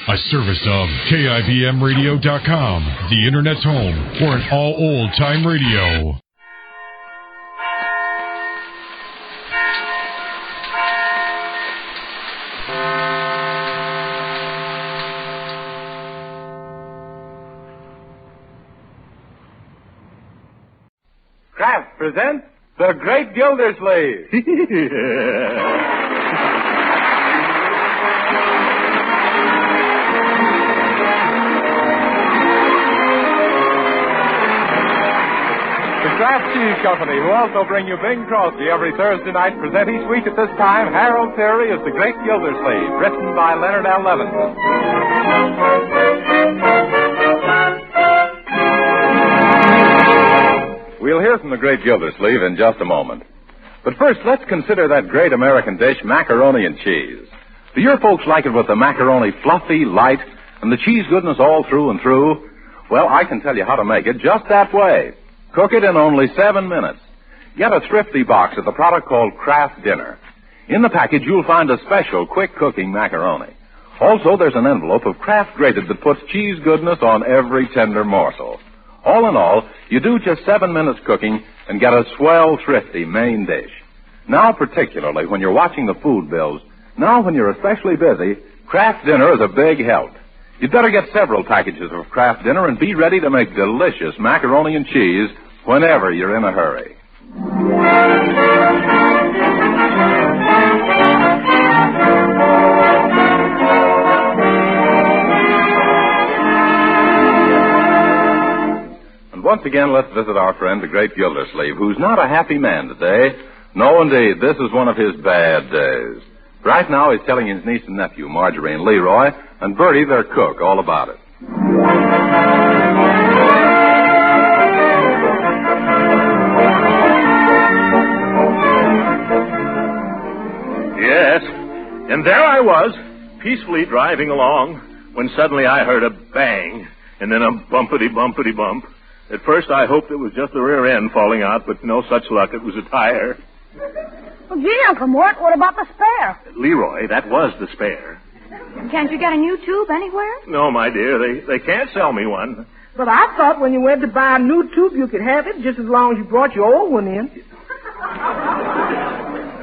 A service of KIBMradio.com, the Internet's home for an all old-time radio. Kraft presents The Great Gildersleeve. The Kraft Cheese Company, who also bring you Bing Crosby every Thursday night, present each week at this time Harold Theory as The Great Gildersleeve, written by Leonard L. Levinson. We'll hear from the Great Gildersleeve in just a moment. But first, let's consider that great American dish, macaroni and cheese. Do your folks like it with the macaroni fluffy, light, and the cheese goodness all through and through? Well, I can tell you how to make it just that way. Cook it in only 7 minutes. Get a thrifty box of the product called Kraft Dinner. In the package, you'll find a special quick-cooking macaroni. Also, there's an envelope of Kraft Grated that puts cheese goodness on every tender morsel. All in all, you do just 7 minutes cooking and get a swell, thrifty main dish. Now, particularly when you're watching the food bills, now when you're especially busy, Kraft Dinner is a big help. You'd better get several packages of Kraft Dinner and be ready to make delicious macaroni and cheese whenever you're in a hurry. Once again, let's visit our friend, the Great Gildersleeve, who's not a happy man today. No, indeed, this is one of his bad days. Right now, he's telling his niece and nephew, Marjorie and Leroy, and Bertie, their cook, all about it. Yes, and there I was, peacefully driving along, when suddenly I heard a bang, and then a bumpity-bumpity-bump. At first, I hoped it was just the rear end falling out, but no such luck. It was a tire. Well, gee, Uncle Mort, what about the spare? Leroy, that was the spare. Can't you get a new tube anywhere? No, my dear, they can't sell me one. But I thought when you went to buy a new tube, you could have it just as long as you brought your old one in.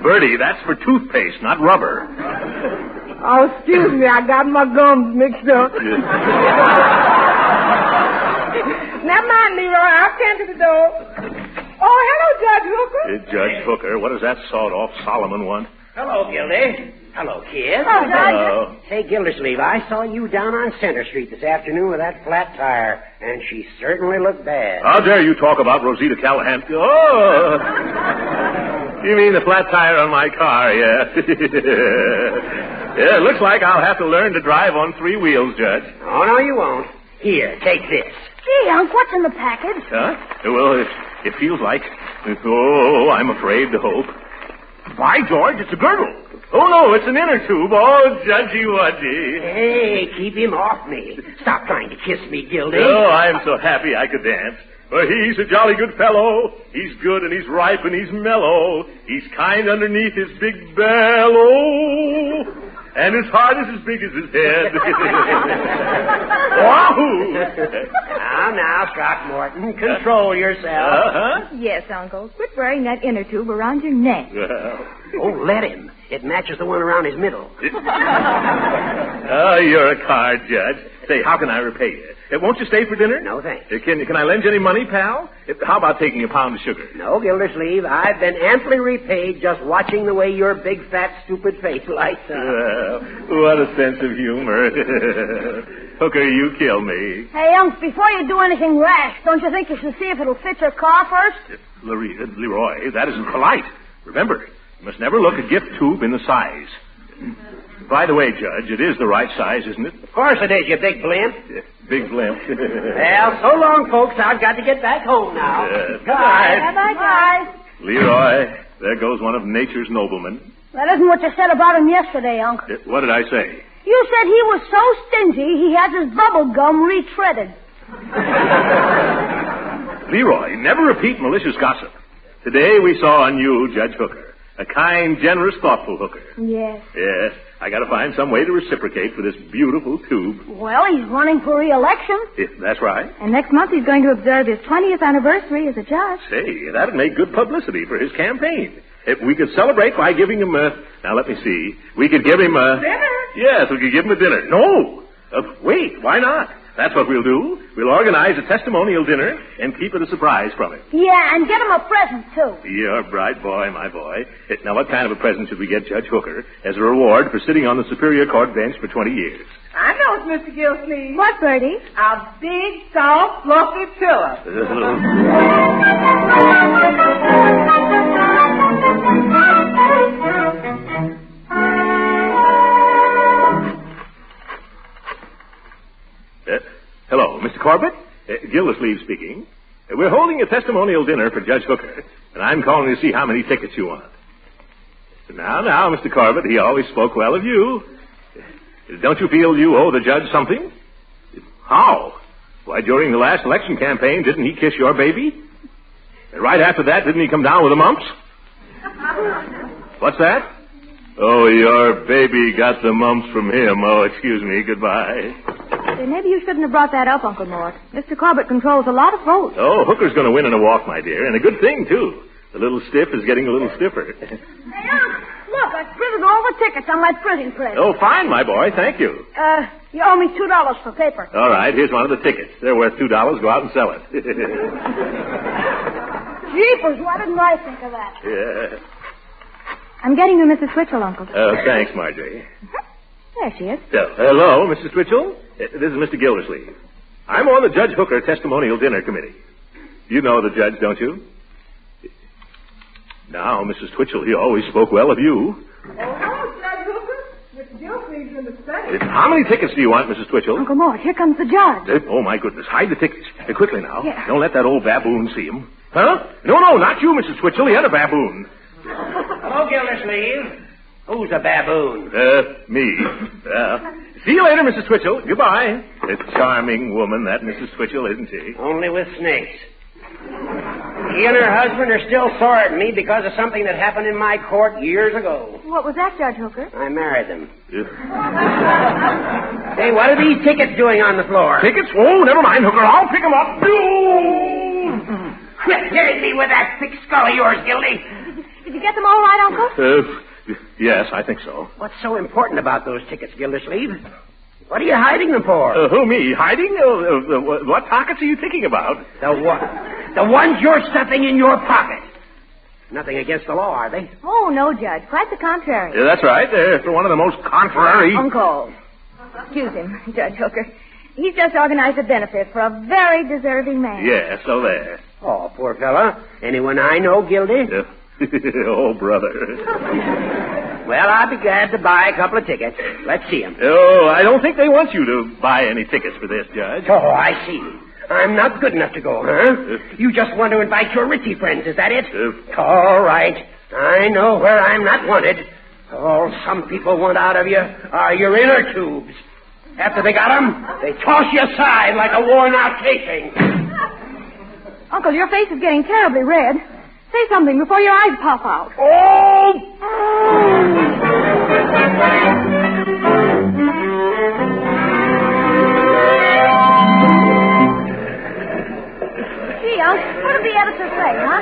Bertie, that's for toothpaste, not rubber. Oh, excuse me, I got my gums mixed up. Never mind, Leroy, I'll tend to the door. Oh, hello, Judge Hooker. Judge Hooker, what does that sawed-off Solomon want? Hello, Gildy. Hello, kid. Oh, Judge. Hello. Say, Gildersleeve, I saw you down on Center Street this afternoon with that flat tire, and she certainly looked bad. How dare you talk about Rosita Callahan? Oh! You mean the flat tire on my car, yeah. Yeah, it looks like I'll have to learn to drive on 3 wheels, Judge. Oh, no, you won't. Here, take this. Gee, Unc, what's in the package? Huh? Well, it feels like... Oh, I'm afraid to hope. By George, it's a girdle. Oh, no, it's an inner tube. Oh, Judgy-wudgy. Hey, keep him off me. Stop trying to kiss me, Gildy. Oh, I'm so happy I could dance. Well, he's a jolly good fellow. He's good and he's ripe and he's mellow. He's kind underneath his big bellow. And his heart is as big as his head. Wahoo! Now, Throckmorton, control yourself. Uh-huh. Yes, Uncle. Quit wearing that inner tube around your neck. Well. Oh, let him. It matches the one around his middle. Oh, you're a card, Judge. Say, how can I repay you? Won't you stay for dinner? No, thanks. Can I lend you any money, pal? How about taking a pound of sugar? No, Gildersleeve. I've been amply repaid just watching the way your big, fat, stupid face lights up. What a sense of humor. Hooker, you kill me. Hey, Unc, before you do anything rash, don't you think you should see if it'll fit your car first? Leroy, that isn't polite. Remember, you must never look a gift tube in the size. By the way, Judge, it is the right size, isn't it? Of course it is, you big blimp. Big blimp. Well, so long, folks. I've got to get back home now. Bye. Bye-bye. Leroy, there goes one of nature's noblemen. That isn't what you said about him yesterday, Unc. What did I say? You said he was so stingy he has his bubble gum retreaded. Leroy, never repeat malicious gossip. Today we saw on you, Judge Hooker, a kind, generous, thoughtful Hooker. Yes. Yes. I got to find some way to reciprocate for this beautiful tube. Well, he's running for re-election. That's right. And next month he's going to observe his 20th anniversary as a judge. Say, that'd make good publicity for his campaign. If we could celebrate by giving him a... Now, let me see. We could give him a... Dinner? Yes, we could give him a dinner. No! Wait, why not? That's what we'll do. We'll organize a testimonial dinner and keep it a surprise from him. Yeah, and get him a present, too. You're a bright boy, my boy. Now, what kind of a present should we get Judge Hooker as a reward for sitting on the Superior Court bench for 20 years? I know it's Mr. Gilsleeve. What, Bertie? A big, soft, fluffy pillow. Hello, Mr. Corbett? Gildersleeve speaking. We're holding a testimonial dinner for Judge Hooker, and I'm calling to see how many tickets you want. Now, Mr. Corbett, he always spoke well of you. Don't you feel you owe the judge something? How? Why, during the last election campaign, didn't he kiss your baby? And right after that, didn't he come down with the mumps? What's that? Oh, your baby got the mumps from him. Oh, excuse me. Goodbye. Say, maybe you shouldn't have brought that up, Uncle Mort. Mr. Corbett controls a lot of votes. Oh, Hooker's going to win in a walk, my dear, and a good thing, too. The little stiff is getting a little stiffer. Hey, look, I printed all the tickets on my printing press. Oh, fine, my boy. Thank you. You owe me $2 for paper. All right, here's one of the tickets. They're worth $2. Go out and sell it. Jeepers, why didn't I think of that? Yeah. I'm getting you Mrs. Twitchell, Uncle. Oh, thanks, Marjorie. There she is. Hello, Mrs. Twitchell. This is Mr. Gildersleeve. I'm on the Judge Hooker Testimonial Dinner Committee. You know the judge, don't you? Now, Mrs. Twitchell, he always spoke well of you. Oh, hello, Judge Hooker. Mr. Gilsleeve's in the study. How many tickets do you want, Mrs. Twitchell? Uncle Mort, here comes the judge. Oh, my goodness. Hide the tickets. Quickly now. Yeah. Don't let that old baboon see him. Huh? No, not you, Mrs. Twitchell. The other baboon. Hello, Gildersleeve. Who's a baboon? Me. See you later, Mrs. Twitchell. Goodbye. A charming woman, that Mrs. Twitchell, isn't she? Only with snakes. She and her husband are still sore at me because of something that happened in my court years ago. What was that, Judge Hooker? I married them. Hey, what are these tickets doing on the floor? Tickets? Oh, never mind, Hooker. I'll pick them up. Quit hitting me with that thick skull of yours, Gildy. Did you get them all right, Uncle? Yes, I think so. What's so important about those tickets, Gildersleeve? What are you hiding them for? Who, me? Hiding? What pockets are you thinking about? The ones you're stuffing in your pocket. Nothing against the law, are they? Oh, no, Judge. Quite the contrary. Yeah, that's right. They're one of the most contrary... Uncle. Excuse him, Judge Hooker. He's just organized a benefit for a very deserving man. Yeah, so there. Oh, poor fella. Anyone I know, Gildy? Oh, brother. Well, I'll be glad to buy a couple of tickets. Let's see them. Oh, I don't think they want you to buy any tickets for this, Judge. Oh, I see. I'm not good enough to go, huh? You just want to invite your Ritzy friends, is that it? All right. I know where I'm not wanted. All some people want out of you are your inner tubes. After they got them, they toss you aside like a worn-out casing. Uncle, your face is getting terribly red. Say something before your eyes pop out. Oh! Gee, Uncle, what did the editor say, huh?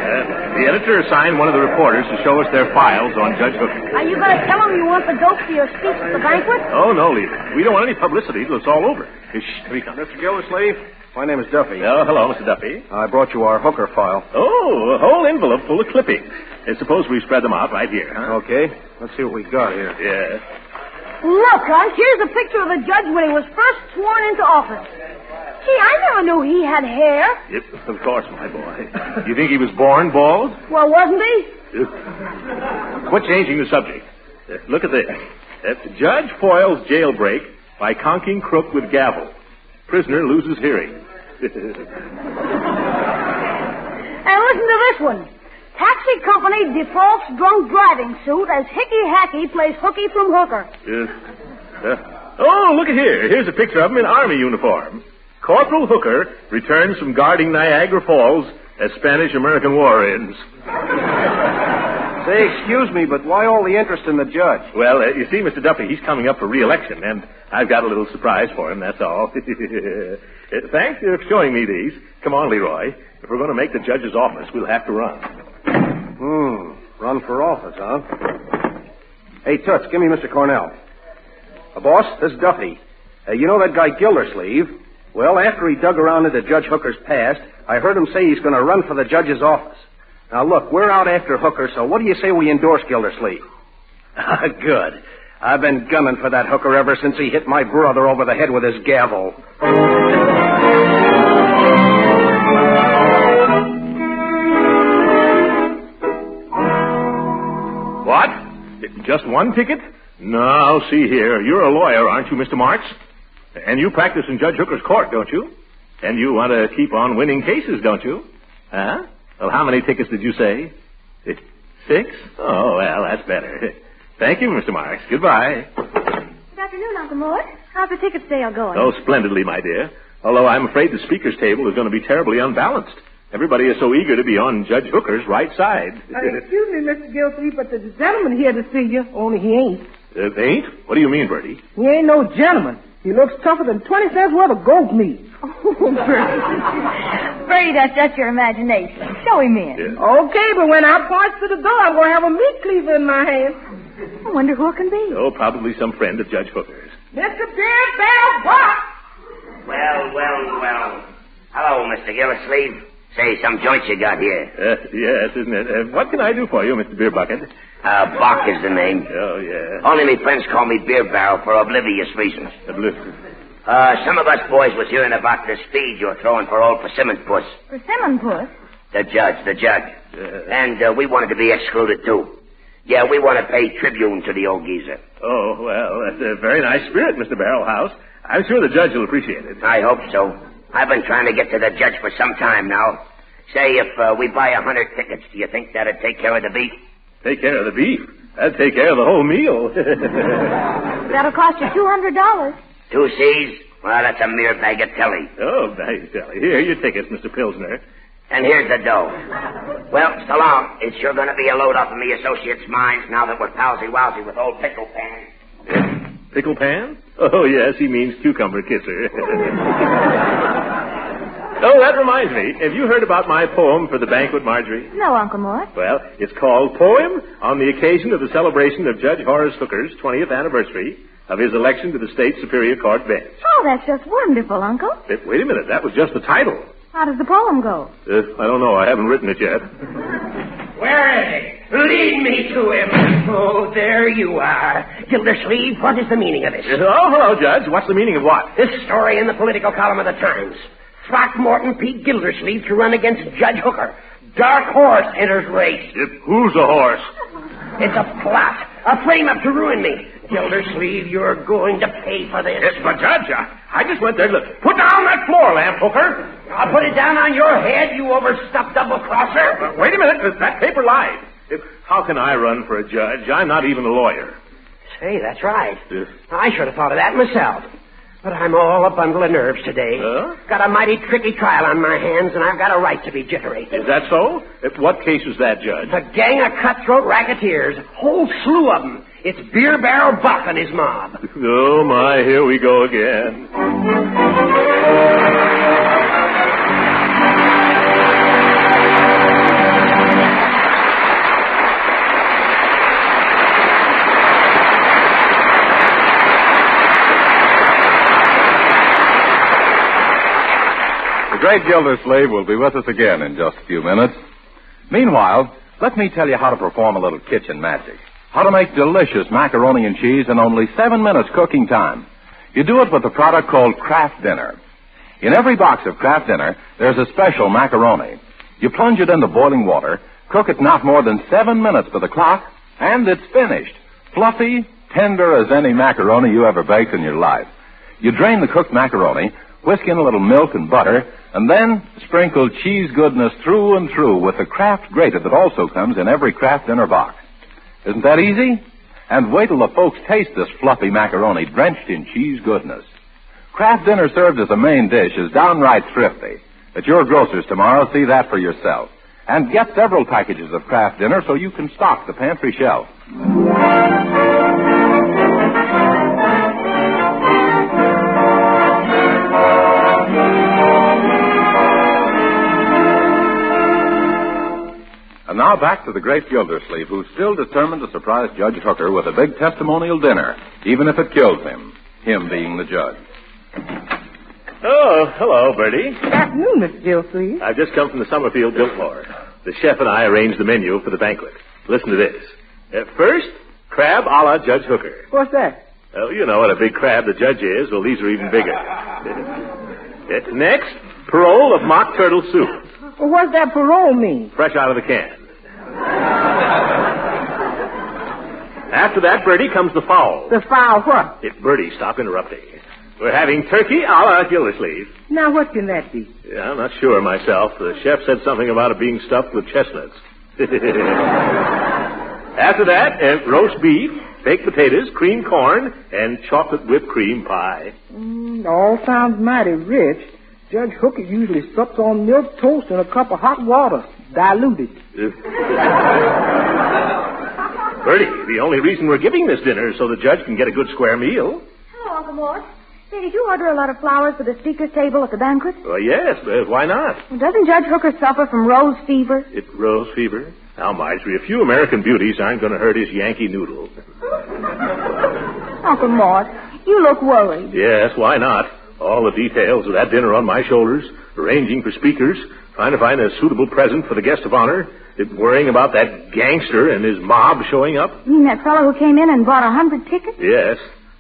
The editor assigned one of the reporters to show us their files on Judge Hooker. Are you going to tell him you want the dope for your speech at the banquet? Oh, no, Leroy. We don't want any publicity till it's all over. Shh, here he comes. Mr. Gildersleeve, my name is Duffy. Oh, hello, Mr. Duffy. I brought you our Hooker file. Oh, a whole envelope full of clippings. Suppose we spread them out right here, huh? Okay. Let's see what we got here. Yeah. Look, Unc, here's a picture of the judge when he was first sworn into office. Gee, I never knew he had hair. Yep, of course, my boy. You think he was born bald? Well, wasn't he? Quit changing the subject. Look at this. Judge foils jailbreak by conking crook with gavel. Prisoner loses hearing. And listen to this one. Taxi company defaults drunk driving suit as Hickey Hackey plays hooky from Hooker. Oh, look at here. Here's a picture of him in Army uniform. Corporal Hooker returns from guarding Niagara Falls as Spanish-American war ends. Say, excuse me, but why all the interest in the judge? Well, you see, Mr. Duffy, he's coming up for re-election, and I've got a little surprise for him, that's all. Thanks for showing me these. Come on, Leroy. If we're going to make the judge's office, we'll have to run. Run for office, huh? Hey, Toots, give me Mr. Cornell. Boss, this is Duffy. You know that guy Gildersleeve? Well, after he dug around into Judge Hooker's past, I heard him say he's going to run for the judge's office. Now, look, we're out after Hooker, so what do you say we endorse Gildersleeve? Good. I've been gunning for that Hooker ever since he hit my brother over the head with his gavel. What? Just one ticket? No, see here. You're a lawyer, aren't you, Mr. Marks? And you practice in Judge Hooker's court, don't you? And you want to keep on winning cases, don't you? Huh? Well, how many tickets did you say? 6? Oh, well, that's better. Thank you, Mr. Marks. Goodbye. Good afternoon, Uncle Mort. How's the ticket sale going? Oh, splendidly, my dear. Although I'm afraid the speaker's table is going to be terribly unbalanced. Everybody is so eager to be on Judge Hooker's right side. Excuse me, Mr. Gildersleeve, but there's a gentleman here to see you, only he ain't. Ain't? What do you mean, Bertie? He ain't no gentleman. He looks tougher than 20 cents worth of goat meat. Oh, Bertie. Bertie, that's just your imagination. Show him in. Yeah. Okay, but when I march to the door, I'm going to have a meat cleaver in my hand. I wonder who it can be. Oh, probably some friend of Judge Hooker's. Mr. Beer Box! Well. Hello, Mr. Gildersleeve. Say, some joints you got here. Yes, isn't it? What can I do for you, Mr. Beer Bucket? Bach is the name. Oh, yeah. Only me friends call me Beer Barrel for oblivious reasons. Oblivious. Some of us boys was hearing about the speed you're throwing for old Persimmon Puss. Persimmon Puss? The judge. And we wanted to be excluded, too. Yeah, we want to pay tribute to the old geezer. Oh, well, that's a very nice spirit, Mr. Barrelhouse. I'm sure the judge will appreciate it. I hope so. I've been trying to get to the judge for some time now. Say, if we buy 100 tickets, do you think that'd take care of the beef? Take care of the beef? That'd take care of the whole meal. That'll cost you $200. 2 C's? Well, that's a mere bagatelle. Oh, bagatelle. Here are your tickets, Mr. Pilsner. And here's the dough. Well, so long. It's sure going to be a load off of me associates' minds now that we're palsy-wowsy with old Pickle Pan. Pickle Pan? Oh, yes, he means cucumber kisser. Oh, that reminds me. Have you heard about my poem for the banquet, Marjorie? No, Uncle Mort. Well, it's called Poem on the occasion of the celebration of Judge Horace Hooker's 20th anniversary of his election to the State Superior Court bench. Oh, that's just wonderful, Uncle. Wait a minute. That was just the title. How does the poem go? I don't know. I haven't written it yet. Where is it? Lead me to him. Oh, there you are. Gildersleeve, what is the meaning of this? Oh, hello, Judge. What's the meaning of what? This story in the political column of the Times. Throckmorton P. Gildersleeve to run against Judge Hooker. Dark horse enters race. Who's the horse? It's a plot. A frame-up to ruin me. Gildersleeve, you're going to pay for this. Yes, but Judge, I just went there to put down that floor lamp, Hooker. I'll put it down on your head, you overstuffed double-crosser. Wait a minute. That paper lied. How can I run for a judge? I'm not even a lawyer. Say, that's right. I should have thought of that myself. But I'm all a bundle of nerves today. Got a mighty tricky trial on my hands, and I've got a right to be jittery. Is that so? What case is that, Judge? A gang of cutthroat racketeers. Whole slew of them. It's Beer Barrel Buck and his mob. Oh, my, here we go again. The great Gildersleeve will be with us again in just a few minutes. Meanwhile, let me tell you how to perform a little kitchen magic. How to make delicious macaroni and cheese in only 7 minutes cooking time. You do it with a product called Kraft Dinner. In every box of Kraft Dinner, there's a special macaroni. You plunge it into boiling water, cook it not more than 7 minutes by the clock, and it's finished. Fluffy, tender as any macaroni you ever baked in your life. You drain the cooked macaroni, whisk in a little milk and butter, and then sprinkle cheese goodness through and through with the Kraft grater that also comes in every Kraft Dinner box. Isn't that easy? And wait till the folks taste this fluffy macaroni drenched in cheese goodness. Kraft Dinner served as a main dish is downright thrifty. At your grocer's tomorrow, see that for yourself. And get several packages of Kraft Dinner so you can stock the pantry shelf. And now back to the great Gildersleeve, who's still determined to surprise Judge Hooker with a big testimonial dinner, even if it kills him being the judge. Oh, hello, Bertie. Good afternoon, Mr. Gildersleeve. I've just come from the Summerfield Biltmore. The chef and I arranged the menu for the banquet. Listen to this. First, crab a la Judge Hooker. What's that? Well, you know what a big crab the judge is. Well, these are even bigger. Next, parole of mock turtle soup. Well, what's that parole mean? Fresh out of the can. After that, Bertie, comes the fowl. The fowl what? Bertie, stop interrupting. We're having turkey a la Gildersleeve. Now, what can that be? Yeah, I'm not sure myself. The chef said something about it being stuffed with chestnuts. After that, roast beef, baked potatoes, creamed corn, and chocolate whipped cream pie. All sounds mighty rich. Judge Hooker usually sups on milk toast and a cup of hot water, diluted. Bertie, the only reason we're giving this dinner is so the judge can get a good square meal. Hello, Uncle Mort. Say, did you order a lot of flowers for the speaker's table at the banquet? Well, yes, but why not? Well, doesn't Judge Hooker suffer from rose fever? Rose fever? Now, Marjorie, a few American beauties aren't going to hurt his Yankee noodle. Uncle Mort, you look worried. Yes, why not? All the details of that dinner on my shoulders, arranging for speakers, trying to find a suitable present for the guest of honor, worrying about that gangster and his mob showing up. You mean that fellow who came in and bought 100 tickets? Yes.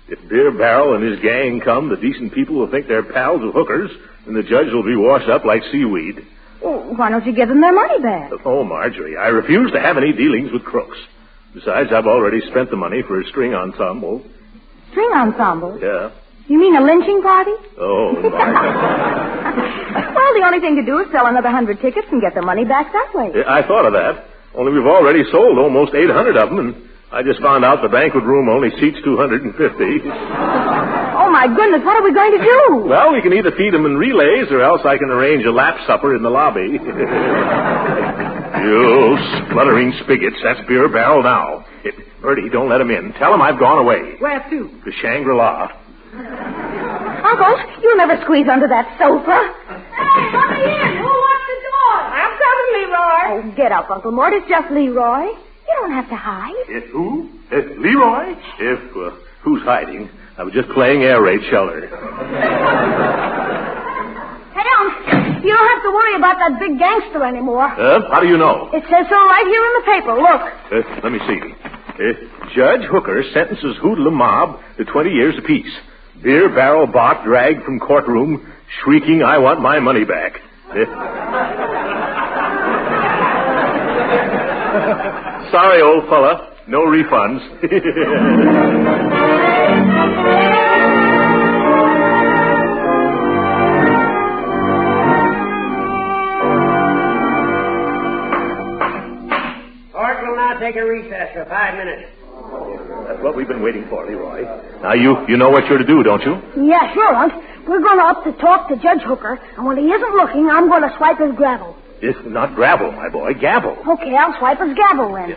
If Beer Barrel and his gang come, the decent people will think they're pals of hookers, and the judge will be washed up like seaweed. Well, why don't you give them their money back? Oh, Marjorie, I refuse to have any dealings with crooks. Besides, I've already spent the money for a string ensemble. String ensemble? Yeah. You mean a lynching party? Oh, Marjorie. Well, the only thing to do is sell another 100 tickets and get the money back that way. I thought of that. Only we've already sold almost 800 of them, and I just found out the banquet room only seats 250. Oh, my goodness, what are we going to do? Well, we can either feed them in relays, or else I can arrange a lap supper in the lobby. You spluttering spigots, that's Beer Barrel now. Bertie, don't let him in. Tell him I've gone away. Where to? To Shangri-La. Uncle, you'll never squeeze under that sofa. Hey, let me in. Who wants the door? I'm coming, Leroy. Oh, get up, Uncle Mort. It's just Leroy. You don't have to hide. Who? Leroy? Who's hiding? I was just playing air raid shelter. Hey, Unc, you don't have to worry about that big gangster anymore. How do you know? It says so right here in the paper. Look. Let me see. Judge Hooker sentences hoodlum mob to 20 years apiece. Beer Barrel bought dragged from courtroom, shrieking, "I want my money back." Sorry, old fella. No refunds. Court will now take a recess for 5 minutes. That's what we've been waiting for, Leroy. Now, you know what you're to do, don't you? Yeah, sure, Unc. We're going up to talk to Judge Hooker, and when he isn't looking, I'm going to swipe his gravel. It's not gravel, my boy. Gavel. Okay, I'll swipe his gavel then.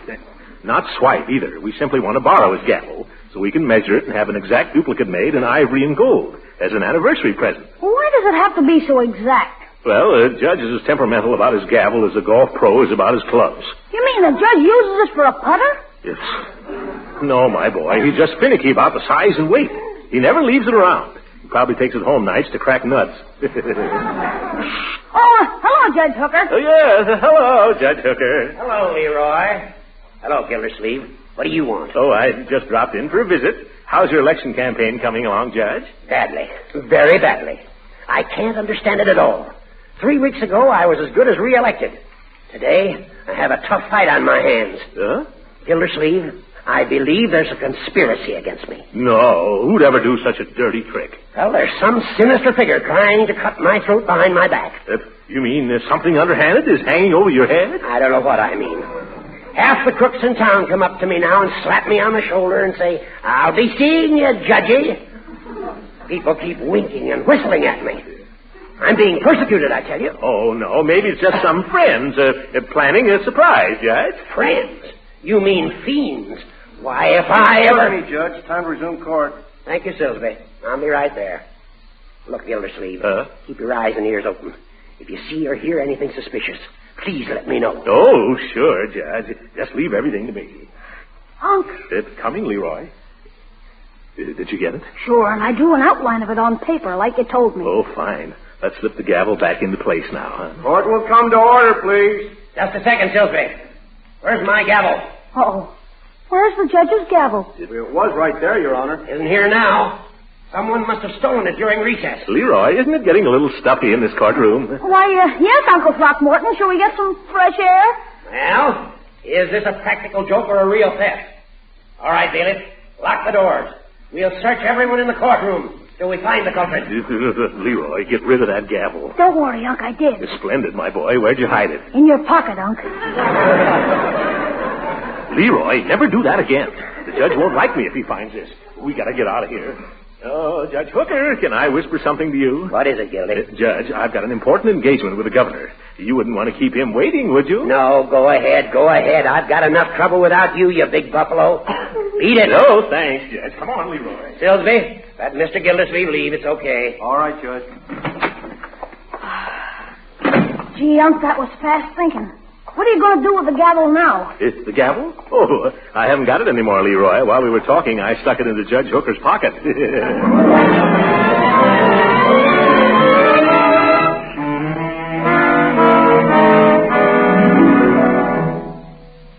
Not swipe, either. We simply want to borrow his gavel so we can measure it and have an exact duplicate made in ivory and gold as an anniversary present. Well, why does it have to be so exact? Well, the judge is as temperamental about his gavel as a golf pro is about his clubs. You mean the judge uses this for a putter? Yes. No, my boy. He's just finicky about the size and weight. He never leaves it around. He probably takes it home nights to crack nuts. Oh, hello, Judge Hooker. Oh, yes. Hello, Judge Hooker. Hello, Leroy. Hello, Gildersleeve. What do you want? Oh, I just dropped in for a visit. How's your election campaign coming along, Judge? Badly. Very badly. I can't understand it at all. 3 weeks ago, I was as good as re-elected. Today, I have a tough fight on my hands. Huh? Gildersleeve, I believe there's a conspiracy against me. No, who'd ever do such a dirty trick? Well, there's some sinister figure trying to cut my throat behind my back. You mean something underhanded is hanging over your head? I don't know what I mean. Half the crooks in town come up to me now and slap me on the shoulder and say, "I'll be seeing you, Judgy." People keep winking and whistling at me. I'm being persecuted, I tell you. Oh, no. Maybe it's just some friends planning a surprise, Judge. Friends? You mean fiends? Why, if I ever... Excuse me, Judge. Time to resume court. Thank you, Silsby. I'll be right there. Look, Gildersleeve, keep your eyes and ears open. If you see or hear anything suspicious, please let me know. Oh, sure, Judge. Just leave everything to me. Unc. It's coming, Leroy. Did you get it? Sure, and I drew an outline of it on paper, like you told me. Oh, fine. Let's slip the gavel back into place now, huh? Court will come to order, please. Just a second, Silsby. Where's my gavel? Uh-oh. Where's the judge's gavel? It was right there, Your Honor. Isn't here now. Someone must have stolen it during recess. Leroy, isn't it getting a little stuffy in this courtroom? Why, yes, Uncle Throckmorton. Shall we get some fresh air? Well, is this a practical joke or a real theft? All right, bailiff. Lock the doors. We'll search everyone in the courtroom till we find the culprit. Leroy, get rid of that gavel. Don't worry, Unc, I did. Splendid, my boy. Where'd you hide it? In your pocket, Unc. Leroy, never do that again. The judge won't like me if he finds this. We gotta get out of here. Oh, Judge Hooker, can I whisper something to you? What is it, Gildy? Judge, I've got an important engagement with the governor. You wouldn't want to keep him waiting, would you? No, go ahead. I've got enough trouble without you, you big buffalo. Beat it. No, thanks, Judge. Come on, Leroy. Silsby, let Mr. Gildersleeve leave. It's okay. All right, Judge. Gee, Unc, that was fast thinking. What are you going to do with the gavel now? The gavel? Oh, I haven't got it anymore, Leroy. While we were talking, I stuck it into Judge Hooker's pocket.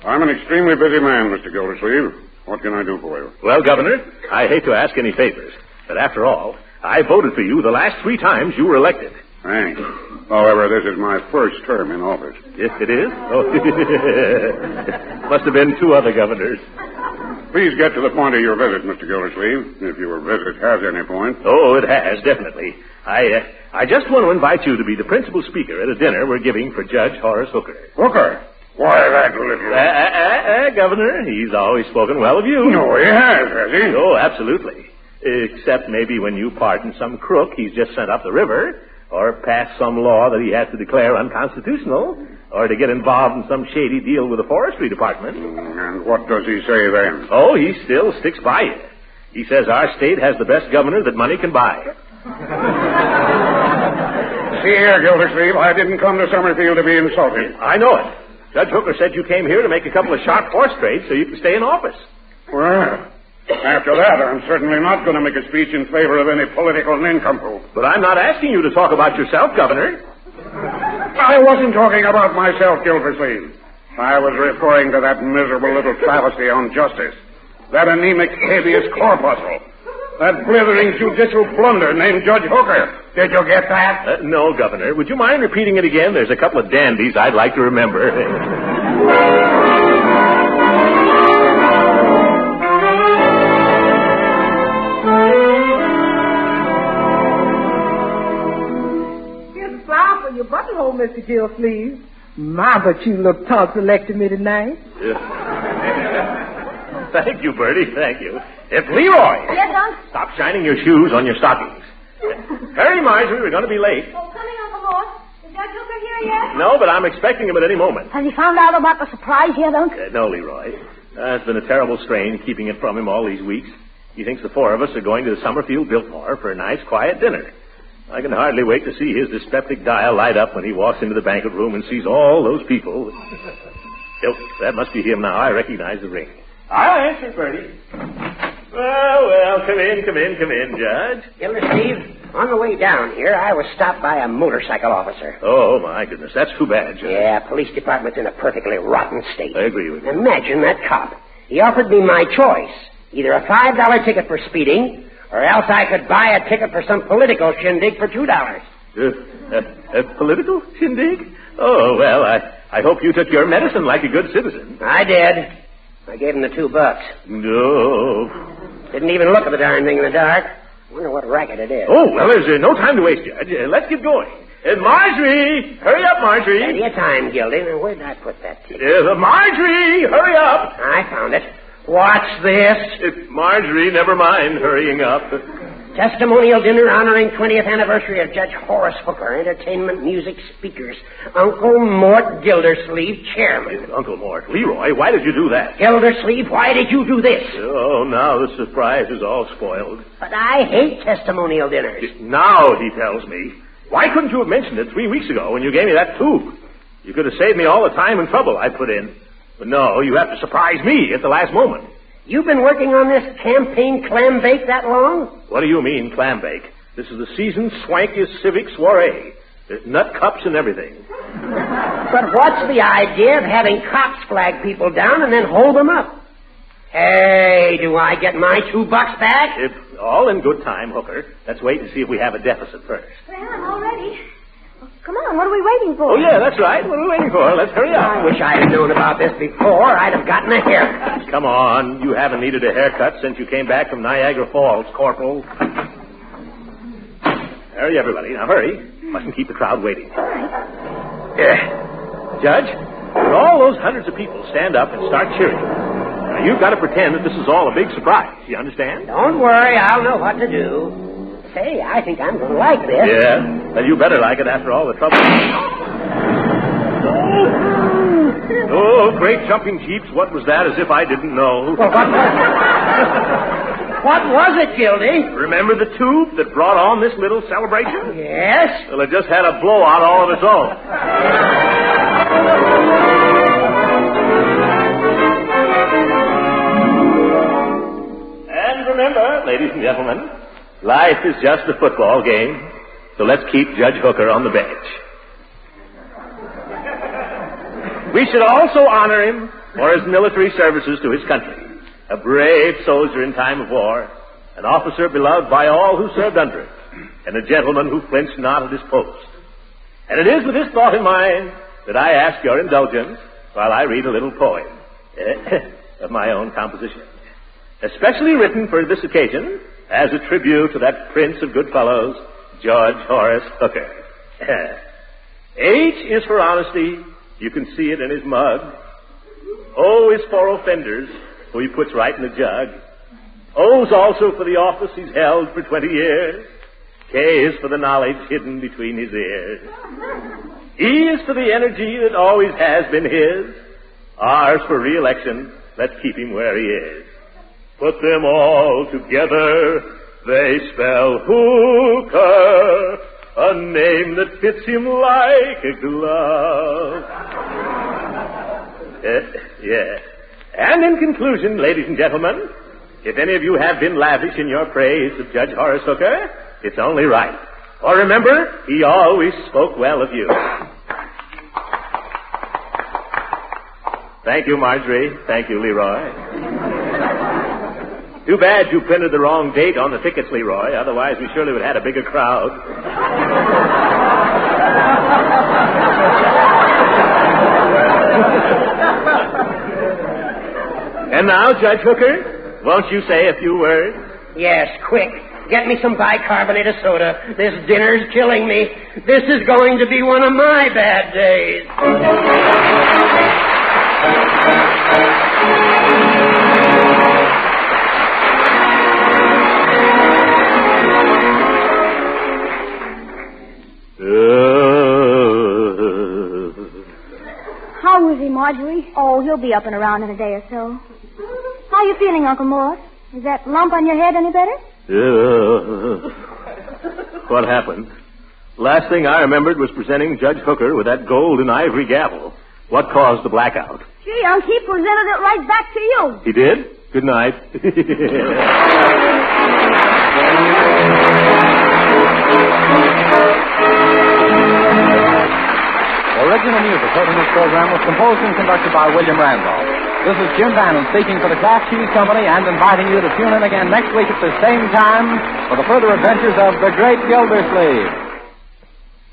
I'm an extremely busy man, Mr. Gildersleeve. What can I do for you? Well, Governor, I hate to ask any favors, but after all, I voted for you the last 3 times you were elected. Thanks. However, this is my first term in office. Yes, it is? Oh, must have been 2 other governors. Please get to the point of your visit, Mr. Gildersleeve, if your visit has any point. Oh, it has, definitely. I just want to invite you to be the principal speaker at a dinner we're giving for Judge Horace Hooker. Hooker? Why, that little... Governor, he's always spoken well of you. No, he has he? Oh, absolutely. Except maybe when you pardon some crook he's just sent up the river, or pass some law that he has to declare unconstitutional, or to get involved in some shady deal with the forestry department. And what does he say then? Oh, he still sticks by you. He says our state has the best governor that money can buy. See here, Gildersleeve, I didn't come to Summerfield to be insulted. I know it. Judge Hooker said you came here to make a couple of sharp horse trades so you can stay in office. Well, after that, I'm certainly not going to make a speech in favor of any political nincompoop. But I'm not asking you to talk about yourself, Governor. I wasn't talking about myself, Gildersleeve. I was referring to that miserable little travesty on justice. That anemic habeas corpuscle. That blithering judicial blunder named Judge Hooker. Did you get that? No, Governor. Would you mind repeating it again? There's a couple of dandies I'd like to remember. Here's a flower for your buttonhole, Mr. Gildersleeve. My, but you look tonsillected to me tonight. Thank you, Bertie. Thank you. It's Leroy. Yes, Unc? Stop shining your shoes on your stockings. Hurry, Marjorie. We're going to be late. Oh, coming, Uncle Mort. Is Judge Hooker here yet? No, but I'm expecting him at any moment. Has he found out about the surprise yet, Unc? No, Leroy. It's been a terrible strain keeping it from him all these weeks. He thinks the 4 of us are going to the Summerfield Biltmore for a nice, quiet dinner. I can hardly wait to see his dyspeptic dial light up when he walks into the banquet room and sees all those people. Oh, that must be him now. I recognize the ring. I'll answer, Bertie. Well, come in, Judge. Gildersleeve, on the way down here, I was stopped by a motorcycle officer. Oh, my goodness. That's too bad, Judge. Yeah, police department's in a perfectly rotten state. I agree with you. Imagine that cop. He offered me my choice. Either a $5 ticket for speeding, or else I could buy a ticket for some political shindig for $2. A political shindig? Oh, well, I hope you took your medicine like a good citizen. I did. I gave him the $2. No. Didn't even look at the darn thing in the dark. Wonder what racket it is. Oh, well, there's no time to waste, Judge. Let's get going. Marjorie! Hurry up, Marjorie! Plenty of time, Gildy. Now, where did I put that ticket? Marjorie! Hurry up! I found it. Watch this. Marjorie, never mind hurrying up. Testimonial dinner honoring 20th anniversary of Judge Horace Hooker. Entertainment, music, speakers. Uncle Mort Gildersleeve, chairman. Uncle Mort. Leroy, why did you do that? Gildersleeve, why did you do this? Oh, now the surprise is all spoiled. But I hate testimonial dinners. Now, he tells me. Why couldn't you have mentioned it 3 weeks ago when you gave me that tube? You could have saved me all the time and trouble I put in. But no, you have to surprise me at the last moment. You've been working on this campaign clam bake that long? What do you mean, clam bake? This is the season's swankiest civic soiree. There's nut cups and everything. But what's the idea of having cops flag people down and then hold them up? Hey, do I get my $2 back? It's all in good time, Hooker. Let's wait and see if we have a deficit first. Well, I'm all ready. Come on, what are we waiting for? Oh, yeah, that's right. What are we waiting for? Let's hurry up. I wish I had known about this before. I'd have gotten a haircut. Come on. You haven't needed a haircut since you came back from Niagara Falls, Corporal. Hurry, everybody. Now, hurry. Mustn't keep the crowd waiting. All right. Judge, when all those hundreds of people stand up and start cheering, now you've got to pretend that this is all a big surprise. You understand? Don't worry. I'll know what to do. Say, I think I'm going to like this. Yeah? Well, you better like it after all the trouble. Oh, great jumping jeeps. What was that? As if I didn't know. Well, what was it, Gildy? Remember the tube that brought on this little celebration? Yes. Well, it just had a blowout all of its own. And remember, ladies and gentlemen, life is just a football game, so let's keep Judge Hooker on the bench. We should also honor him for his military services to his country. A brave soldier in time of war, an officer beloved by all who served under him, and a gentleman who flinched not at his post. And it is with this thought in mind that I ask your indulgence while I read a little poem of my own composition, especially written for this occasion as a tribute to that prince of good fellows, George Horace Hooker. H is for honesty. You can see it in his mug. O is for offenders, who he puts right in the jug. O's also for the office he's held for 20 years. K is for the knowledge hidden between his ears. E is for the energy that always has been his. R is for re-election. Let's keep him where he is. Put them all together, they spell Hooker, a name that fits him like a glove. Yeah. And in conclusion, ladies and gentlemen, if any of you have been lavish in your praise of Judge Horace Hooker, it's only right. For remember, he always spoke well of you. Thank you, Marjorie. Thank you, Leroy. Too bad you printed the wrong date on the tickets, Leroy. Otherwise, we surely would have had a bigger crowd. And now, Judge Hooker, won't you say a few words? Yes, quick. Get me some bicarbonate of soda. This dinner's killing me. This is going to be one of my bad days. How is he, Marjorie? Oh, he'll be up and around in a day or so. How are you feeling, Uncle Mort? Is that lump on your head any better? What happened? Last thing I remembered was presenting Judge Hooker with that gold and ivory gavel. What caused the blackout? Gee, Unc, he presented it right back to you. He did? Good night. Original music heard in this program was composed and conducted by William Randolph. This is Jim Bannon speaking for the Kraft Cheese Company and inviting you to tune in again next week at the same time for the further adventures of the Great Gildersleeve.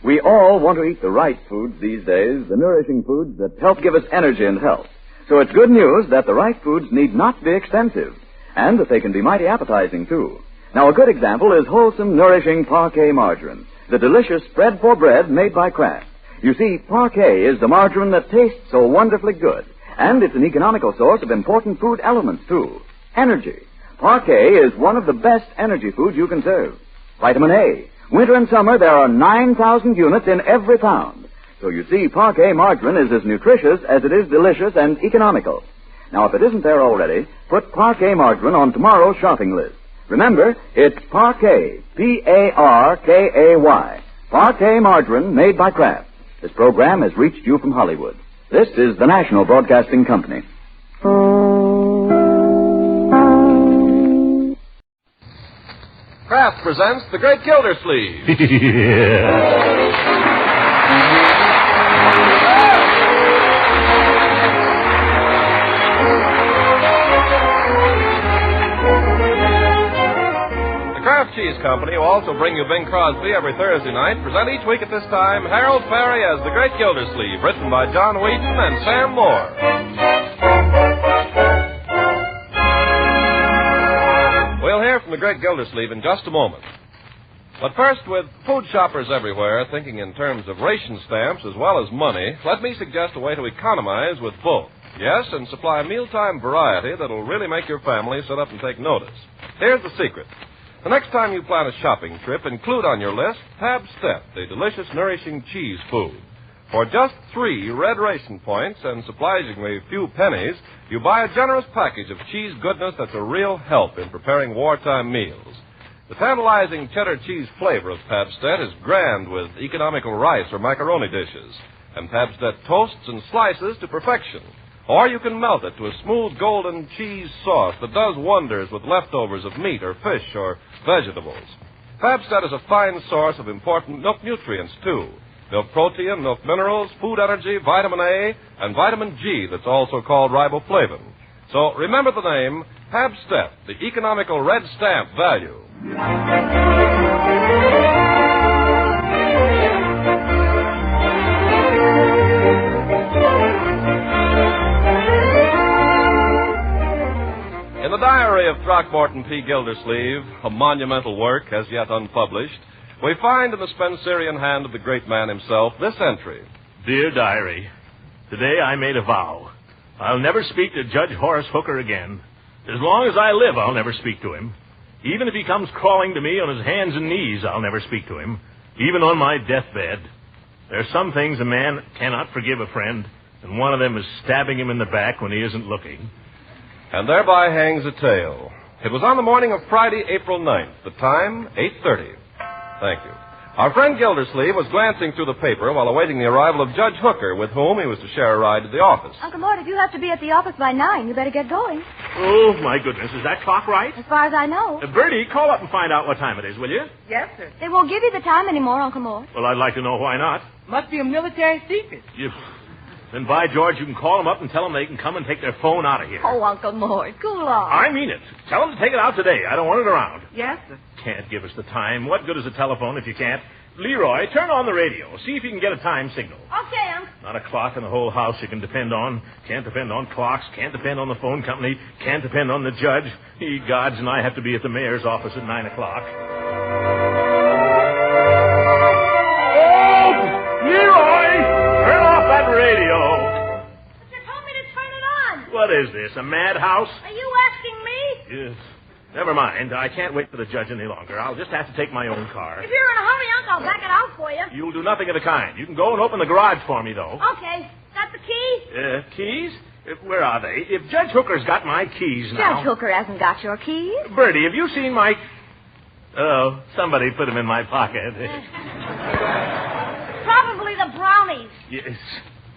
We all want to eat the right foods these days, the nourishing foods that help give us energy and health. So it's good news that the right foods need not be expensive, and that they can be mighty appetizing, too. Now, a good example is wholesome, nourishing Parquet margarine, the delicious spread for bread made by Kraft. You see, Parquet is the margarine that tastes so wonderfully good, and it's an economical source of important food elements, too. Energy. Parquet is one of the best energy foods you can serve. Vitamin A. Winter and summer, there are 9,000 units in every pound. So you see, Parquet margarine is as nutritious as it is delicious and economical. Now, if it isn't there already, put Parquet margarine on tomorrow's shopping list. Remember, it's Parquet, P-A-R-K-A-Y. Parquet margarine made by Kraft. This program has reached you from Hollywood. This is the National Broadcasting Company. Kraft presents The Great Gildersleeve. The Kraft Cheese Company will also bring you Bing Crosby every Thursday night. Present each week at this time Harold Perry as The Great Gildersleeve, written by John Wheaton and Sam Moore. We'll hear from the Great Gildersleeve in just a moment. But first, with food shoppers everywhere thinking in terms of ration stamps as well as money, let me suggest a way to economize with both. Yes, and supply mealtime variety that'll really make your family sit up and take notice. Here's the secret. The next time you plan a shopping trip, include on your list Pabst-Step, the delicious, nourishing cheese food. For just 3 red ration points and surprisingly few pennies, you buy a generous package of cheese goodness that's a real help in preparing wartime meals. The tantalizing cheddar cheese flavor of Pabst-Step is grand with economical rice or macaroni dishes, and Pabst-Step toasts and slices to perfection. Or you can melt it to a smooth golden cheese sauce that does wonders with leftovers of meat or fish or vegetables. Pabst-Step is a fine source of important milk nutrients, too. Milk protein, milk minerals, food energy, vitamin A, and vitamin G that's also called riboflavin. So remember the name, Pabst-Step, the economical red stamp value. In the diary of Throckmorton P. Gildersleeve, a monumental work as yet unpublished, we find in the Spencerian hand of the great man himself this entry. Dear Diary, today I made a vow. I'll never speak to Judge Horace Hooker again. As long as I live, I'll never speak to him. Even if he comes crawling to me on his hands and knees, I'll never speak to him, even on my deathbed. There are some things a man cannot forgive a friend, and one of them is stabbing him in the back when he isn't looking. And thereby hangs a tale. It was on the morning of Friday, April 9th, the time, 8:30. Thank you. Our friend Gildersleeve was glancing through the paper while awaiting the arrival of Judge Hooker, with whom he was to share a ride to the office. Uncle Mort, if you have to be at the office by 9, you better get going. Oh, my goodness. Is that clock right? As far as I know. Bertie, call up and find out what time it is, will you? Yes, sir. They won't give you the time anymore, Uncle Mort. Well, I'd like to know why not. Must be a military secret. Then, by George, you can call them up and tell them they can come and take their phone out of here. Oh, Uncle Mort, cool off. I mean it. Tell them to take it out today. I don't want it around. Yes, sir. Can't give us the time. What good is a telephone if you can't? Leroy, turn on the radio. See if you can get a time signal. Okay, Unc. Not a clock in the whole house you can depend on. Can't depend on clocks. Can't depend on the phone company. Can't depend on the judge. Ye gods, and I have to be at the mayor's office at 9 o'clock. Oh! Leroy! Turn off that radio. You told me to turn it on. What is this, a madhouse? Are you asking me? Yes. Never mind. I can't wait for the judge any longer. I'll just have to take my own car. If you're in a hurry, Unc, I'll back it out for you. You'll do nothing of the kind. You can go and open the garage for me, though. Okay. Got the key? Keys? Where are they? If Judge Hooker's got my keys now... Judge Hooker hasn't got your keys. Bertie, have you seen my... Oh, somebody put them in my pocket. Probably the brownies. Yes.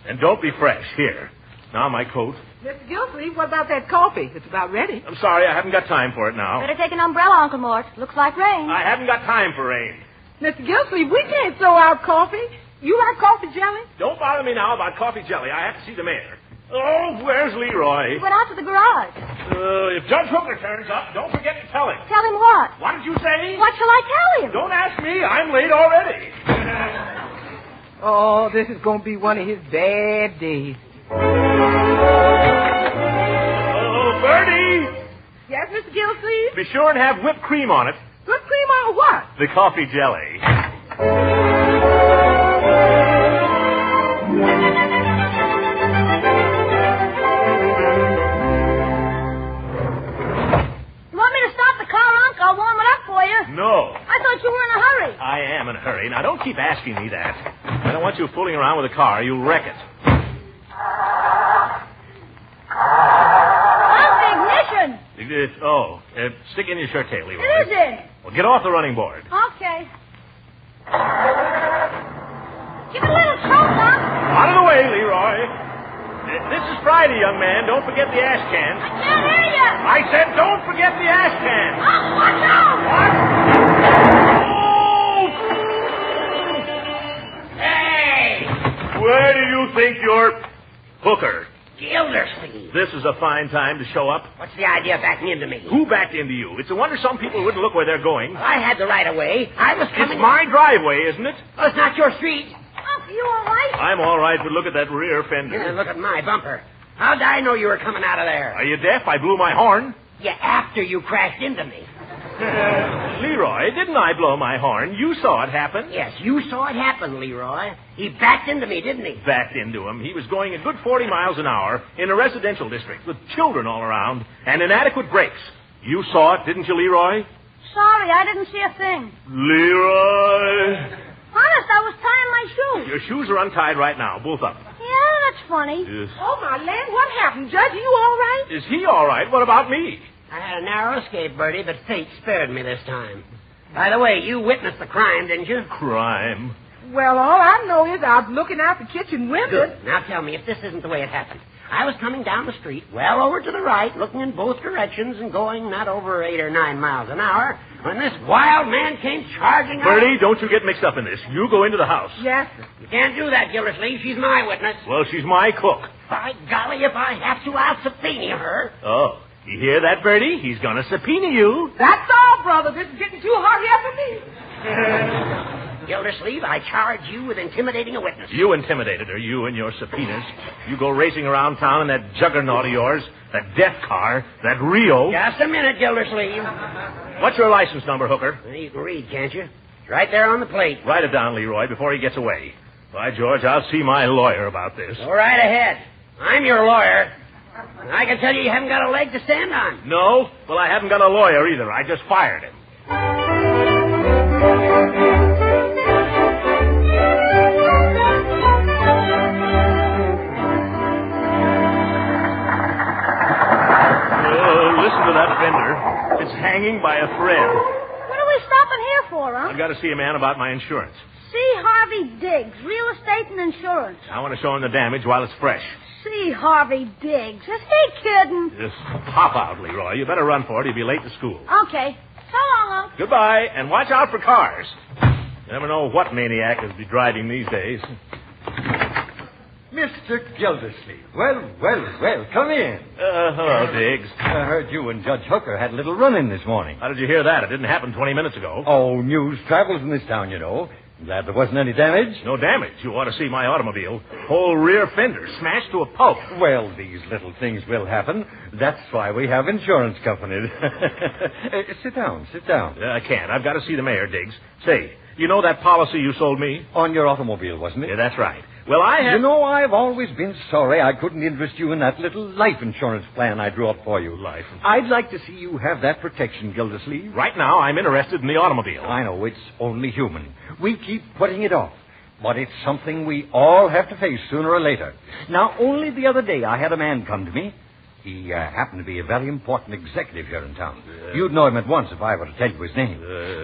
And don't be fresh. Here. Now my coat. Mr. Gildersleeve, what about that coffee? It's about ready. I'm sorry, I haven't got time for it now. Better take an umbrella, Uncle Mort. Looks like rain. I haven't got time for rain. Mr. Gildersleeve, we can't throw out coffee. You like coffee jelly? Don't bother me now about coffee jelly. I have to see the mayor. Oh, where's Leroy? He went out to the garage. If Judge Hooker turns up, don't forget to tell him. Tell him what? What did you say? What shall I tell him? Don't ask me. I'm late already. Oh, this is going to be one of his bad days. Oh, Bertie! Yes, Mr. Gildersleeve? Be sure and have whipped cream on it. Whipped cream on what? The coffee jelly. You want me No. I thought you were in a hurry. I am in a hurry. Now, don't keep asking me that. I don't want you fooling around with the car. You'll wreck it. How's the ignition? Stick in your shirt tail, Leroy. It is in. Well, get off the running board. Okay. Give it a little choke, Doc. Out of the way, Leroy. This is Friday, young man. Don't forget the ash can. I can't hear you. I said don't forget the ash can. Oh, watch out. What? Oh! Hey! Where do you think you're... Hooker. Gildersleeve. This is a fine time to show up. What's the idea of backing into me? Who backed into you? It's a wonder some people wouldn't look where they're going. Well, I had the right of way. I was coming... It's my driveway, isn't it? Well, it's not your street. Unc, you all right? I'm all right, but look at that rear fender. Yeah, look at my bumper. How'd I know you were coming out of there? Are you deaf? I blew my horn. Yeah, after you crashed into me. Leroy, didn't I blow my horn? You saw it happen. Yes, you saw it happen, Leroy. He backed into me, didn't he? Backed into him. He was going a good 40 miles an hour in a residential district with children all around and inadequate brakes. You saw it, didn't you, Leroy? Sorry, I didn't see a thing. Leroy! Honest, I was tying my shoes. Your shoes are untied right now, both of them. Yeah, that's funny. Yes. Oh, my land, what happened, Judge? Are you all right? Is he all right? What about me? I had a narrow escape, Bertie, but fate spared me this time. By the way, you witnessed the crime, didn't you? Crime? Well, all I know is I was looking out the kitchen window. Good. Now tell me if this isn't the way it happened. I was coming down the street, well over to the right, looking in both directions and going not over 8 or 9 miles an hour, when this wild man came charging up. Bertie, don't you get mixed up in this. You go into the house. Yes, sir. You can't do that, Gildersleeve. She's my witness. Well, she's my cook. By golly, if I have to, I'll subpoena her. Oh, you hear that, Bertie? He's going to subpoena you. That's all, brother. This is getting too hot here for me. Gildersleeve, I charge you with intimidating a witness. You intimidated her, you and your subpoenas. You go racing around town in that juggernaut of yours, that death car, that Rio. Just a minute, Gildersleeve. What's your license number, Hooker? You can read, can't you? It's right there on the plate. Write it down, Leroy, before he gets away. By George, I'll see my lawyer about this. Go right ahead. I'm your lawyer. And I can tell you haven't got a leg to stand on. No? Well, I haven't got a lawyer either. I just fired him. Listen to that fender. It's hanging by a thread. What are we stopping here for, huh? I've got to see a man about my insurance. C. Harvey Diggs, real estate and insurance. I want to show him the damage while it's fresh. C. Harvey Diggs. Is he kidding? Just hop out, Leroy. You better run for it. He'll be late to school. Okay. So long, Unc. Goodbye, and watch out for cars. You never know what maniac will be driving these days. Mr. Gildersleeve. Well, come in. Hello, Diggs. I heard you and Judge Hooker had a little run-in this morning. How did you hear that? It didn't happen 20 minutes ago. Oh, news travels in this town, you know. Glad there wasn't any damage. No damage. You ought to see my automobile. Whole rear fender smashed to a pulp. Well, these little things will happen. That's why we have insurance companies. Sit down. I can't. I've got to see the mayor, Diggs. Say, you know that policy you sold me? On your automobile, wasn't it? Yeah, that's right. Well, I have... You know, I've always been sorry I couldn't interest you in that little life insurance plan I drew up for you. Life insurance? I'd like to see you have that protection, Gildersleeve. Right now, I'm interested in the automobile. I know, it's only human. We keep putting it off. But it's something we all have to face sooner or later. Now, only the other day, I had a man come to me. He happened to be a very important executive here in town. You'd know him at once if I were to tell you his name.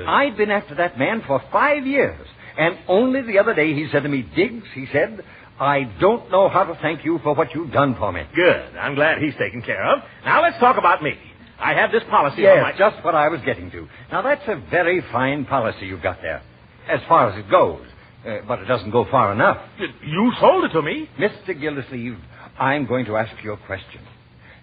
I'd been after that man for 5 years. And only the other day he said to me, Diggs, he said, I don't know how to thank you for what you've done for me. Good. I'm glad he's taken care of. Now let's talk about me. I have this policy yes, on my... just what I was getting to. Now, that's a very fine policy you've got there, as far as it goes. But it doesn't go far enough. You sold it to me. Mr. Gildersleeve, I'm going to ask you a question.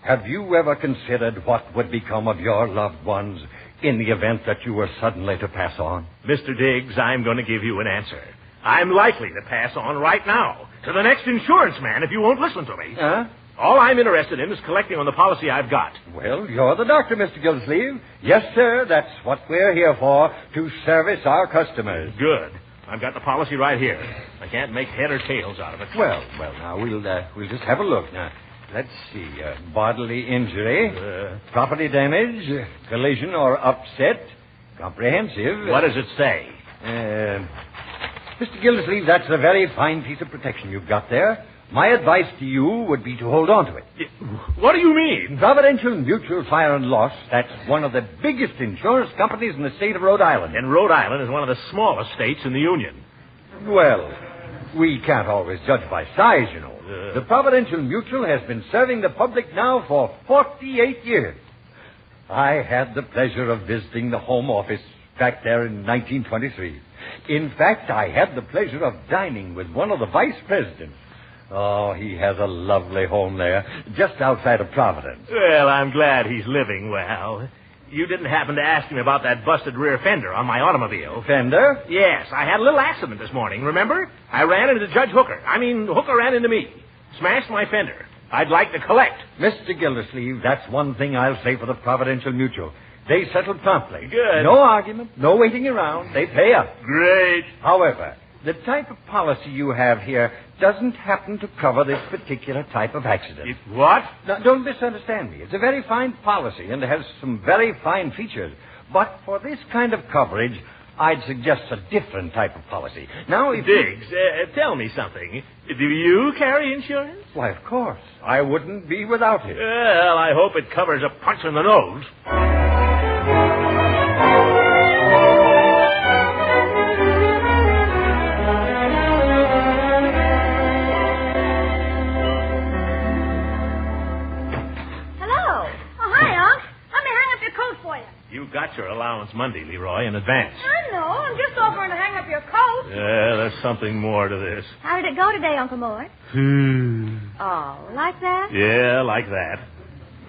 Have you ever considered what would become of your loved ones in the event that you were suddenly to pass on? Mr. Diggs, I'm going to give you an answer. I'm likely to pass on right now to the next insurance man if you won't listen to me. Huh? All I'm interested in is collecting on the policy I've got. Well, you're the doctor, Mr. Gildersleeve. Yes, sir, that's what we're here for, to service our customers. Good. I've got the policy right here. I can't make head or tails out of it. Well, now, we'll just have a look. Now, let's see. Bodily injury, property damage, collision or upset, Comprehensive. What does it say? Mr. Gildersleeve, that's a very fine piece of protection you've got there. My advice to you would be to hold on to it. What do you mean? Providential Mutual Fire and Loss, that's one of the biggest insurance companies in the state of Rhode Island. And Rhode Island is one of the smallest states in the Union. Well, we can't always judge by size, you know. The Providential Mutual has been serving the public now for 48 years. I had the pleasure of visiting the home office back there in 1923. In fact, I had the pleasure of dining with one of the vice presidents. Oh, he has a lovely home there, just outside of Providence. Well, I'm glad he's living well. You didn't happen to ask him about that busted rear fender on my automobile. Fender? Yes, I had a little accident this morning, remember? I ran into Judge Hooker. Hooker ran into me. Smashed my fender. I'd like to collect. Mr. Gildersleeve, that's one thing I'll say for the Providential Mutual. They settled promptly. Good. No argument, no waiting around. They pay up. Great. However, the type of policy you have here doesn't happen to cover this particular type of accident. What? Now, don't misunderstand me. It's a very fine policy and has some very fine features. But for this kind of coverage, I'd suggest a different type of policy. Now, if Diggs, tell me something. Do you carry insurance? Why, of course. I wouldn't be without it. Well, I hope it covers a punch in the nose. You got your allowance Monday, Leroy, in advance. I know. I'm just offering to hang up your coat. Yeah, there's something more to this. How did it go today, Uncle Mort? Oh, like that? Yeah, like that.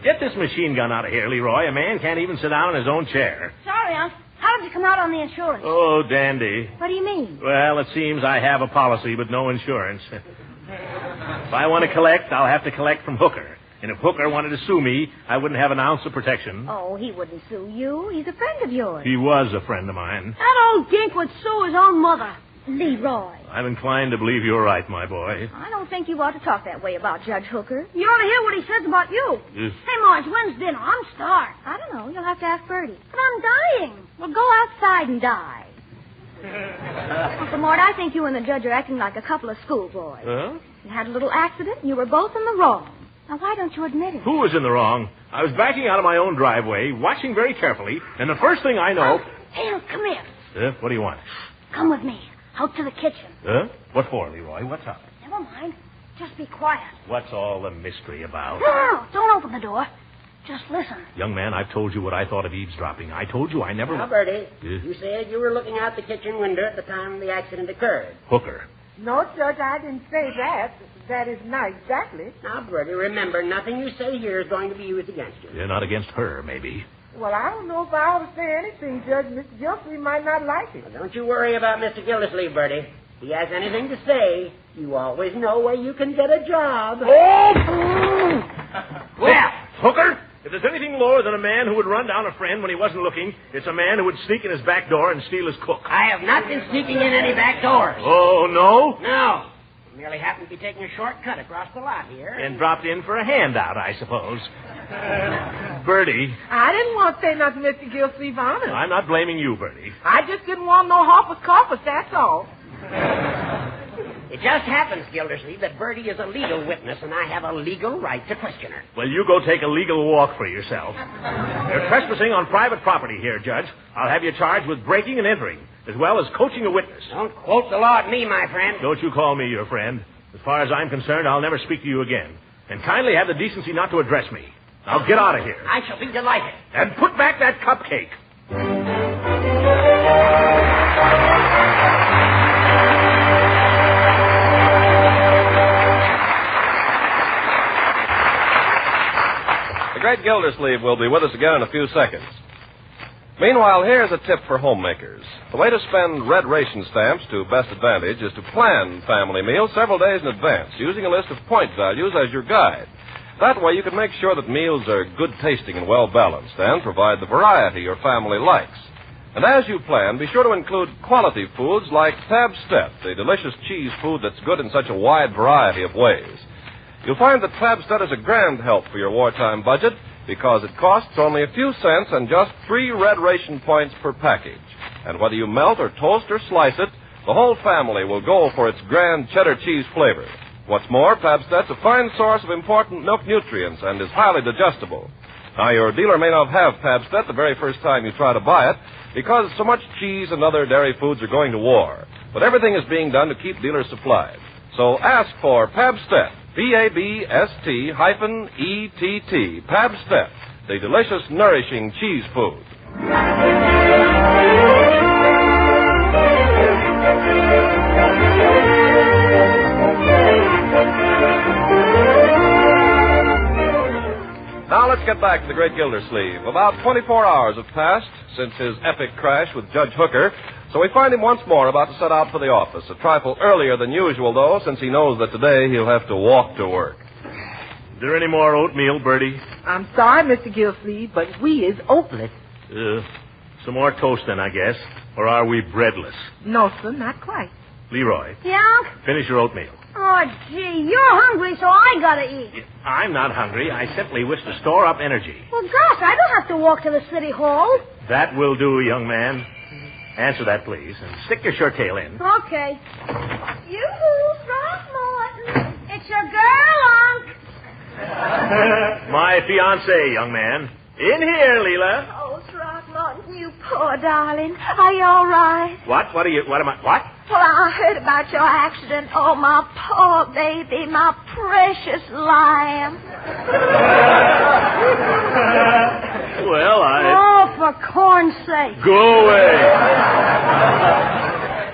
Get this machine gun out of here, Leroy. A man can't even sit down in his own chair. Sorry, Unc. How did you come out on the insurance? Oh, dandy. What do you mean? Well, it seems I have a policy, but no insurance. If I want to collect, I'll have to collect from Hooker. And if Hooker wanted to sue me, I wouldn't have an ounce of protection. Oh, he wouldn't sue you. He's a friend of yours. He was a friend of mine. That old gink would sue his own mother. Leroy. I'm inclined to believe you're right, my boy. I don't think you ought to talk that way about Judge Hooker. You ought to hear what he says about you. Hey, Marge, when's dinner? I'm starved. I don't know. You'll have to ask Bertie. But I'm dying. Well, go outside and die. Uncle Mort, I think you and the judge are acting like a couple of schoolboys. Huh? You had a little accident, and you were both in the wrong. Now, why don't you admit it? Who was in the wrong? I was backing out of my own driveway, watching very carefully, and the first thing I know... Hey, come here. What do you want? Come with me. Out to the kitchen. What for, Leroy? What's up? Never mind. Just be quiet. What's all the mystery about? No. Don't open the door. Just listen. Young man, I've told you what I thought of eavesdropping. I told you I never... Now, Bertie, you said you were looking out the kitchen window at the time the accident occurred. Hooker. No, Judge, I didn't say that. That is not exactly. Now, Bertie, remember, nothing you say here is going to be used against you. Yeah, not against her, maybe. Well, I don't know if I ought to say anything, Judge. Mr. Gildersleeve might not like it. Well, don't you worry about Mr. Gildersleeve, Bertie. If he has anything to say, you always know where you can get a job. Oh! Well, Hooker, if there's anything lower than a man who would run down a friend when he wasn't looking, it's a man who would sneak in his back door and steal his cook. I have not been sneaking in any back doors. Oh, no? No. I merely happened to be taking a shortcut across the lot here. And dropped in for a handout, I suppose. Bertie. I didn't want to say nothing, Mr. Gildersleeve, honest. I'm not blaming you, Bertie. I just didn't want no hoppers coppers, that's all. It just happens, Gildersleeve, that Bertie is a legal witness, and I have a legal right to question her. Well, you go take a legal walk for yourself. You're trespassing on private property here, Judge. I'll have you charged with breaking and entering, as well as coaching a witness. Don't quote the law at me, my friend. Don't you call me your friend. As far as I'm concerned, I'll never speak to you again. And kindly have the decency not to address me. Now get out of here. I shall be delighted. And put back that cupcake. The great Gildersleeve will be with us again in a few seconds. Meanwhile, here's a tip for homemakers. The way to spend red ration stamps to best advantage is to plan family meals several days in advance, using a list of point values as your guide. That way you can make sure that meals are good tasting and well balanced and provide the variety your family likes. And as you plan, be sure to include quality foods like Tab Step, the delicious cheese food that's good in such a wide variety of ways. You'll find that Tab Step is a grand help for your wartime budget. because it costs only a few cents and just 3 red ration points per package. And whether you melt or toast or slice it, the whole family will go for its grand cheddar cheese flavor. What's more, Pabstet's a fine source of important milk nutrients and is highly digestible. Now, your dealer may not have Pabstet the very first time you try to buy it because so much cheese and other dairy foods are going to war. But everything is being done to keep dealers supplied. So ask for Pabstet, Pabst-ETT, Pabstet, the delicious, nourishing cheese food. Now let's get back to the great Gildersleeve. About 24 hours have passed since his epic crash with Judge Hooker, so we find him once more about to set out for the office. A trifle earlier than usual, though, since he knows that today he'll have to walk to work. Is there any more oatmeal, Bertie? I'm sorry, Mr. Gildersleeve, but we is oatless. Some more toast then, I guess. Or are we breadless? No, sir, not quite. Leroy. Yeah? Finish your oatmeal. Oh, gee, you're hungry, so I gotta eat. I'm not hungry. I simply wish to store up energy. Well, gosh, I don't have to walk to the city hall. That will do, young man. Answer that, please, and stick your shirt tail in. Okay. Yoo-hoo, Throckmorton. It's your girl, Unc. My fiancée, young man. In here, Leela. Oh, Throckmorton, you poor darling. Are you all right? What am I? What? Well, I heard about your accident. Oh, my poor baby, my precious lamb. Well, Oh, for corn's sake. Go away.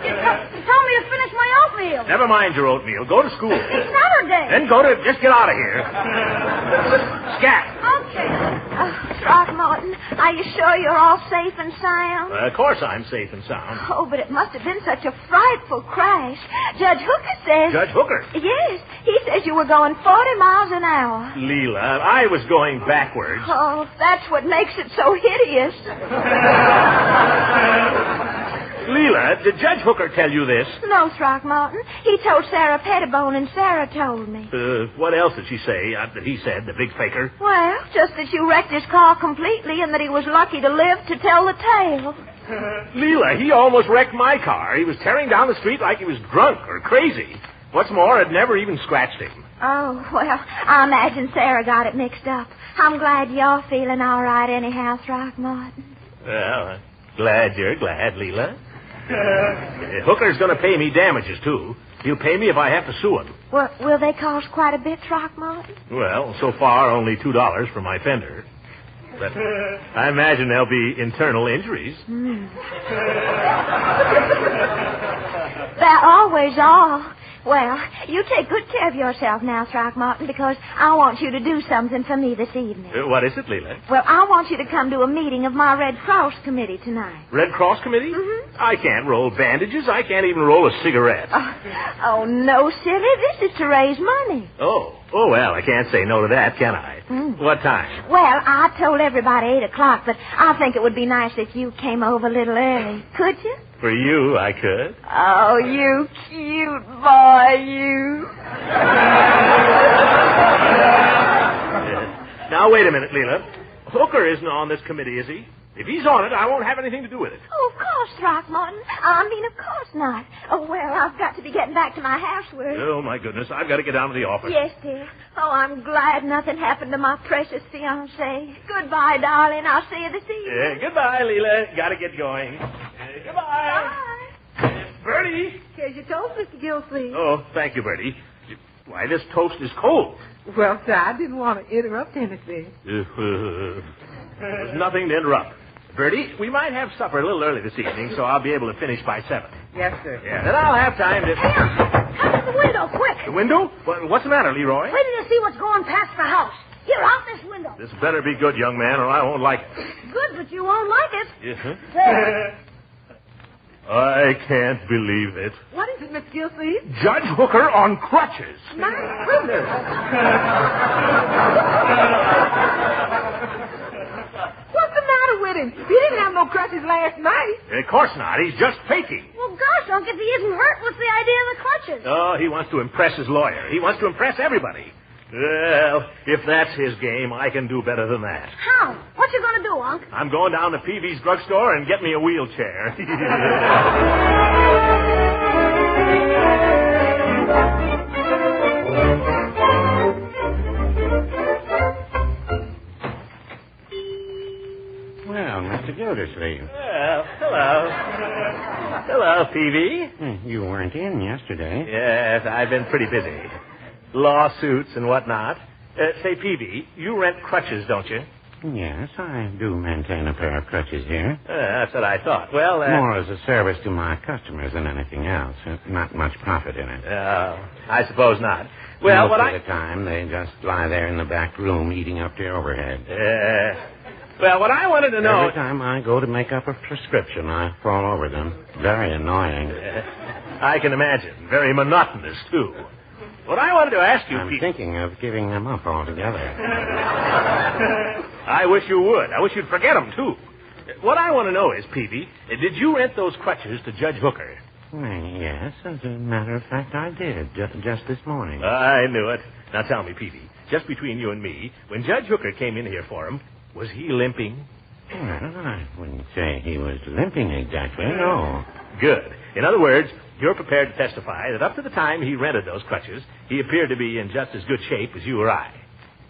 Tell me to finish my oatmeal. Never mind your oatmeal. Go to school. It's Saturday. Then just get out of here. Scat. Okay. Throckmorton, are you sure you're all safe and sound? Of course I'm safe and sound. Oh, but it must have been such a frightful crash. Judge Hooker says... Judge Hooker? Yes. He says you were going 40 miles an hour. Leela, I was going backwards. Oh, that's what makes it so hideous. Leela, did Judge Hooker tell you this? No, Throckmorton. He told Sarah Pettibone, and Sarah told me. What else did she say that he said, the big faker? Well, just that you wrecked his car completely and that he was lucky to live to tell the tale. Leela, he almost wrecked my car. He was tearing down the street like he was drunk or crazy. What's more, it never even scratched him. Oh, well, I imagine Sarah got it mixed up. I'm glad you're feeling all right anyhow, Throckmorton. Well, glad you're glad, Leela. Hooker's going to pay me damages, too. He'll pay me if I have to sue him. Well, will they cost quite a bit, Throckmorton? Well, so far, only $2 for my fender. But I imagine there'll be internal injuries. There always are. Well, you take good care of yourself now, Throckmorton, because I want you to do something for me this evening. What is it, Leela? Well, I want you to come to a meeting of my Red Cross committee tonight. Red Cross committee? Mm-hmm. I can't roll bandages. I can't even roll a cigarette. Oh, no, silly. This is to raise money. Oh, well, I can't say no to that, can I? What time? Well, I told everybody 8 o'clock, but I think it would be nice if you came over a little early. Could you? For you, I could. Oh, you cute boy, you. Now, wait a minute, Leela. Hooker isn't on this committee, is he? If he's on it, I won't have anything to do with it. Oh, of course, Throckmorton. I mean, of course not. Oh, well, I've got to be getting back to my housework. Oh, my goodness. I've got to get down to the office. Yes, dear. Oh, I'm glad nothing happened to my precious fiancé. Goodbye, darling. I'll see you this evening. Goodbye, Leela. Got to get going. Goodbye. Bye. Bertie. Here's your toast, Mr. Gildersleeve. Oh, thank you, Bertie. Why, this toast is cold. Well, sir, I didn't want to interrupt anything. There's nothing to interrupt. Bertie, we might have supper a little early this evening, so I'll be able to finish by 7. Yes, sir. Yeah, then I'll have time to... Hey, come to the window, quick. The window? What's the matter, Leroy? Wait till you see what's going past the house. Here, out this window. This better be good, young man, or I won't like it. Good, but you won't like it. There. I can't believe it. What is it, Miss Gildersleeve? Judge Hooker on crutches. My goodness. What's the matter with him? He didn't have no crutches last night. Of course not. He's just faking. Well, gosh, Unc, if he isn't hurt, what's the idea of the crutches? Oh, he wants to impress his lawyer. He wants to impress everybody. Well, if that's his game, I can do better than that. How? What you gonna do, Unc? I'm going down to Peavy's drugstore and get me a wheelchair. Well, Mr. Gildersleeve. Well, hello. Hello, Peavy. You weren't in yesterday. Yes, I've been pretty busy. Lawsuits and whatnot. Say, Peavy, you rent crutches, don't you? Yes, I do maintain a pair of crutches here. That's what I thought. Well, more as a service to my customers than anything else. Not much profit in it. I suppose not. Well, Most of the time, they just lie there in the back room eating up their overhead. Well, what I wanted to know... Every time I go to make up a prescription, I fall over them. Very annoying. I can imagine. Very monotonous, too. What I wanted to ask you, I'm thinking of giving them up altogether. I wish you would. I wish you'd forget them, too. What I want to know is, Peavy, did you rent those crutches to Judge Hooker? Yes, as a matter of fact, I did. Just this morning. I knew it. Now tell me, Peavy, just between you and me, when Judge Hooker came in here for him, was he limping? Well, I wouldn't say he was limping exactly, no. Good. In other words, you're prepared to testify that up to the time he rented those crutches, he appeared to be in just as good shape as you or I.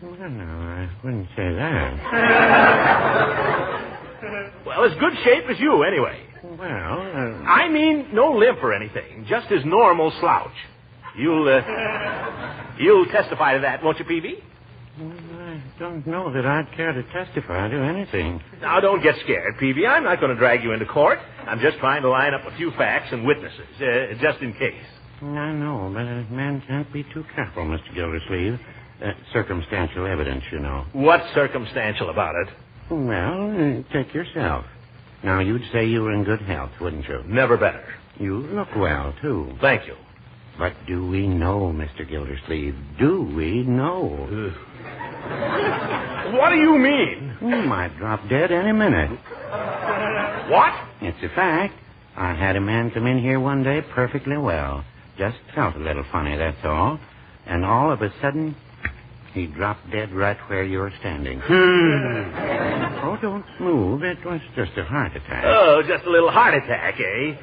Well, no, I wouldn't say that. Well, as good shape as you, anyway. Well, I mean, no limp or anything, just his normal slouch. You'll testify to that, won't you, Peavy? Well, I don't know that I'd care to testify to anything. Now, don't get scared, Peavy. I'm not going to drag you into court. I'm just trying to line up a few facts and witnesses, just in case. I know, but a man can't be too careful, Mr. Gildersleeve. Circumstantial evidence, you know. What's circumstantial about it? Well, take yourself. Now, you'd say you were in good health, wouldn't you? Never better. You look well, too. Thank you. But do we know, Mr. Gildersleeve? Do we know? What do you mean? You might drop dead any minute. What? It's a fact. I had a man come in here one day perfectly well. Just felt a little funny, that's all. And all of a sudden, he dropped dead right where you're standing. Oh, don't move. It was just a heart attack. Oh, just a little heart attack, eh?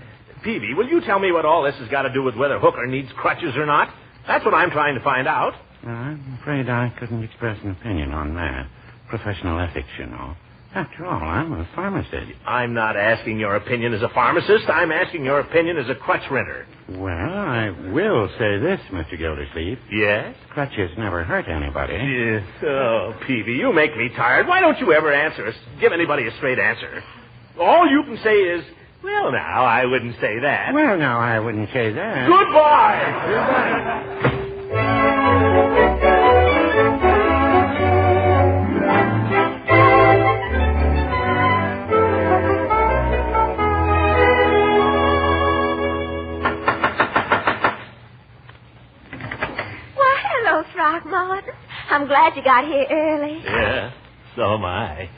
Peavy, will you tell me what all this has got to do with whether Hooker needs crutches or not? That's what I'm trying to find out. I'm afraid I couldn't express an opinion on that. Professional ethics, you know. After all, I'm a pharmacist. I'm not asking your opinion as a pharmacist. I'm asking your opinion as a crutch renter. Well, I will say this, Mr. Gildersleeve. Yes? Crutches never hurt anybody. Yes. Oh, Peavy, you make me tired. Why don't you ever give anybody a straight answer? All you can say is, well, now, I wouldn't say that. Well, now, I wouldn't say that. Goodbye! Well, hello, Throckmorton. I'm glad you got here early. Yeah, so am I.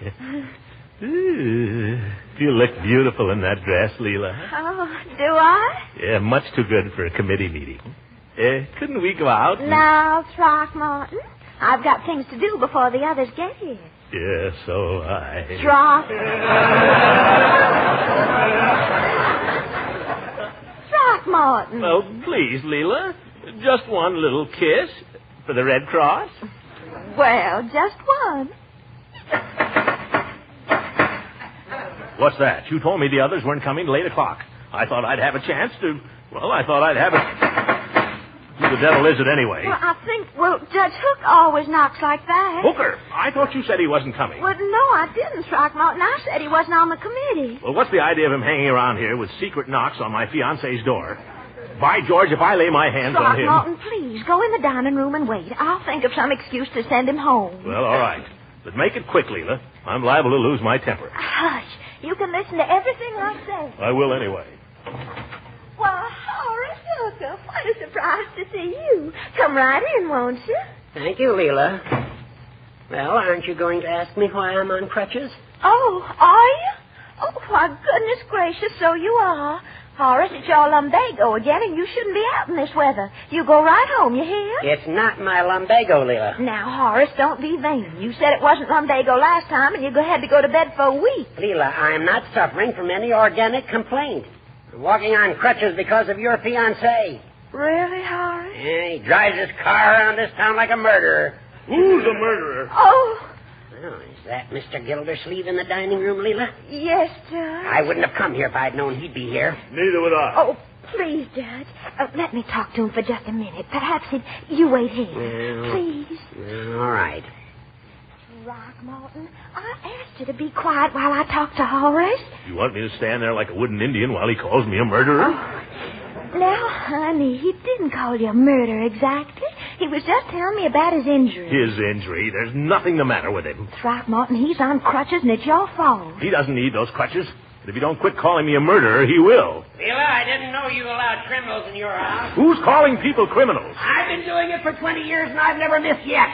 Ooh, you look beautiful in that dress, Leela. Oh, do I? Yeah, much too good for a committee meeting. Couldn't we go out? Now, Throckmorton, I've got things to do before the others get here. Yeah, so I... Throckmorton. Oh, please, Leela. Just one little kiss for the Red Cross. Well, just one. What's that? You told me the others weren't coming till 8 o'clock. I thought I'd have a chance to... Well, I thought I'd have a... Who the devil is it anyway? Well, Judge Hook always knocks like that. Hooker? I thought you said he wasn't coming. Well, no, I didn't, Throckmorton. I said he wasn't on the committee. Well, what's the idea of him hanging around here with secret knocks on my fiancé's door? By George, if I lay my hands on him... Throckmorton, please, go in the dining room and wait. I'll think of some excuse to send him home. Well, all right. But make it quick, Leela. I'm liable to lose my temper. Hush. You can listen to everything I say. I will anyway. Well, Horace Hooker, what a surprise to see you. Come right in, won't you? Thank you, Leela. Well, aren't you going to ask me why I'm on crutches? Oh, are you? Oh, why, goodness gracious, so you are. Horace, it's your lumbago again, and you shouldn't be out in this weather. You go right home, you hear? It's not my lumbago, Leela. Now, Horace, don't be vain. You said it wasn't lumbago last time, and you had to go to bed for a week. Leela, I'm not suffering from any organic complaint. I'm walking on crutches because of your fiancé. Really, Horace? Yeah, he drives his car around this town like a murderer. Who's a murderer? Oh. Oh, is that Mr. Gildersleeve in the dining room, Leela? Yes, Judge. I wouldn't have come here if I'd known he'd be here. Neither would I. Oh, please, Judge. Let me talk to him for just a minute. Perhaps you wait here. Well, please. All right. Throckmorton, I asked you to be quiet while I talk to Horace. You want me to stand there like a wooden Indian while he calls me a murderer? Oh. Now, honey, he didn't call you a murderer exactly. He was just telling me about his injury. His injury? There's nothing the matter with him. Throckmorton, he's on crutches, and it's your fault. He doesn't need those crutches. And if you don't quit calling me a murderer, he will. Leela, I didn't know you allowed criminals in your house. Who's calling people criminals? I've been doing it for 20 years, and I've never missed yet.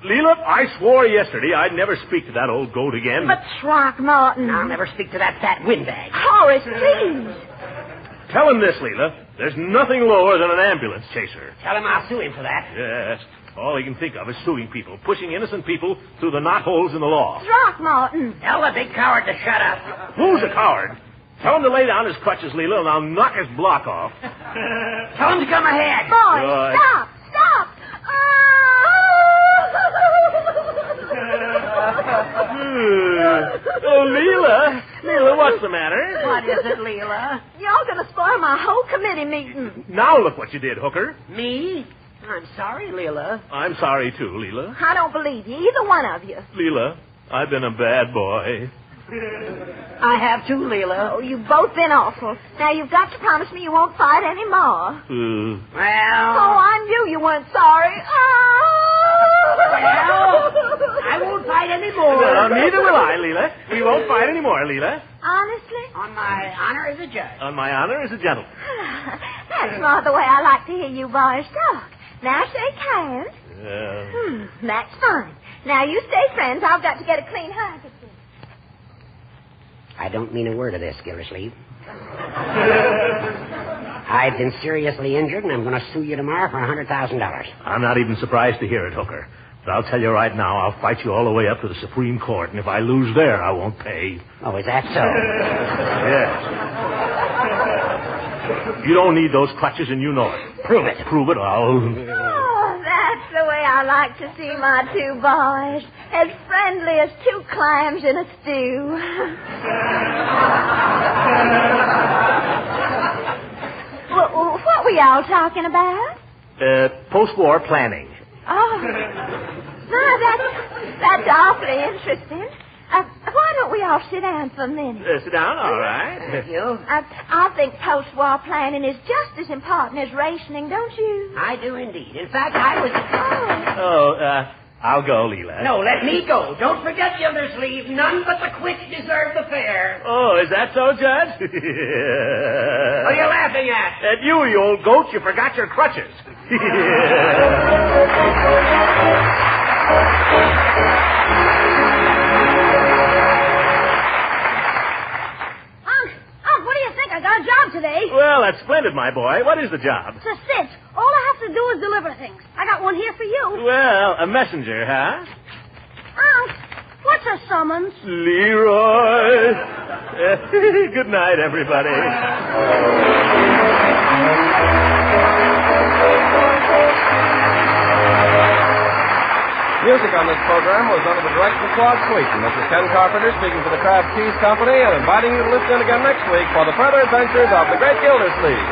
Leela, I swore yesterday I'd never speak to that old goat again. But Throckmorton... I'll never speak to that fat windbag. Horace, please. Tell him this, Leela. There's nothing lower than an ambulance chaser. Tell him I'll sue him for that. Yes. All he can think of is suing people, pushing innocent people through the knotholes in the law. Throckmorton. Tell the big coward to shut up. Who's a coward? Tell him to lay down his crutches, Leela, and I'll knock his block off. Tell him to come ahead. Boy, Right. stop. Oh, Leela, what's the matter? What is it, Leela? You're going to spoil my whole committee meeting. Now look what you did, Hooker. Me? I'm sorry, Leela. I'm sorry, too, Leela. I don't believe you, either one of you. Leela, I've been a bad boy. I have too, Leela. Oh, you've both been awful. Now you've got to promise me you won't fight anymore. Well... Oh, I knew you weren't sorry. Well, I won't fight anymore. Well, neither will I, Leela. We won't fight anymore, Leela. Honestly? On my honor as a judge. On my honor as a gentleman. That's not the way I like to hear you boys talk. Now shake hands. That's fine. Now you stay friends. I've got to get a clean handkerchief. I don't mean a word of this, Gildersleeve. I've been seriously injured, and I'm going to sue you tomorrow for $100,000. I'm not even surprised to hear it, Hooker. But I'll tell you right now, I'll fight you all the way up to the Supreme Court, and if I lose there, I won't pay. Oh, is that so? Yes. You don't need those crutches, and you know it. Prove it. Prove it, Oh, that's the way I like to see my two boys. As friendly as two clams in a stew. What were y'all talking about? Post-war planning. Oh. No, that's awfully interesting. Why don't we all sit down for a minute? Sit down, all right. Thank you. I think post-war planning is just as important as rationing, don't you? I do indeed. In fact, I was... I'll go, Leela. No, let me go. Don't forget, Gildersleeve. None but the quits deserve the fair. Oh, is that so, Judge? What are you laughing at? At you old goat. You forgot your crutches. Unc, what do you think? I got a job today. Well, that's splendid, my boy. What is the job? It's a cinch. All I have to do is deliver things. I got one here for you. Well, a messenger, huh? Unc, what's a summons? Leroy. Good night, everybody. Music on this program was under the direction of Claude Sweeten. This is Ken Carpenter speaking for the Kraft Cheese Company and inviting you to listen in again next week for the further adventures of the Great Gildersleeve.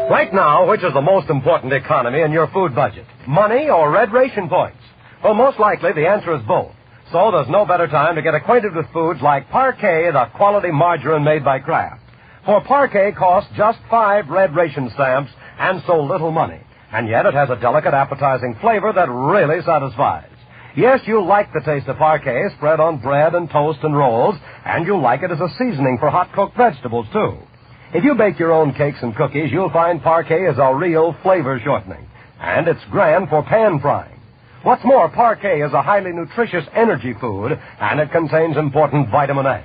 Right now, which is the most important economy in your food budget? Money or red ration points? Well, most likely the answer is both. So there's no better time to get acquainted with foods like Parquet, the quality margarine made by Kraft. For Parquet costs just 5 red ration stamps and so little money. And yet it has a delicate, appetizing flavor that really satisfies. Yes, you'll like the taste of Parquet spread on bread and toast and rolls, and you'll like it as a seasoning for hot-cooked vegetables, too. If you bake your own cakes and cookies, you'll find Parquet is a real flavor shortening. And it's grand for pan frying. What's more, Parquet is a highly nutritious energy food, and it contains important vitamin A.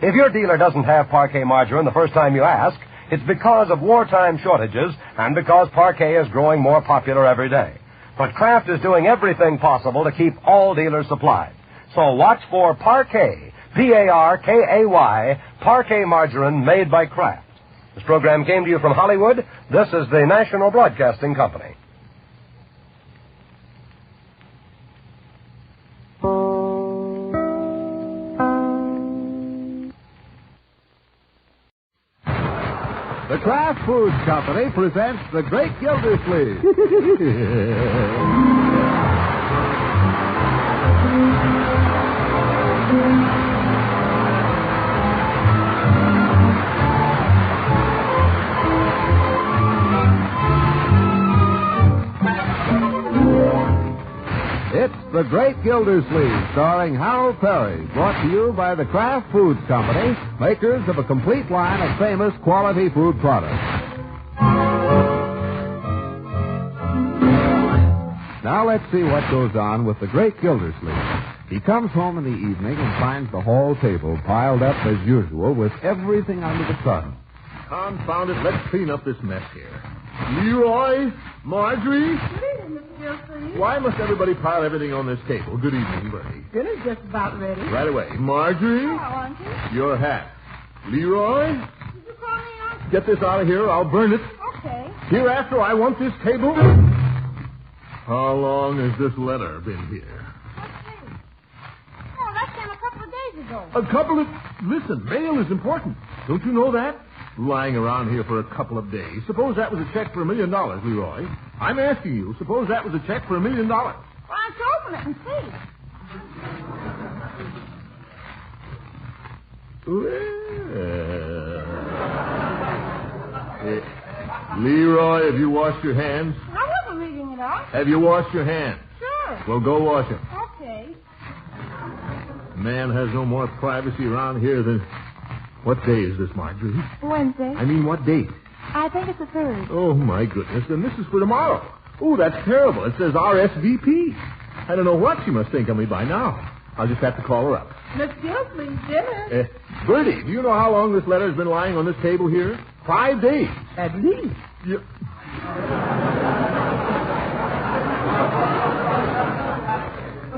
If your dealer doesn't have Parquet margarine the first time you ask, it's because of wartime shortages and because Parquet is growing more popular every day. But Kraft is doing everything possible to keep all dealers supplied. So watch for Parquet, P-A-R-K-A-Y, Parquet margarine made by Kraft. This program came to you from Hollywood. This is the National Broadcasting Company. The Kraft Foods Company presents The Great Gildersleeve. It's The Great Gildersleeve, starring Harold Perry, brought to you by the Kraft Foods Company, makers of a complete line of famous quality food products. Now let's see what goes on with the Great Gildersleeve. He comes home in the evening and finds the hall table piled up as usual with everything under the sun. Confound it, let's clean up this mess here. Leroy, Marjorie. Why must everybody pile everything on this table? Good evening, Bertie. Dinner's just about ready. Right away. Marjorie. Hello, Uncle. Your hat. Leroy. Did you call me, Uncle? Get this out of here or I'll burn it. Okay. Hereafter, I want this table. How long has this letter been here? Oh, that came a couple of days ago. A couple of... Listen, mail is important. Don't you know that? Lying around here for a couple of days. Suppose that was a check for $1 million, Leroy. I'm asking you, suppose that was a check for $1 million. Why don't you open it and see? Leroy, have you washed your hands? I wasn't reading it off. Have you washed your hands? Sure. Well, go wash them. Okay. Man has no more privacy around here than... What day is this, Marjorie? Wednesday. I mean, what date? I think it's the 3rd. Oh, my goodness. Then this is for tomorrow. Oh, that's terrible. It says RSVP. I don't know what she must think of me by now. I'll just have to call her up. Miss Gildersleeve's dinner. Bertie, do you know how long this letter's been lying on this table here? 5 days. At least. Yeah.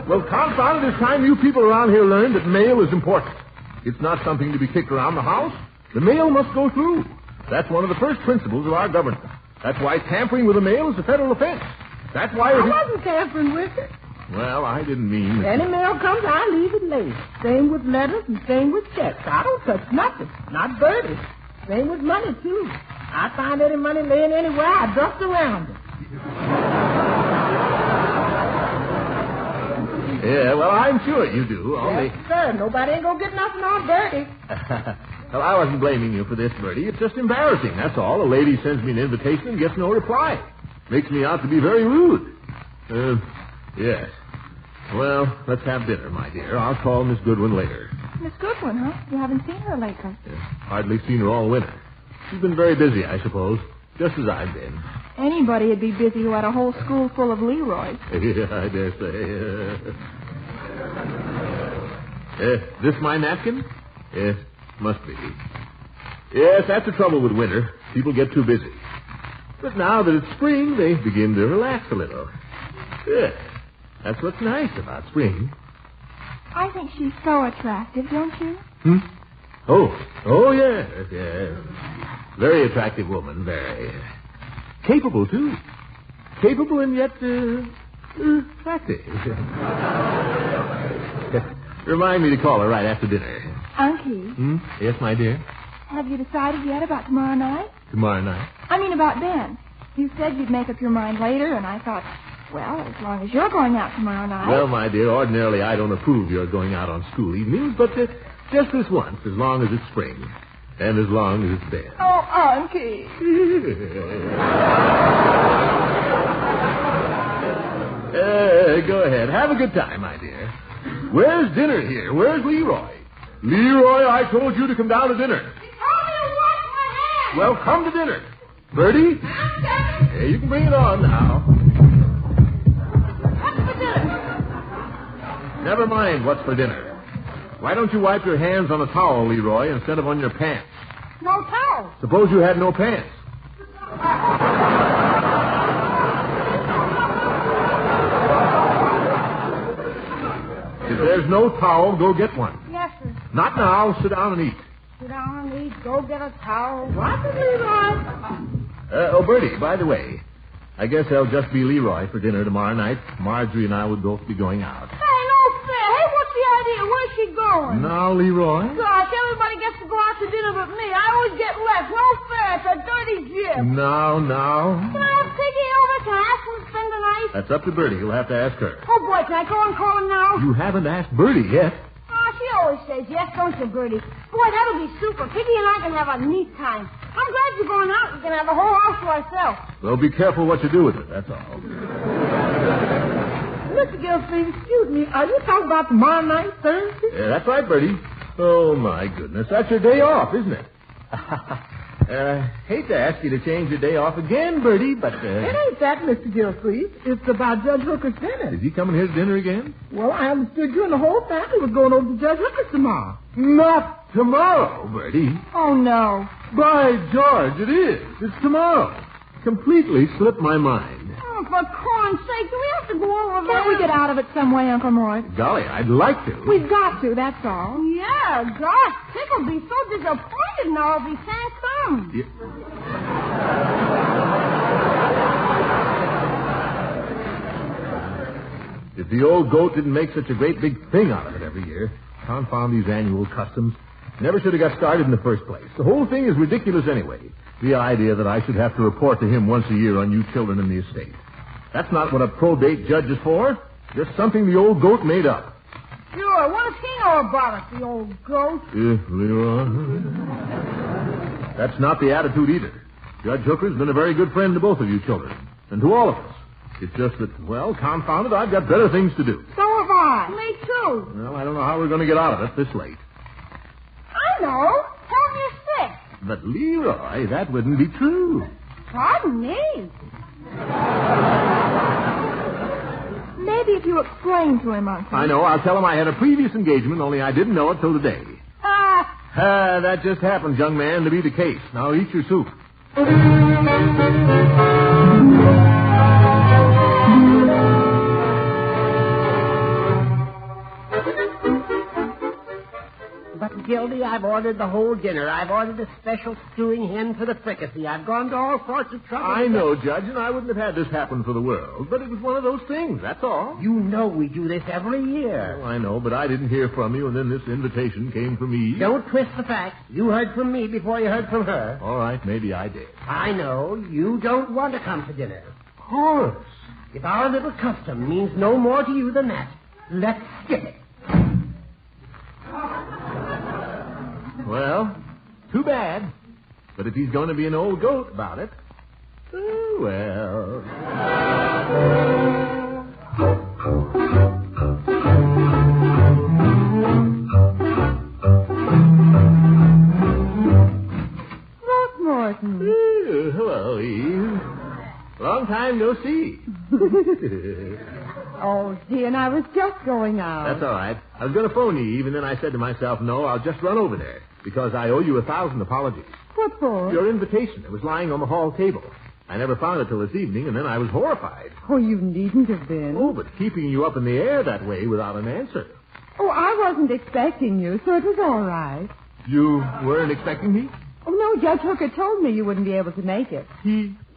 Well, confound it, it's time you people around here learned that mail is important. It's not something to be kicked around the house. The mail must go through. That's one of the first principles of our government. That's why tampering with the mail is a federal offense. That's why... I wasn't tampering with it. Well, I didn't mean... Any mail comes, I leave it late. Same with letters and same with checks. I don't touch nothing. Not Bertie. Same with money, too. I find any money laying anywhere, I dust around it. Yeah, well, I'm sure you do. Only... Yes, sir. Nobody ain't gonna get nothing on Bertie. Well, I wasn't blaming you for this, Bertie. It's just embarrassing, that's all. A lady sends me an invitation and gets no reply. Makes me out to be very rude. Yes. Well, let's have dinner, my dear. I'll call Miss Goodwin later. Miss Goodwin, huh? You haven't seen her lately. Hardly seen her all winter. She's been very busy, I suppose. Just as I've been. Anybody would be busy who had a whole school full of Leroys. Yeah, I dare say. This my napkin? Yes, must be. Yes, that's the trouble with winter. People get too busy. But now that it's spring, they begin to relax a little. Yes, that's what's nice about spring. I think she's so attractive, don't you? Oh, yes. Very attractive woman, very. Capable, too. Capable and yet, attractive. Remind me to call her right after dinner. Unky. Yes, my dear? Have you decided yet about tomorrow night? Tomorrow night? I mean about Ben. You said you'd make up your mind later, and I thought, well, as long as you're going out tomorrow night... Well, my dear, ordinarily I don't approve your going out on school evenings, but just this once, as long as it's spring. And as long as it's Ben. Oh, Unky. Go ahead. Have a good time, my dear. Where's dinner here? Where's Leroy? Leroy, I told you to come down to dinner. He told me to wash my hands. Well, come to dinner. Bertie? I'm coming. You can bring it on now. What's for dinner? Never mind what's for dinner. Why don't you wipe your hands on a towel, Leroy, instead of on your pants? No towel. Suppose you had no pants. If there's no towel, go get one. Yes, sir. Not now. Sit down and eat. Sit down and eat. Go get a towel. What is Leroy? Bertie, by the way, I guess there'll just be Leroy for dinner tomorrow night. Marjorie and I would both be going out. Hey, no fair. Hey, what's the idea? Where's she going? Now, Leroy? Gosh, everybody gets to go out to dinner but me. I always get left. No fair. It's a dirty jib. Now. Can I have Piggy over? Can I ask him to spend the night? That's up to Bertie. You'll have to ask her. Oh, boy, can I go and call him now? You haven't asked Bertie yet. Oh, she always says yes, don't you, Bertie? Boy, that'll be super. Piggy and I can have a neat time. I'm glad you're going out. We can have the whole house to ourselves. Well, be careful what you do with it, that's all. Mr. Gilsleeve, excuse me. Are you talking about tomorrow night, Thursday? Yeah, that's right, Bertie. Oh, my goodness. That's your day off, isn't it? Hate to ask you to change your day off again, Bertie, but... It ain't that, Mr. Gilsleeve. It's about Judge Hooker's dinner. Is he coming here to dinner again? Well, I understood you and the whole family was going over to Judge Hooker's tomorrow. Not tomorrow, Bertie. Oh, no. By George, it is. It's tomorrow. Completely slipped my mind. Oh, for corn's sake, do we have to go over there? Can't we get out of it some way, Uncle Mort? Golly, I'd like to. We've got to, that's all. Yeah, gosh, Pick'll be so disappointed now if he can't come. If the old goat didn't make such a great big thing out of it every year. Confound these annual customs. Never should have got started in the first place. The whole thing is ridiculous anyway. The idea that I should have to report to him once a year on you children in the estate. That's not what a probate judge is for. Just something the old goat made up. Sure, what does he know about it, the old goat? Leroy. That's not the attitude either. Judge Hooker's been a very good friend to both of you children. And to all of us. It's just that, well, confound it, I've got better things to do. So have I. Me too. Well, I don't know how we're going to get out of it this late. I know. Tell me you're sick. But, Leroy, that wouldn't be true. Pardon me. Maybe if you explain to him, Uncle. I know. I'll tell him I had a previous engagement, only I didn't know it till today. That just happens, young man, to be the case. Now eat your soup. But, Gildy, I've ordered the whole dinner. I've ordered a special stewing hen for the fricassee. I've gone to all sorts of trouble. I know, Judge, and I wouldn't have had this happen for the world. But it was one of those things, that's all. You know we do this every year. Oh, I know, but I didn't hear from you, and then this invitation came from me. Don't twist the facts. You heard from me before you heard from her. All right, maybe I did. I know. You don't want to come to dinner. Of course. If our little custom means no more to you than that, let's skip it. Well, too bad. But if he's going to be an old goat about it, oh, well. Throckmorton. Hello, Eve. Long time no see. Oh, dear, and I was just going out. That's all right. I was going to phone you, Eve, and then I said to myself, no, I'll just run over there. Because I owe you 1,000 apologies. What for? Your invitation. It was lying on the hall table. I never found it till this evening, and then I was horrified. Oh, you needn't have been. Oh, but keeping you up in the air that way without an answer. Oh, I wasn't expecting you, so it was all right. You weren't expecting me? Oh, no, Judge Hooker told me you wouldn't be able to make it.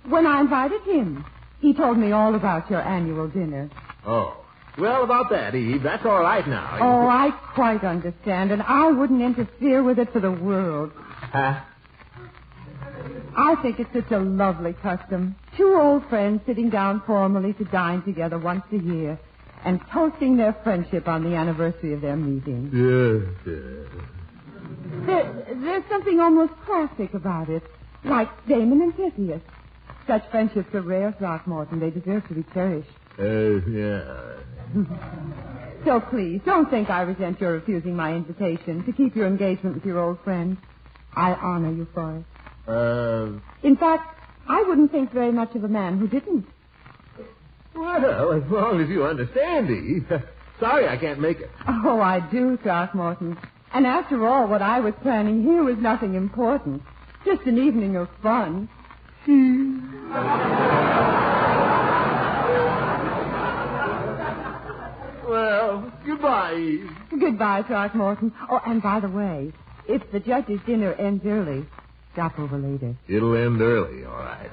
When I invited him. He told me all about your annual dinner. Oh. Well, about that, Eve, that's all right now. Oh, I quite understand, and I wouldn't interfere with it for the world. Huh? I think it's such a lovely custom. Two old friends sitting down formally to dine together once a year and toasting their friendship on the anniversary of their meeting. Yes. There's something almost classic about it, like Damon and Pythias. Such friendships are rare, Throckmorton. They deserve to be cherished. Yeah. So please, don't think I resent your refusing my invitation to keep your engagement with your old friend. I honor you for it. In fact, I wouldn't think very much of a man who didn't. Well, as long as you understand, Eve. Sorry I can't make it. Oh, I do, Throckmorton. And after all, what I was planning here was nothing important. Just an evening of fun. Well, goodbye, Eve. Goodbye, Throckmorton. Oh, and by the way, if the judge's dinner ends early, stop over later. It'll end early, all right.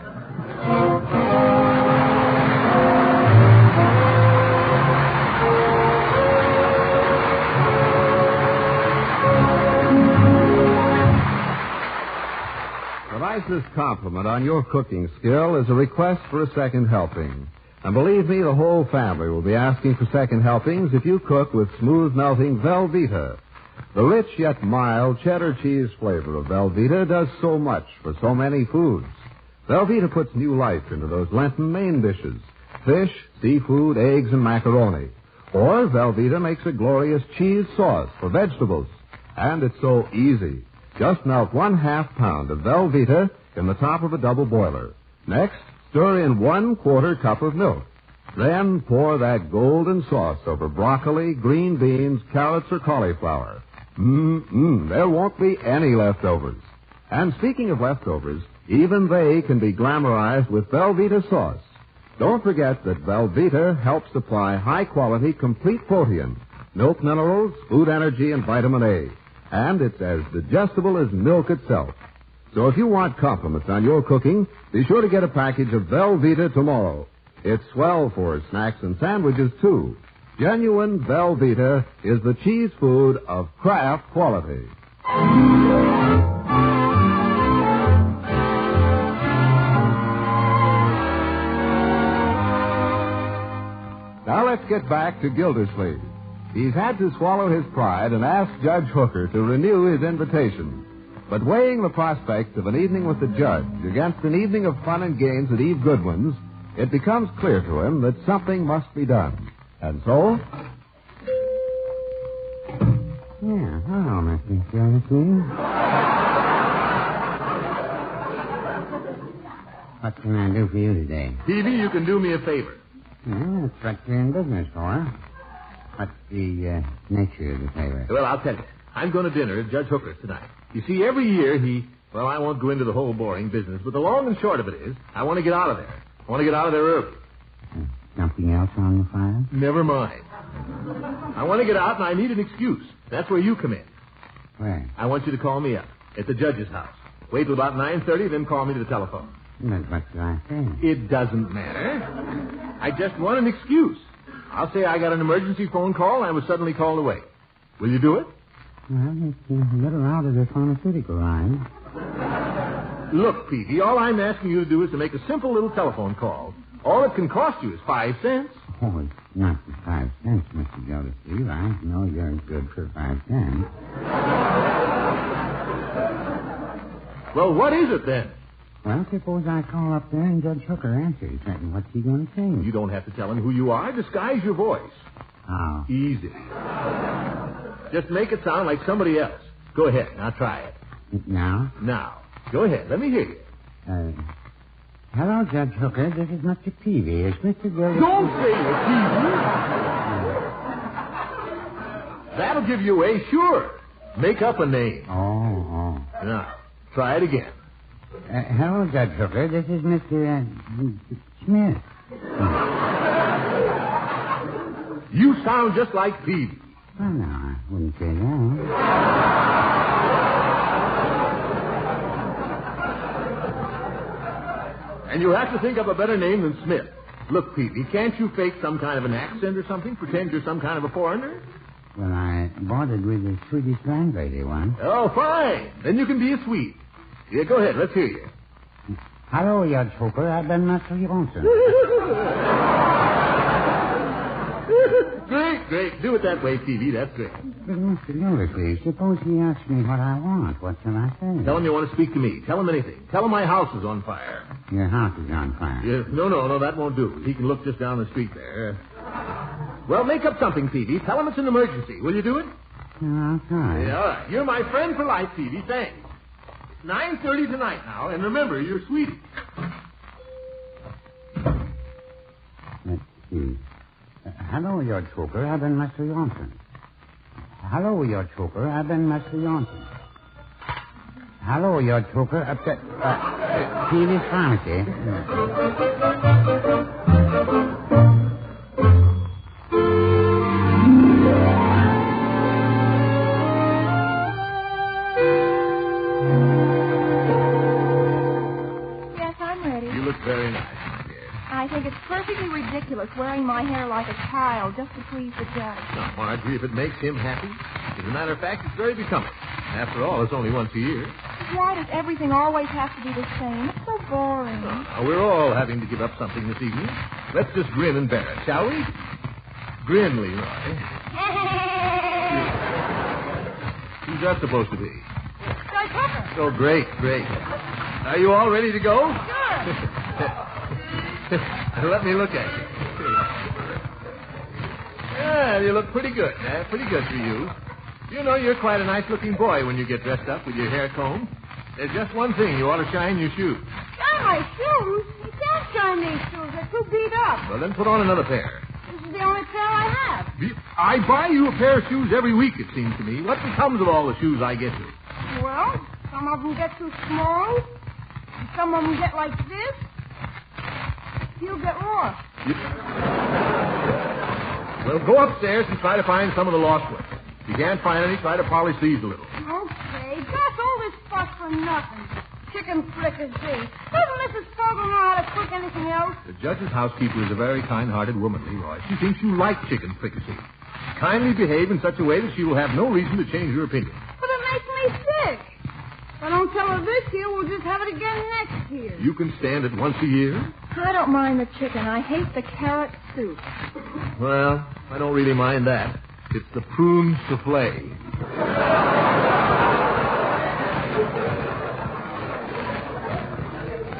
The nicest compliment on your cooking skill is a request for a second helping. And believe me, the whole family will be asking for second helpings if you cook with smooth melting Velveeta. The rich yet mild cheddar cheese flavor of Velveeta does so much for so many foods. Velveeta puts new life into those Lenten main dishes: fish, seafood, eggs, and macaroni. Or Velveeta makes a glorious cheese sauce for vegetables. And it's so easy. Just melt 1/2 pound of Velveeta in the top of a double boiler. Next, stir in 1/4 cup of milk. Then pour that golden sauce over broccoli, green beans, carrots, or cauliflower. There won't be any leftovers. And speaking of leftovers, even they can be glamorized with Velveeta sauce. Don't forget that Velveeta helps supply high-quality, complete protein, milk minerals, food energy, and vitamin A. And it's as digestible as milk itself. So if you want compliments on your cooking, be sure to get a package of Velveeta tomorrow. It's swell for snacks and sandwiches, too. Genuine Velveeta is the cheese food of Kraft quality. Now let's get back to Gildersleeve. He's had to swallow his pride and ask Judge Hooker to renew his invitation. But weighing the prospect of an evening with the judge against an evening of fun and games at Eve Goodwin's, it becomes clear to him that something must be done. And so... Yeah, hello, Mr. Gildersleeve. What can I do for you today? Peavy, you can do me a favor. Yeah, that's what you're in business for. What's the nature of the favor? Well, I'll tell you. I'm going to dinner at Judge Hooker's tonight. You see, every year well, I won't go into the whole boring business, but the long and short of it is, I want to get out of there. I want to get out of there early. Something else on the file? Never mind. I want to get out, and I need an excuse. That's where you come in. Where? I want you to call me up at the judge's house. Wait till about 9:30, then call me to the telephone. But what do I say? It doesn't matter. I just want an excuse. I'll say I got an emergency phone call and I was suddenly called away. Will you do it? Well, it's a little out of the pharmaceutical line. Look, Peavy, all I'm asking you to do is to make a simple little telephone call. All it can cost you is 5 cents. Oh, it's not for 5 cents, Mr. Gildersleeve. I know you're good for 5 cents. Well, what is it then? Well, suppose I call up there and Judge Hooker answers. What's he going to say? You don't have to tell him who you are. Disguise your voice. How? Easy. Just make it sound like somebody else. Go ahead. Now try it. Now? Now. Go ahead. Let me hear you. Hello, Judge Hooker. This is Mr. Peavy. Is Mr. Gildersleeve... Don't say it, Peavy. That'll give you away, sure. Make up a name. Oh. Now, try it again. Hello, Judge Hooker. This is Mr. Smith. You sound just like Peavy. Well, no, I wouldn't say that. And you'll have to think up a better name than Smith. Look, Peavy, can't you fake some kind of an accent or something? Pretend you're some kind of a foreigner? Well, I boarded with a Swedish landlady once. Oh, fine. Then you can be a Swede. Yeah, go ahead. Let's hear you. Hello, Judge Hooker. I've been Mr. Johnson. Great. Do it that way, Peavy. That's great. But, Mr. Gildersleeve, suppose he asks me what I want. What shall I say? Tell him you want to speak to me. Tell him anything. Tell him my house is on fire. Your house is on fire. Yeah, no, that won't do. He can look just down the street there. Well, make up something, Peavy. Tell him it's an emergency. Will you do it? I'll try. Yeah, all right. You're my friend for life, Peavy. Thanks. 9:30 tonight now, and remember, you're Swedish. Let's see. Hallo, Judge Hooker. Ik ben Mr. Johnson. Hallo, Judge Hooker. Ik ben Mr. Johnson. Hallo, Judge Hooker. Hier Frankie. Very nice. I think it's perfectly ridiculous wearing my hair like a child just to please the judge. Now, Marjorie, if it makes him happy, as a matter of fact, it's very becoming. After all, it's only once a year. Why does everything always have to be the same? It's so boring. Now, we're all having to give up something this evening. Let's just grin and bear it, shall we? Grin, Leroy. Who's that supposed to be? Judge Hooker. Oh, great. Are you all ready to go? Sure. Let me look at you. Yeah, you look pretty good. Pretty good for you. You know, you're quite a nice-looking boy when you get dressed up with your hair combed. There's just one thing. You ought to shine your shoes. Shine my shoes? You can't shine these shoes. They're too beat up. Well, then put on another pair. This is the only pair I have. I buy you a pair of shoes every week, it seems to me. What becomes of all the shoes I get you? Well, some of them get too small. And some of them get like this. You'll get lost. Well, go upstairs and try to find some of the lost ones. If you can't find any, try to polish these a little. Okay, gosh, all this fuss for nothing. Chicken fricassee. Doesn't Mrs. Fogel know how to cook anything else? The judge's housekeeper is a very kind-hearted woman, Leroy. She thinks you like chicken fricassee. Kindly behave in such a way that she will have no reason to change her opinion. But it makes me sick. If I don't tell her this year, we'll just have it again next year. You can stand it once a year? I don't mind the chicken. I hate the carrot soup. Well, I don't really mind that. It's the prune souffle.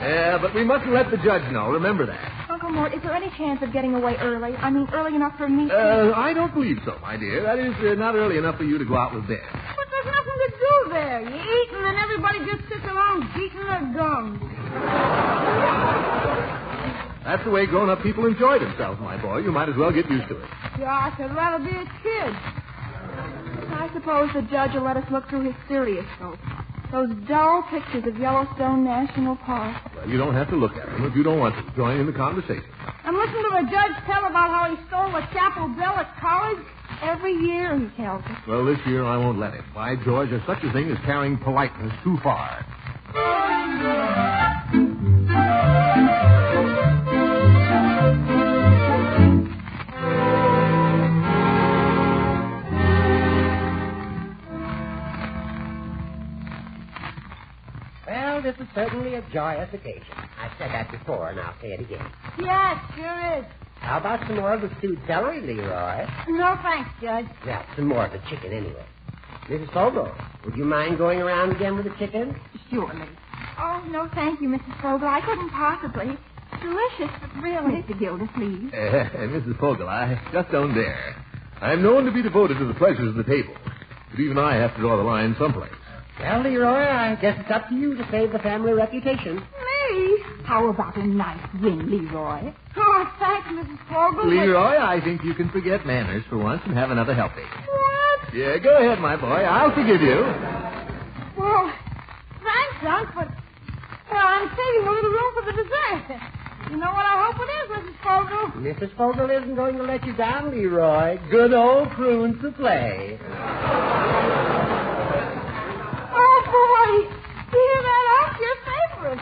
Yeah, but we mustn't let the judge know. Remember that. Uncle Mort, is there any chance of getting away early? I mean, early enough for me I don't believe so, my dear. That is, not early enough for you to go out with Ben. But there's nothing to do there. You eat and then everybody just sits around beating their gums. That's the way grown-up people enjoy themselves, my boy. You might as well get used to it. Gosh, I'd rather be a kid. I suppose the judge will let us look through his stereoscope. Those dull pictures of Yellowstone National Park. Well, you don't have to look at them if you don't want to. Join in the conversation. And listen to the judge tell about how he stole the chapel bell at college. Every year he tells us. Well, this year I won't let him. By George, there's such a thing as carrying politeness too far. Well, this is certainly a joyous occasion. I've said that before, and I'll say it again. Yeah, it sure is. How about some more of the stewed celery, Leroy? No, thanks, Judge. Well, some more of the chicken anyway. Mrs. Fogel, would you mind going around again with the chicken? Surely. Oh, no, thank you, Mrs. Fogel. I couldn't possibly. Delicious, but really. Mr. Gildersleeve. Mrs. Fogel, I just don't dare. I'm known to be devoted to the pleasures of the table. But even I have to draw the line someplace. Well, Leroy, I guess it's up to you to save the family reputation. Me? How about a nice win, Leroy? Oh, thanks, Mrs. Fogel. Leroy, I think you can forget manners for once and have another helping. What? Yeah, go ahead, my boy. I'll forgive you. Well, thanks, Unc, but I'm saving a little room for the dessert. You know what I hope it is, Mrs. Fogel? Mrs. Fogel isn't going to let you down, Leroy. Good old prune souffle. Oh, boy. You hear that, Unc? Your favorite.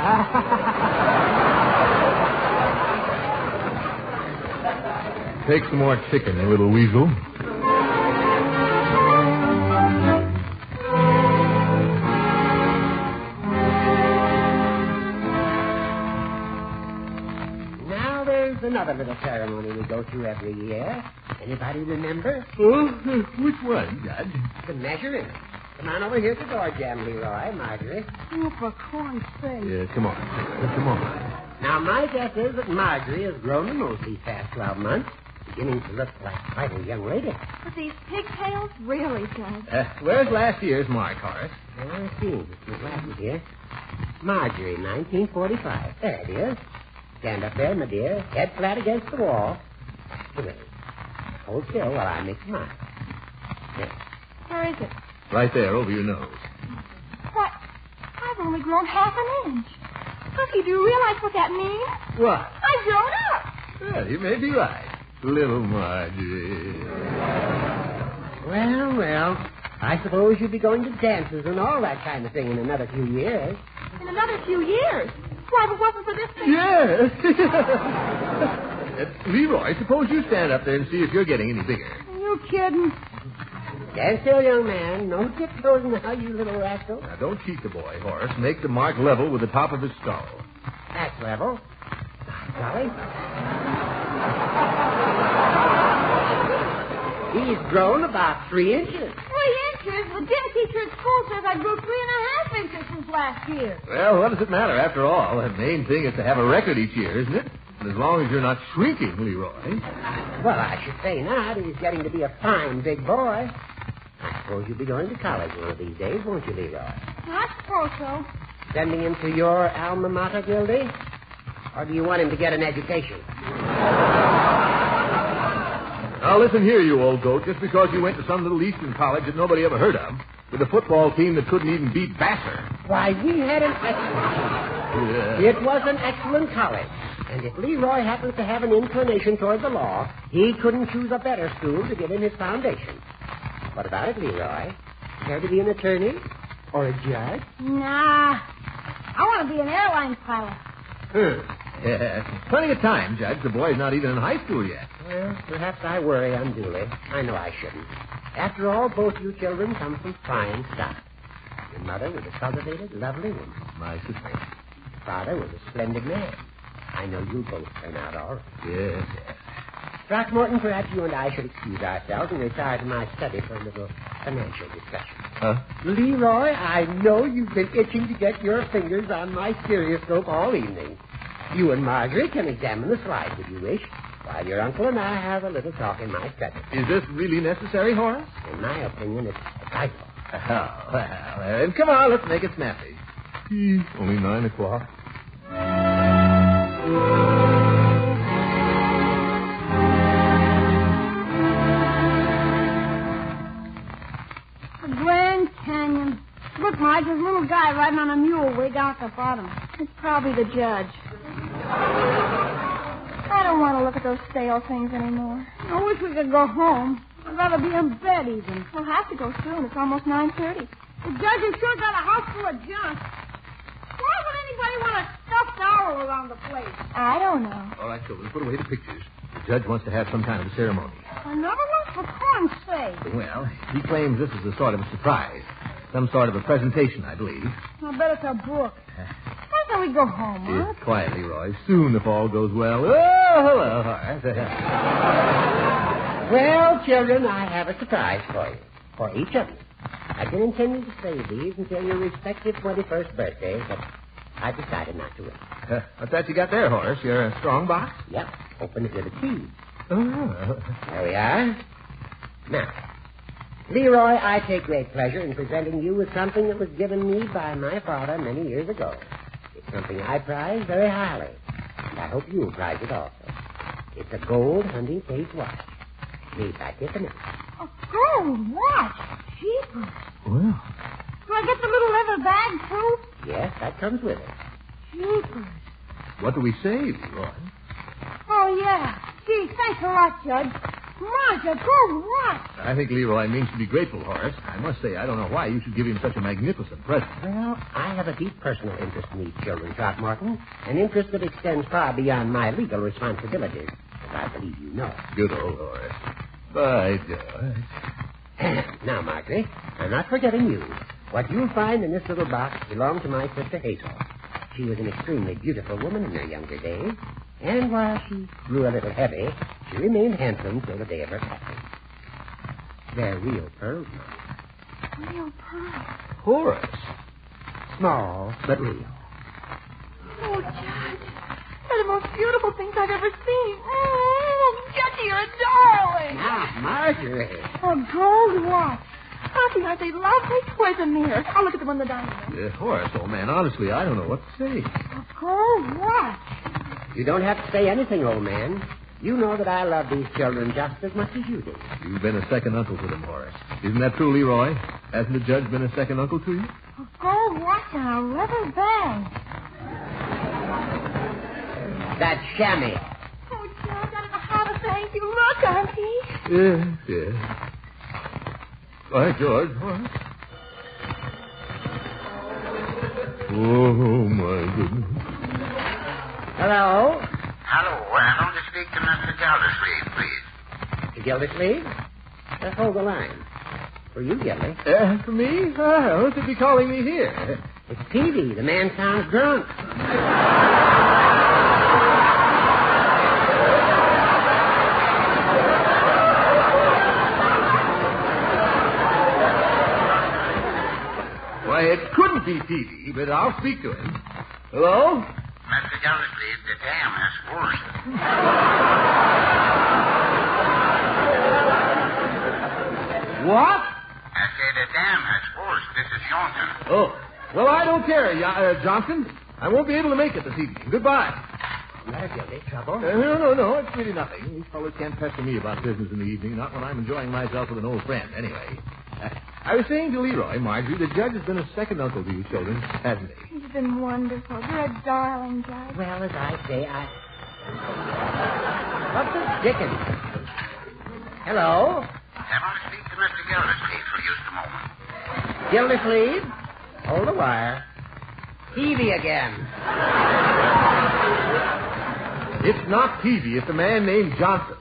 Take some more chicken, you little weasel. Now there's another little ceremony we go through every year. Anybody remember? Oh, which one, Judge? The measuring. Come on over here to the door jam, Leroy, Marjorie. Oh, for corn's sake. Yeah, come on. Come on. Now, my guess is that Marjorie has grown the most these past 12 months, beginning to look like quite a young lady. But these pigtails, really, Judge. Where's last year's mark, Horace? I see. It's glasses here. Marjorie, 1945. There it is. Stand up there, my dear. Head flat against the wall. Wait. Hold still while I make mine. There. Where is it? Right there, over your nose. What? I've only grown half an inch. Puffy, do you realize what that means? What? I've grown up. Well, you may be right. Little Margie. Well. I suppose you'll be going to dances and all that kind of thing in another few years. In another few years? Why, if it wasn't for this thing... Yes. Leroy, suppose you stand up there and see if you're getting any bigger. Are you kidding? Stand still, young man. No tiptoes now, you little rascal. Now, don't cheat the boy, Horace. Make the mark level with the top of his skull. That's level. Golly. He's grown about 3 inches. 3 inches? The gym teacher at school says I grew 3.5 inches since last year. Well, what does it matter? After all, the main thing is to have a record each year, isn't it? And as long as you're not shrinking, Leroy. Well, I should say not. He's getting to be a fine big boy. I suppose you'll be going to college one of these days, won't you, Leroy? I suppose so. Sending him to your alma mater, Gildy? Or do you want him to get an education? Now, listen here, you old goat. Just because you went to some little eastern college that nobody ever heard of, with a football team that couldn't even beat Vassar. Why, we had an excellent... It was an excellent college. And if Leroy happens to have an inclination toward the law, he couldn't choose a better school to give him his foundation. What about it, Leroy? Care to be an attorney? Or a judge? Nah. I want to be an airline pilot. Yeah, plenty of time, Judge. The boy's not even in high school yet. Well, perhaps I worry unduly. I know I shouldn't. After all, both you children come from fine stock. Your mother was a cultivated, lovely woman. My sister. Your father was a splendid man. I know you'll both turn out all right. Yes. Throckmorton, perhaps you and I should excuse ourselves and retire to my study for a little financial discussion. Huh? Leroy, I know you've been itching to get your fingers on my stereoscope all evening. You and Marjorie can examine the slides if you wish, while your uncle and I have a little talk in my study. Is this really necessary, Horace? In my opinion, it's vital. Oh, well, then come on, let's make it snappy. Only 9 o'clock. The Grand Canyon. Look, Marge, there's a little guy riding on a mule way down at the bottom. It's probably the judge. I don't want to look at those stale things anymore. I wish we could go home. I'd rather be in bed even. We'll have to go soon. It's almost 9:30. The judge has sure got a house full of junk. Why would anybody want a stuffed owl around the place? I don't know. All right, children, put away the pictures. The judge wants to have some kind of a ceremony. Another one for corn's sake. Well, he claims this is a sort of a surprise. Some sort of a presentation, I believe. I bet it's a book. Why don't we go home, huh? Quietly, Roy. Soon, if all goes well. Oh, hello, Horace. Well, children, I have a surprise for you. For each of you. I've been intending to save these until your respective 21st birthdays, but I've decided not to wait. What's that you got there, Horace? Your strong box? Yep. Open it with a key. Oh. There we are. Now, Leroy, I take great pleasure in presenting you with something that was given me by my father many years ago. It's something I prize very highly, and I hope you'll prize it also. It's a gold hunting case watch, made by Tiffany. A gold watch? Jeepers. Well. Do I get the little leather bag, too? Yes, that comes with it. Jeepers. What do we say, Leroy? Oh, yeah. Gee, thanks a lot, Judge. Marge, a gold watch. I think Leroy means to be grateful, Horace. I must say, I don't know why you should give him such a magnificent present. Well, I have a deep personal interest in these children, Throckmorton. An interest that extends far beyond my legal responsibilities, as I believe you know. Good old Horace. By George. Now, Marjorie, I'm not forgetting you. What you'll find in this little box belonged to my sister Hazel. She was an extremely beautiful woman in her younger days, and while she grew a little heavy, she remained handsome till the day of her passing. They're real pearls, Marjorie. Real pearls? Horace. Small, but real. Oh, Judge, they're the most beautiful things I've ever seen. Oh, Judge, you're a darling. Now, Marjorie. A gold watch. Poppy, aren't they lovely? Where's the mirror? I'll look at them in the dining room. Horace, old man, honestly, I don't know what to say. A gold watch. You don't have to say anything, old man. You know that I love these children just as much as you do. You've been a second uncle to them, Horace. Isn't that true, Leroy? Hasn't the judge been a second uncle to you? A gold watch and a rubber band. That's chamois. Oh, Judge, I don't know how to thank you. Look, Auntie. Yes. By George, what? Oh, my goodness. Hello? Hello. I want to speak to Mr. Gildersleeve, please. Mr. Gildersleeve? Just hold the line. For you, Gildy. For me? Who should be calling me here? It's Peavy. The man sounds drunk. Why, it couldn't be Peavy, but I'll speak to him. Hello? Mr. Gildersleeve, the dam has burst. What? I say the dam has burst. This is Johnson. Oh. Well, I don't care, Johnson. I won't be able to make it this evening. Goodbye. Matter, Gildy? Trouble? No. It's really nothing. These fellows can't pester me about business in the evening, not when I'm enjoying myself with an old friend. Anyway, I was saying to Leroy, Marjorie, the judge has been a second uncle to you children, hasn't he? He's been wonderful. You're a darling, Judge. Well, as I say, What the dickens? Hello? I want to speak to Mr. Gildersleeve for just a moment. Gildersleeve? Hold the wire. Peavy again. It's not Peavy. It's a man named Johnson.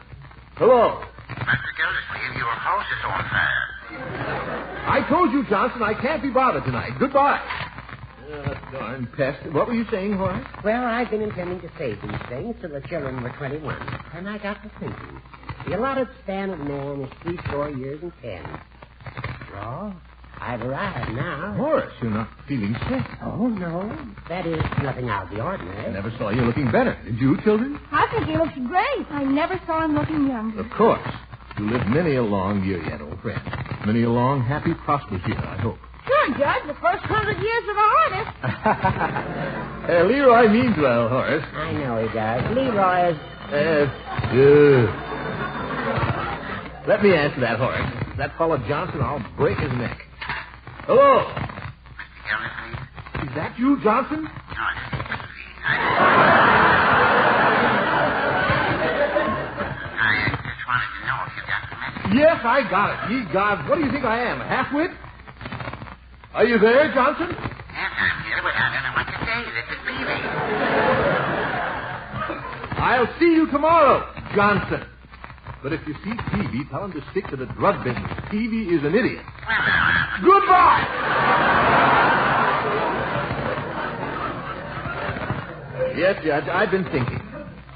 Hello. Mr. Gildersleeve, your house is on fire. I told you, Johnson, I can't be bothered tonight. Goodbye. That darn pest. What were you saying, Horace? Well, I've been intending to save these things till the children were 21. And I got to thinking. The allotted span of man is 3 years and 10. Well, I've arrived now. Horace, you're not feeling sick. Oh, no. That is nothing out of the ordinary. I never saw you looking better. Did you, children? I think he looks great. I never saw him looking younger. Of course. You lived many a long year yet, old friend. Many a long, happy, prosperous year, I hope. Sure, Judge. The first 100 years are the hardest. Leroy means well, Horace. I know he does. Leroy is... Let me answer that, Horace. That fellow Johnson, I'll break his neck. Hello? Mr. Gildersleeve? Is that you, Johnson? No, it's Gildersleeve. I just wanted to know if you got the message. Yes, I got it. Ye gods, what do you think I am, a half-wit? Are you there, Johnson? Yes, I'm here, but I don't know what to say. This is Peavy. I'll see you tomorrow, Johnson. But if you see Peavy, tell him to stick to the drug business. Peavy is an idiot. Goodbye! Yes, Judge, I've been thinking.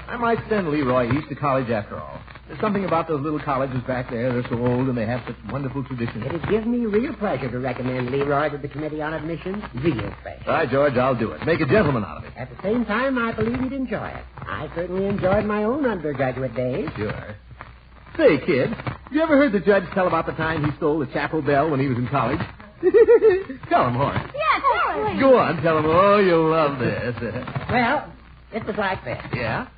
I might send Leroy east to college after all. There's something about those little colleges back there. They're so old and they have such wonderful traditions. It gives me real pleasure to recommend Leroy to the Committee on Admissions. Real pleasure. All right, George, I'll do it. Make a gentleman out of it. At the same time, I believe he'd enjoy it. I certainly enjoyed my own undergraduate days. Sure. Say, kid, you ever heard the judge tell about the time he stole the chapel bell when he was in college? Tell him, Horace. Yeah, tell him. Go on, tell him. Oh, you'll love this. Well, it was like this. Yeah?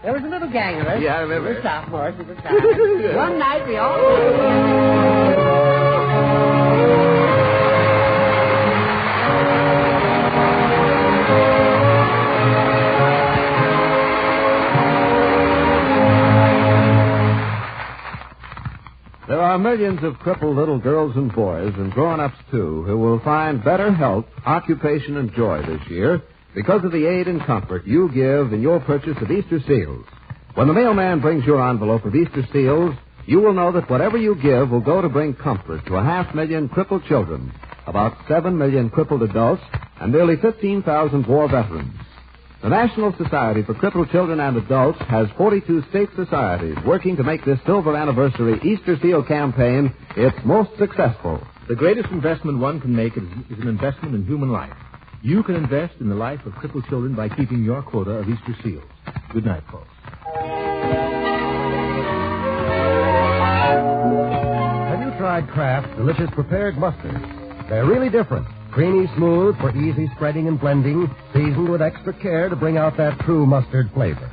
There was a little gang of us. Yeah, I remember. We were sophomores at the time. One night we all... There are millions of crippled little girls and boys, and grown-ups too, who will find better health, occupation, and joy this year because of the aid and comfort you give in your purchase of Easter seals. When the mailman brings your envelope of Easter seals, you will know that whatever you give will go to bring comfort to 500,000 crippled children, about 7 million crippled adults, and nearly 15,000 war veterans. The National Society for Crippled Children and Adults has 42 state societies working to make this silver anniversary Easter Seal campaign its most successful. The greatest investment one can make is an investment in human life. You can invest in the life of crippled children by keeping your quota of Easter seals. Good night, folks. Have you tried Kraft's delicious prepared mustards? They're really different. Creamy smooth for easy spreading and blending, seasoned with extra care to bring out that true mustard flavor.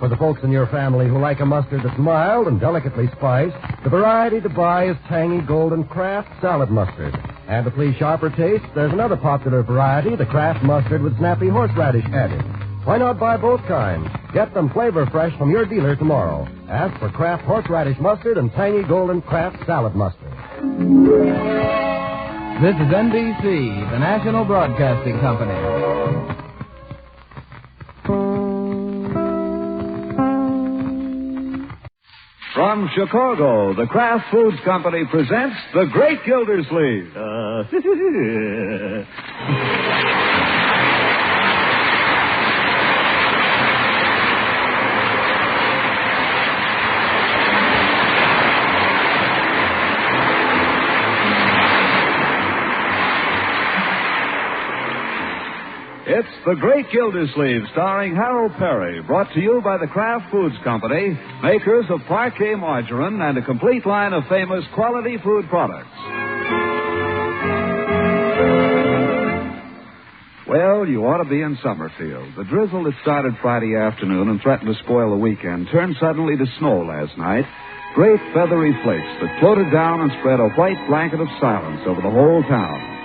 For the folks in your family who like a mustard that's mild and delicately spiced, the variety to buy is tangy Golden Kraft Salad Mustard. And to please sharper taste, there's another popular variety, the Kraft Mustard with snappy horseradish added. Why not buy both kinds? Get them flavor fresh from your dealer tomorrow. Ask for Kraft Horseradish Mustard and tangy Golden Kraft Salad Mustard. This is NBC, the National Broadcasting Company. From Chicago, the Kraft Foods Company presents The Great Gildersleeve. It's The Great Gildersleeve, starring Harold Perry, brought to you by the Kraft Foods Company, makers of Parquet Margarine and a complete line of famous quality food products. Well, you ought to be in Summerfield. The drizzle that started Friday afternoon and threatened to spoil the weekend turned suddenly to snow last night. Great feathery flakes that floated down and spread a white blanket of silence over the whole town.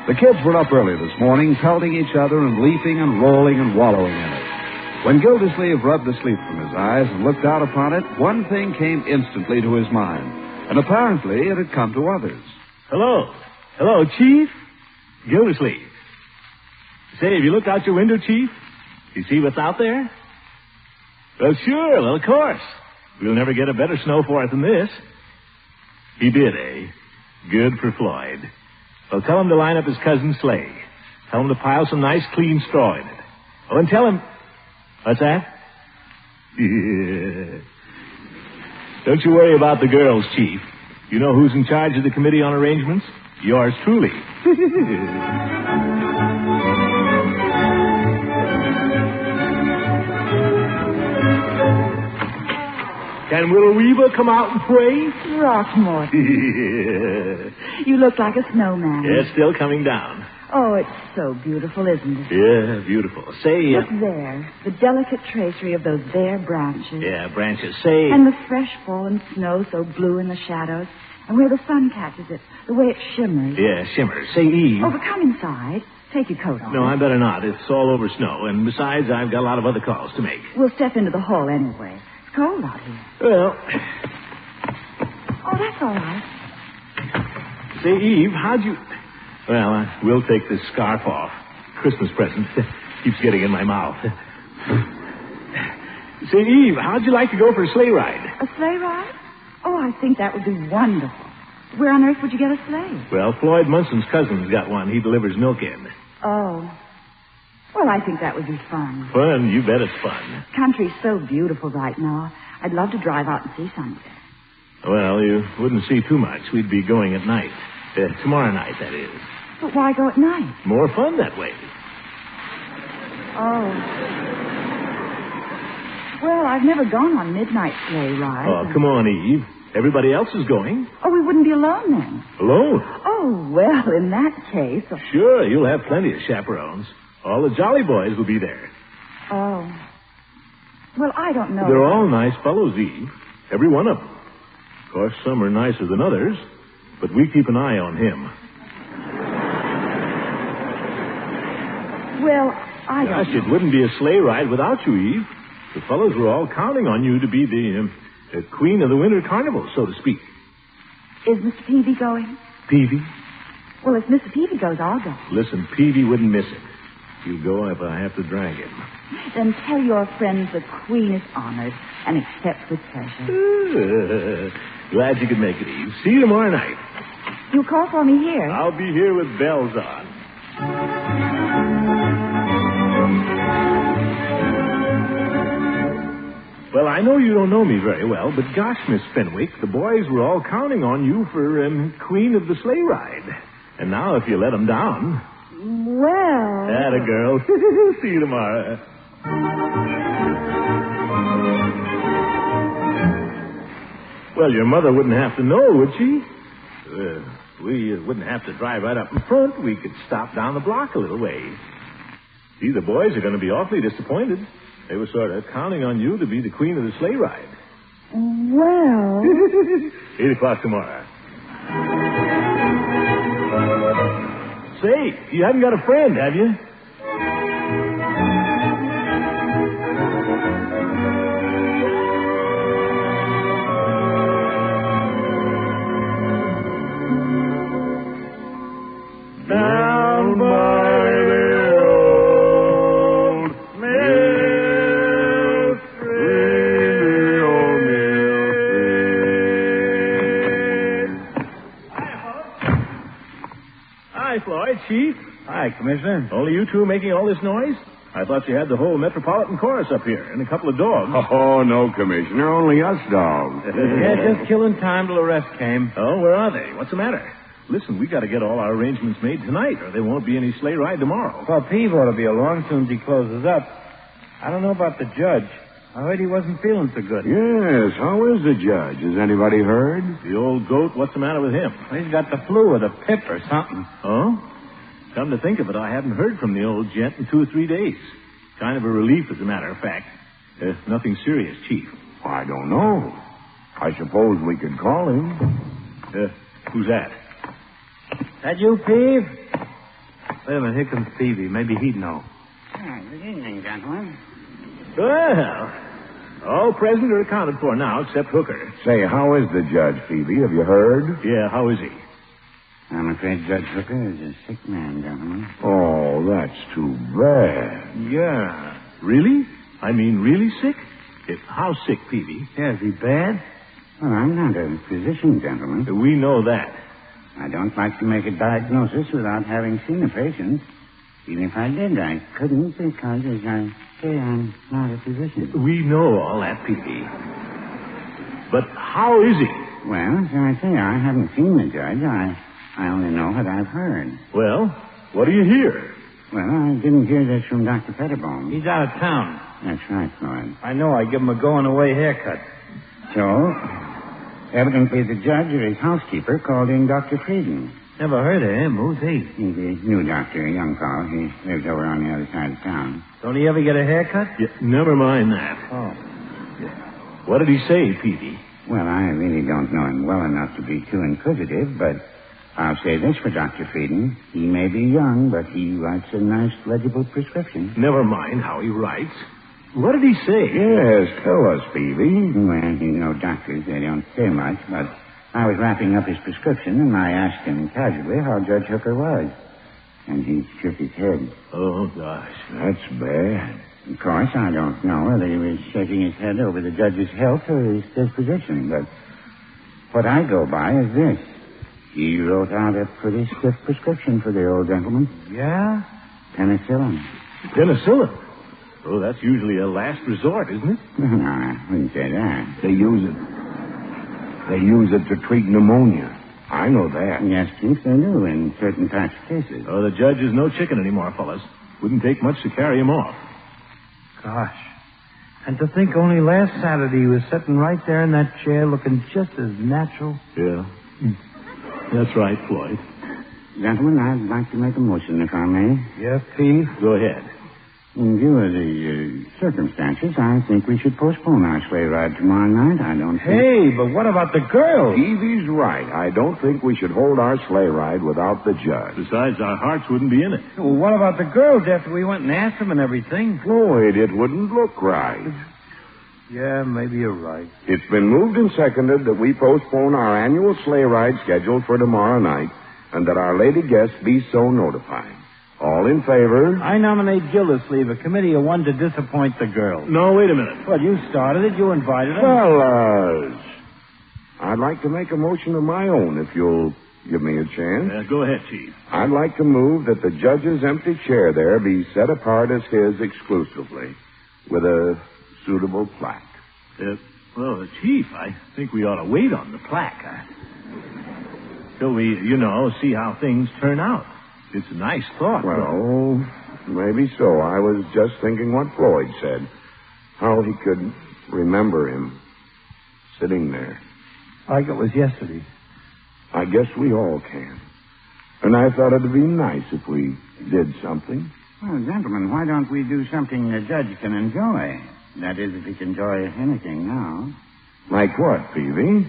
The kids were up early this morning, pelting each other and leaping and rolling and wallowing in it. When Gildersleeve rubbed the sleep from his eyes and looked out upon it, one thing came instantly to his mind, and apparently it had come to others. Hello. Hello, Chief. Gildersleeve. Say, have you looked out your window, Chief? You see what's out there? Well, sure. Well, of course. We'll never get a better snow for it than this. He did, eh? Good for Floyd. Well, tell him to line up his cousin Sleigh. Tell him to pile some nice, clean straw in it. Oh, and tell him... What's that? Yeah. Don't you worry about the girls, Chief. You know who's in charge of the Committee on Arrangements? Yours truly. Can Willow Weaver come out and pray? Throckmorton. You look like a snowman. Yeah, it's still coming down. Oh, it's so beautiful, isn't it? Yeah, beautiful. Say... Look there, the delicate tracery of those bare branches. Yeah, branches. Say... And the fresh fallen snow so blue in the shadows. And where the sun catches it, the way it shimmers. Yeah, shimmers. Say, Eve... Oh, but come inside. Take your coat off. No, I better not. It's all over snow. And besides, I've got a lot of other calls to make. We'll step into the hall anyway. It's cold out here. Well... Oh, that's all right. Say, Eve, how'd you... Well, we'll take this scarf off. Christmas present. Keeps getting in my mouth. Say, Eve, how'd you like to go for a sleigh ride? A sleigh ride? Oh, I think that would be wonderful. Where on earth would you get a sleigh? Well, Floyd Munson's cousin's got one. He delivers milk in. Oh. Well, I think that would be fun. Fun? You bet it's fun. Country's so beautiful right now. I'd love to drive out and see something. Well, you wouldn't see too much. We'd be going at night. Tomorrow night, that is. But why go at night? More fun that way. Oh. Well, I've never gone on midnight sleigh rides. Oh, come on, Eve. Everybody else is going. Oh, we wouldn't be alone then. Alone? Oh, well, in that case... Sure, you'll have plenty of chaperones. All the Jolly Boys will be there. Oh. Well, I don't know. They're all nice fellows, Eve. Every one of them. Of course, some are nicer than others, but we keep an eye on him. Well, I don't Gosh, it wouldn't be a sleigh ride without you, Eve. The fellows were all counting on you to be the queen of the winter carnival, so to speak. Is Mr. Peavy going? Peavy? Well, if Mr. Peavy goes, I'll go. Listen, Peavy wouldn't miss it. He'll go if I have to drag him. Then tell your friends the Queen is honored and accepts with pleasure. Glad you could make it, Eve. See you tomorrow night. You'll call for me here. I'll be here with bells on. Well, I know you don't know me very well, but gosh, Miss Fenwick, the boys were all counting on you for queen of the sleigh ride. And now if you let them down... Well... Atta girl. See you tomorrow. Well, your mother wouldn't have to know, would she? We wouldn't have to drive right up in front. We could stop down the block a little way. See, the boys are going to be awfully disappointed. They were sort of counting on you to be the queen of the sleigh ride. Well... 8 o'clock tomorrow. Say, you haven't got a friend, have you? Down by the old mill stream. Hi, Floyd, Chief. Hi, Commissioner. Only you two making all this noise? I thought you had the whole Metropolitan Chorus up here and a couple of dogs. Oh, no, Commissioner. Only us dogs. Yeah, just killing time till the rest came. Oh, where are they? What's the matter? Listen, we got to get all our arrangements made tonight, or there won't be any sleigh ride tomorrow. Well, Peeve ought to be along soon as he closes up. I don't know about the judge. I heard he wasn't feeling so good. Yes, how is the judge? Has anybody heard? The old goat, what's the matter with him? He's got the flu or the pip or something. Oh? Come to think of it, I haven't heard from the old gent in 2 or 3 days. Kind of a relief, as a matter of fact. Nothing serious, Chief. I don't know. I suppose we could call him. Who's that? That you, Peeve? Wait a minute, here comes Peavy. Maybe he'd know. Good evening, gentlemen. Well, all present are accounted for now, except Hooker. Say, how is the judge, Phoebe? Have you heard? Yeah, how is he? I'm afraid Judge Hooker is a sick man, gentlemen. Oh, that's too bad. Yeah. Really? I mean, really sick? How sick, Peavy? Yeah, is he bad? Well, I'm not a physician, gentlemen. We know that. I don't like to make a diagnosis without having seen a patient. Even if I did, I couldn't because, as I say, I'm not a physician. We know all that, Peavy. But how is he? Well, as I say, I haven't seen the judge. I only know what I've heard. Well, what do you hear? Well, I didn't hear this from Dr. Pettibone. He's out of town. That's right, Floyd. I know. I give him a going-away haircut. So, evidently the judge or his housekeeper called in Dr. Frieden. Never heard of him. Who's he? He's a new doctor, a young fellow. He lives over on the other side of town. Don't he ever get a haircut? Yeah, never mind that. Oh. Yeah. What did he say, Peavy? Well, I really don't know him well enough to be too inquisitive, but I'll say this for Dr. Frieden. He may be young, but he writes a nice, legible prescription. Never mind how he writes. What did he say? Yes, tell us, Peavy. Well, you know, doctors, they don't say much, but I was wrapping up his prescription, and I asked him casually how Judge Hooker was. And he shook his head. Oh, gosh. That's bad. Of course, I don't know whether he was shaking his head over the judge's health or his disposition, but what I go by is this. He wrote out a pretty stiff prescription for the old gentleman. Yeah? Penicillin. Penicillin? Oh, that's usually a last resort, isn't it? No, I wouldn't say that. They use it. They use it to treat pneumonia. I know that. Yes, Chief, they do in certain types of cases. Oh, the judge is no chicken anymore, fellas. Wouldn't take much to carry him off. Gosh. And to think only last Saturday he was sitting right there in that chair looking just as natural. Yeah. That's right, Floyd. Gentlemen, I'd like to make a motion, if I may. Yes, Chief? Go ahead. In view of the circumstances, I think we should postpone our sleigh ride tomorrow night. I don't think... Hey, but what about the girls? Peavy's right. I don't think we should hold our sleigh ride without the judge. Besides, our hearts wouldn't be in it. Well, what about the girls after we went and asked them and everything? Floyd, it wouldn't look right. Yeah, maybe you're right. It's been moved and seconded that we postpone our annual sleigh ride scheduled for tomorrow night and that our lady guests be so notified. All in favor? I nominate Gildersleeve, a committee of one to disappoint the girls. No, wait a minute. Well, you started it. You invited them. Fellas, I'd like to make a motion of my own if you'll give me a chance. Go ahead, Chief. I'd like to move that the judge's empty chair there be set apart as his exclusively with a suitable plaque. Well, Chief, I think we ought to wait on the plaque. Till we, see how things turn out. It's a nice thought. Well, maybe so. I was just thinking what Floyd said. How he could remember him sitting there. Like it was yesterday. I guess we all can. And I thought it'd be nice if we did something. Well, gentlemen, why don't we do something the judge can enjoy? That is, if he can enjoy anything now. Like what, Peavy?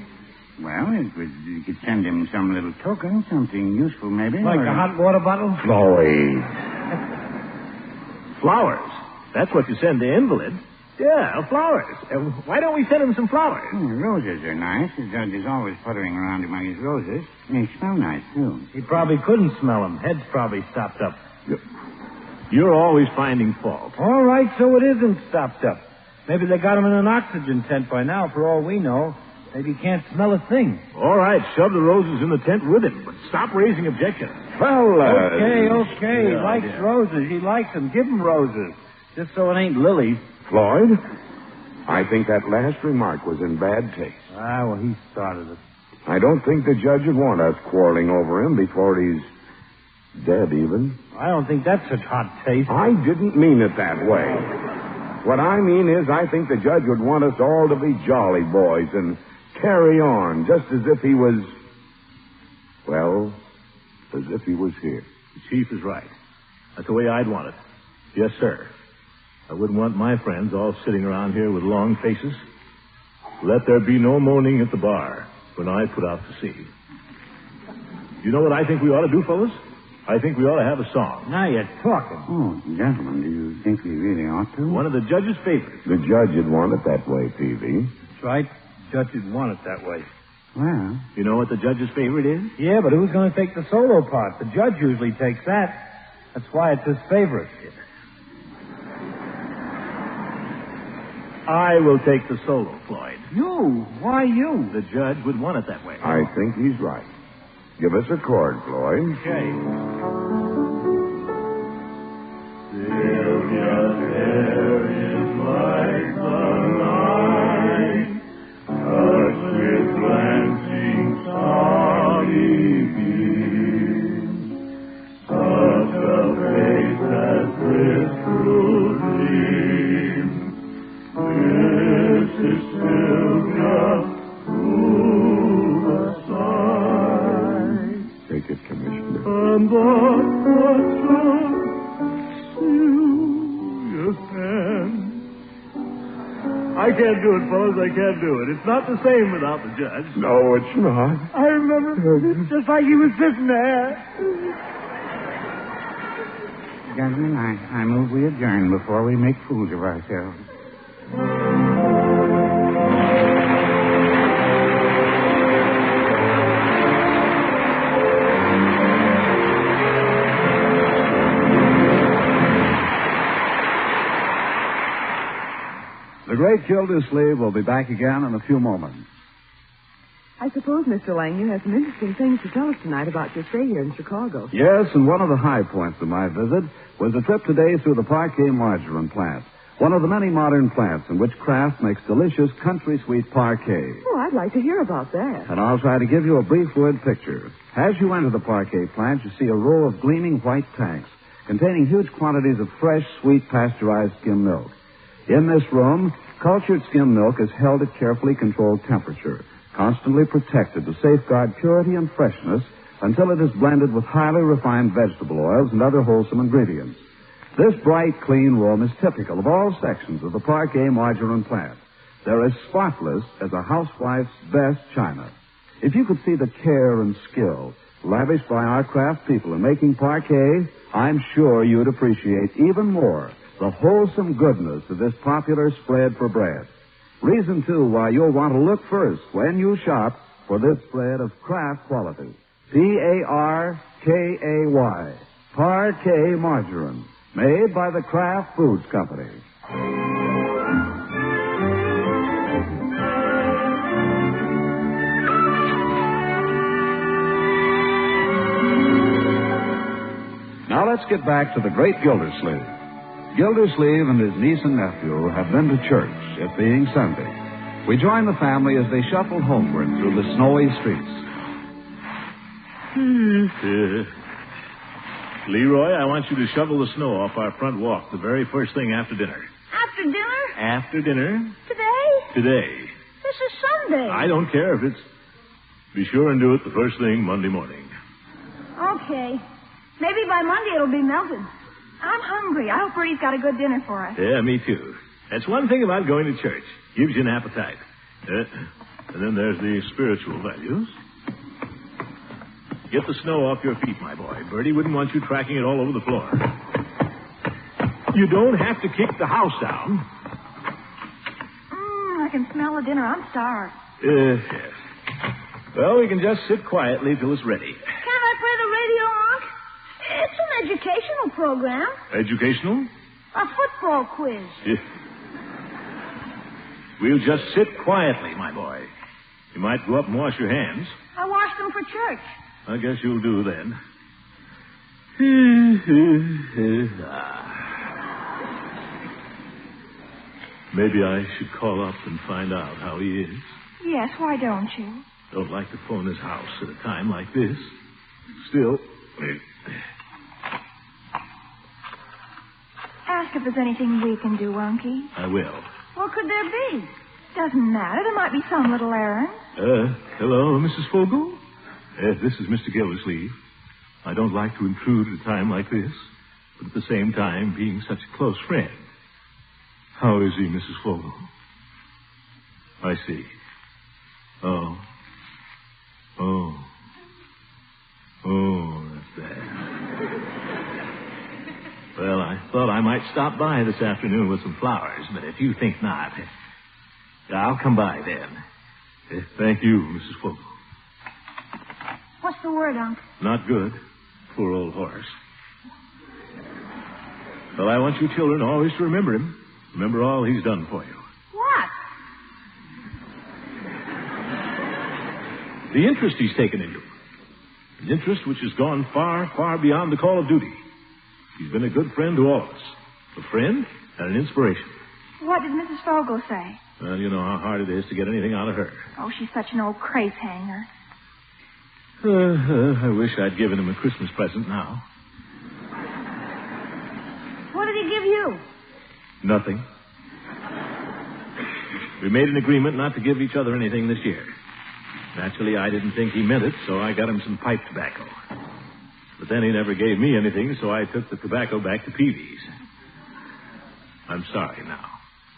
Well, you could send him some little token, something useful maybe. Like a hot water bottle? Floyd. Flowers. That's what you send the invalid. Yeah, flowers. Why don't we send him some flowers? Roses are nice. The judge is always puttering around among his roses. And they smell nice, too. He probably couldn't smell them. Head's probably stopped up. You're always finding fault. All right, so it isn't stopped up. Maybe they got him in an oxygen tent by now, for all we know. Maybe he can't smell a thing. All right, shove the roses in the tent with him, but stop raising objections. Well, Okay. He likes roses. He likes them. Give him roses. Just so it ain't lilies. Floyd, I think that last remark was in bad taste. Well, he started it. I don't think the judge would want us quarreling over him before he's dead, even. I don't think that's such hot taste. I didn't mean it that way. What I mean is I think the judge would want us all to be jolly boys and carry on, just as if he was, well, as if he was here. The chief is right. That's the way I'd want it. Yes, sir. I wouldn't want my friends all sitting around here with long faces. Let there be no moaning at the bar when I put out to sea. You know what I think we ought to do, fellas? I think we ought to have a song. Now you're talking. Oh, gentlemen, do you think we really ought to? One of the judge's favorites. The judge would want it that way, Peavy. That's right. The judge would want it that way. Well. You know what the judge's favorite is? Yeah, but who's going to take the solo part? The judge usually takes that. That's why it's his favorite. I will take the solo, Floyd. You? Why you? The judge would want it that way. I think he's right. Give us a chord, Floyd. Okay. Sylvia's hair is like the night, touched with glancing starry beams. Such a face that drifts through dreams. This is Sylvia through the sight. Take it, Commissioner. And Sylvia's hand. I can't do it, fellas. I can't do it. It's not the same without the judge. No, it's not. I remember. Just like he was sitting there. Gentlemen, I move we adjourn before we make fools of ourselves. The great Gildersleeve will be back again in a few moments. I suppose, Mr. Lang, you have some interesting things to tell us tonight about your stay here in Chicago. Yes, and one of the high points of my visit was a trip today through the Parquet margarine plant, one of the many modern plants in which Kraft makes delicious country sweet parquet. Oh, I'd like to hear about that. And I'll try to give you a brief word picture. As you enter the Parquet plant, you see a row of gleaming white tanks containing huge quantities of fresh, sweet, pasteurized skim milk. In this room, cultured skim milk is held at carefully controlled temperature, constantly protected to safeguard purity and freshness until it is blended with highly refined vegetable oils and other wholesome ingredients. This bright, clean room is typical of all sections of the Parquet margarine plant. They're as spotless as a housewife's best china. If you could see the care and skill lavished by our Kraft people in making parquet, I'm sure you'd appreciate even more the wholesome goodness of this popular spread for bread. Reason, too, why you'll want to look first when you shop for this bread of Kraft quality. Parkay, Parquet margarine, made by the Kraft Foods Company. Now let's get back to the great Gildersleeve. Gildersleeve and his niece and nephew have been to church, it being Sunday. We join the family as they shuffle homeward through the snowy streets. Leroy, I want you to shovel the snow off our front walk the very first thing after dinner. After dinner? After dinner? Today? Today. This is Sunday. I don't care if it's... Be sure and do it the first thing Monday morning. Okay. Maybe by Monday it'll be melted. I'm hungry. I hope Bertie's got a good dinner for us. Yeah, me too. That's one thing about going to church. Gives you an appetite. And then there's the spiritual values. Get the snow off your feet, my boy. Bertie wouldn't want you tracking it all over the floor. You don't have to kick the house down. I can smell the dinner. I'm starved. Yes. Well, we can just sit quietly till it's ready. Can't I play the radio, Unc? It's an educational program. Educational? A football quiz. Yeah. We'll just sit quietly, my boy. You might go up and wash your hands. I washed them for church. I guess you'll do then. Maybe I should call up and find out how he is. Yes, why don't you? Don't like to phone his house at a time like this. Still. Ask if there's anything we can do, Unky. I will. What could there be? Doesn't matter. There might be some little errand. Hello, Mrs. Fogel? This is Mr. Gildersleeve. I don't like to intrude at a time like this, but at the same time, being such a close friend. How is he, Mrs. Fogel? I see. Oh, that's that. Well, I thought I might stop by this afternoon with some flowers, but if you think not, I'll come by then. Thank you, Mrs. Fogel. What's the word, Unc? Not good. Poor old horse. Well, I want you children always to remember him. Remember all he's done for you. What? The interest he's taken in you. An interest which has gone far, far beyond the call of duty. He's been a good friend to all of us. A friend and an inspiration. What did Mrs. Fogel say? Well, you know how hard it is to get anything out of her. Oh, she's such an old crape hanger. I wish I'd given him a Christmas present now. What did he give you? Nothing. We made an agreement not to give each other anything this year. Naturally, I didn't think he meant it, so I got him some pipe tobacco. But then he never gave me anything, so I took the tobacco back to Peavy's. I'm sorry now.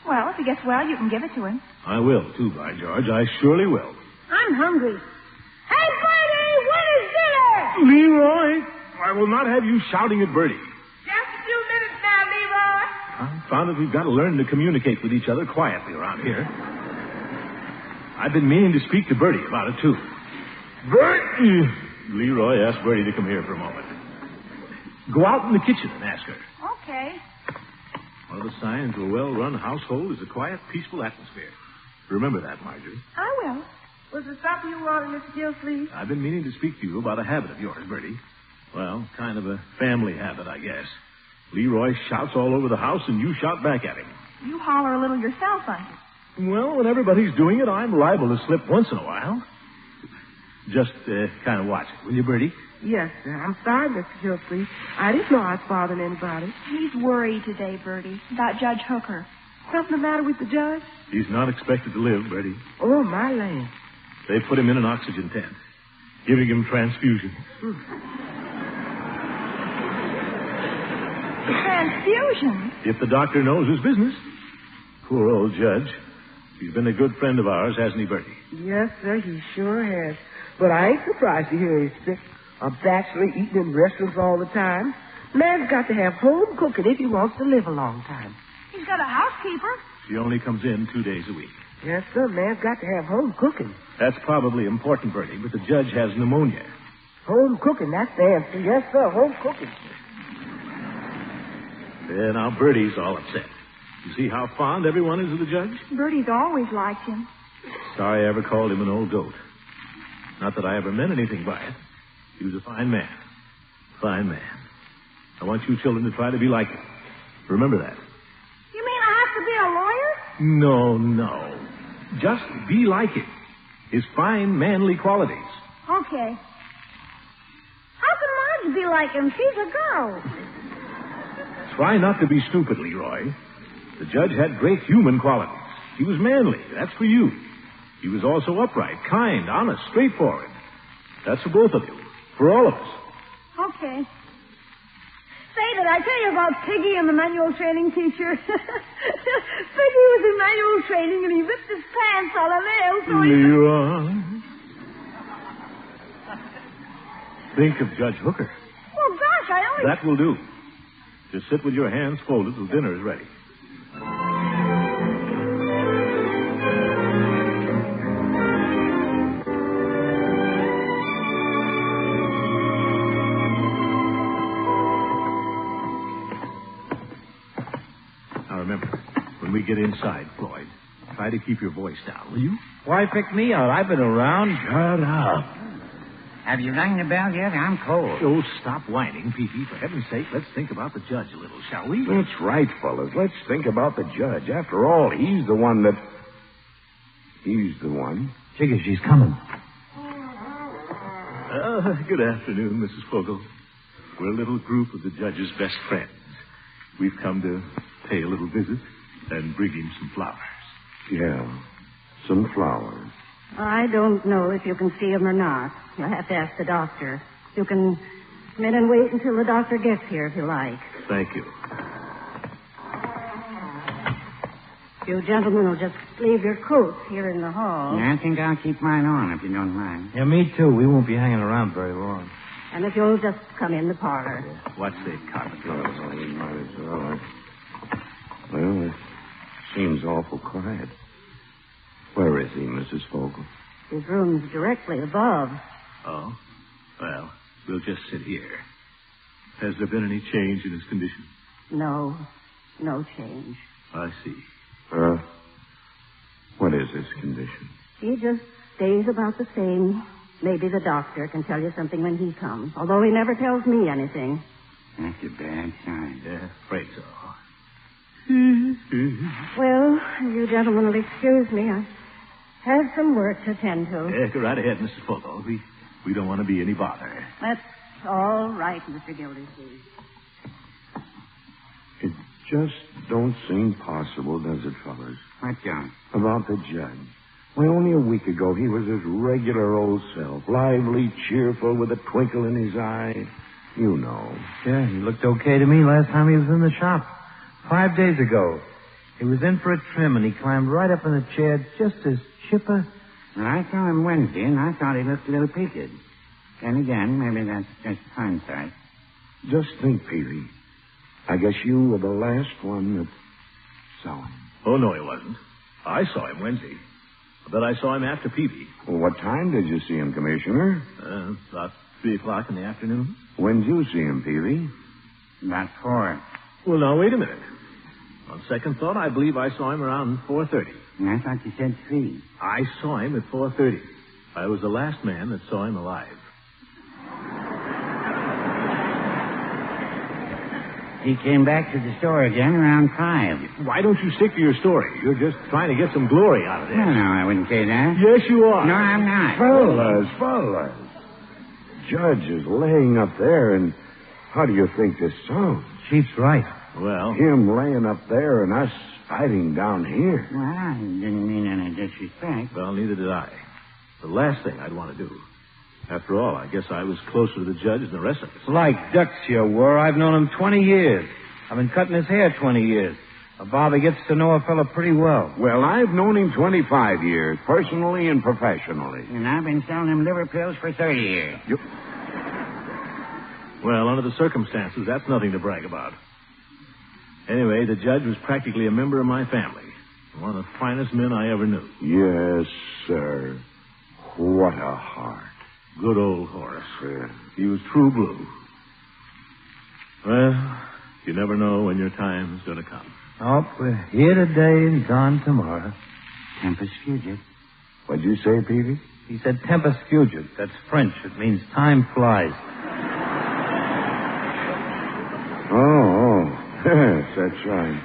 Well, if he gets well, you can give it to him. I will, too, by George. I surely will. I'm hungry. Hey, Bertie, when is dinner? Leroy, I will not have you shouting at Bertie. Just a few minutes now, Leroy. I found that we've got to learn to communicate with each other quietly around here. I've been meaning to speak to Bertie about it, too. Bertie! Leroy, ask Bertie to come here for a moment. Go out in the kitchen and ask her. Okay. One of the signs of a well-run household is a quiet, peaceful atmosphere. Remember that, Marjorie. I will. Was there something you wanted, Mr. Gilsleeve? I've been meaning to speak to you about a habit of yours, Bertie. Well, kind of a family habit, I guess. Leroy shouts all over the house, and you shout back at him. You holler a little yourself, Uncle. Well, when everybody's doing it, I'm liable to slip once in a while. Just kind of watch it, will you, Bertie? Yes, sir. I'm sorry, Mr. Gilsleeve. I didn't know I was bothering anybody. He's worried today, Bertie, about Judge Hooker. Something the matter with the judge? He's not expected to live, Bertie. Oh, my land. They put him in an oxygen tent, giving him transfusions. Transfusions? If the doctor knows his business. Poor old Judge. He's been a good friend of ours, hasn't he, Bertie? Yes, sir, he sure has. But I ain't surprised to hear he's sick. A bachelor eating in restaurants all the time. Man's got to have home cooking if he wants to live a long time. He's got a housekeeper. She only comes in 2 days a week. Yes, sir, man's got to have home cooking. That's probably important, Bertie, but the judge has pneumonia. Home cooking, that's the answer. Yes, sir, home cooking. Now Bertie's all upset. You see how fond everyone is of the judge? Bertie's always liked him. Sorry I ever called him an old goat. Not that I ever meant anything by it. He was a fine man. Fine man. I want you children to try to be like him. Remember that. You mean I have to be a lawyer? No. Just be like him. His fine, manly qualities. Okay. How can Marge be like him? She's a girl. Try not to be stupid, Leroy. The judge had great human qualities. He was manly. That's for you. He was also upright, kind, honest, straightforward. That's for both of you. For all of us. Okay. Say, did I tell you about Piggy and the manual training teacher? Piggy was in manual training and he ripped his pants all the nails. So Leroy. Think of Judge Hooker. Oh, gosh, I only... That will do. Just sit with your hands folded till dinner is ready. Now remember, when we get inside, Floyd, try to keep your voice down, will you? Why pick me out? I've been around. Shut up. Have you rung the bell yet? I'm cold. Oh, stop whining, Peavy. For heaven's sake, let's think about the judge a little, shall we? That's right, fellas. Let's think about the judge. After all, he's the one. Jigger, she's coming. Good afternoon, Mrs. Fogel. We're a little group of the judge's best friends. We've come to pay a little visit and bring him some flowers. Yeah, some flowers. I don't know if you can see him or not. You'll have to ask the doctor. You can come in and wait until the doctor gets here if you like. Thank you. You gentlemen will just leave your coats here in the hall. I think I'll keep mine on if you don't mind. Yeah, me too. We won't be hanging around very long. And if you'll just come in the parlor. What's the carpet? We might as well. Well, it seems awful quiet. Where is he, Mrs. Fogel? His room's directly above. Oh? Well, we'll just sit here. Has there been any change in his condition? No change. I see. What is his condition? He just stays about the same. Maybe the doctor can tell you something when he comes, although he never tells me anything. That's a bad sign. Yeah, afraid so. Well, you gentlemen will excuse me. I have some work to attend to. Yeah, go right ahead, Mrs. Fogel. We don't want to be any bother. That's all right, Mr. Gildersleeve. It just don't seem possible, does it, fellas? What, John? About the judge. Why, only a week ago, he was his regular old self. Lively, cheerful, with a twinkle in his eye. You know. Yeah, he looked okay to me last time he was in the shop. 5 days ago. He was in for a trim, and he climbed right up in the chair just as chipper. Well, I saw him Wednesday, and I thought he looked a little peaked. Then again, maybe that's just hindsight. Just think, Peavy. I guess you were the last one that saw him. Oh, no, he wasn't. I saw him Wednesday. But I saw him after Peavy. Well, what time did you see him, Commissioner? About 3 o'clock in the afternoon. When did you see him, Peavy? About 4. Well, now, wait a minute. On second thought, I believe I saw him around 4:30. I thought you said 3. I saw him at 4:30. I was the last man that saw him alive. He came back to the store again around 5. Why don't you stick to your story? You're just trying to get some glory out of this. No, I wouldn't say that. Yes, you are. No, I'm not. Fellas. Judge is laying up there, and how do you think this sounds? Chief's right. Well, him laying up there and us fighting down here. Well, I didn't mean any disrespect. Well, neither did I. The last thing I'd want to do. After all, I guess I was closer to the judge than the rest of us. Like ducks you were. I've known him 20 years. I've been cutting his hair 20 years. A barber gets to know a fella pretty well. Well, I've known him 25 years, personally and professionally. And I've been selling him liver pills for 30 years. Well, under the circumstances, that's nothing to brag about. Anyway, the judge was practically a member of my family. One of the finest men I ever knew. Yes, sir. What a heart. Good old Horace. Yeah. He was true blue. Well, you never know when your time is going to come. Oh, we're here today and gone tomorrow. Tempus fugit. What'd you say, Peavy? He said tempus fugit. That's French. It means time flies. Oh. Yes, that's right.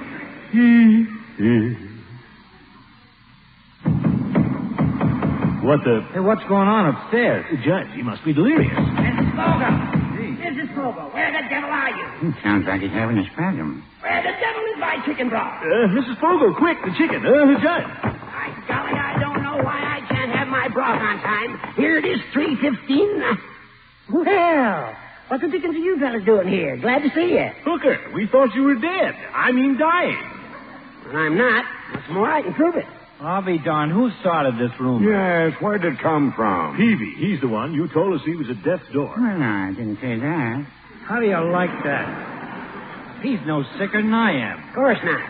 What the... Hey, what's going on upstairs? The judge, he must be delirious. Mrs. Fogel! Mrs. Fogel, where the devil are you? Sounds like he's having a spasm. Where the devil is my chicken broth? Mrs. Fogel, quick, the chicken. The judge. By golly, I don't know why I can't have my broth on time. Here it is, 3:15. Well, What's the dickens are you fellas doing here? Glad to see you. Hooker, we thought you were dead. I mean dying. Well, I'm not. What's more, I can prove it. I'll be darned. Who started this rumor? Yes, where'd it come from? Peavy, he's the one. You told us he was at death's door. Well, no, I didn't say that. How do you like that? He's no sicker than I am. Of course not.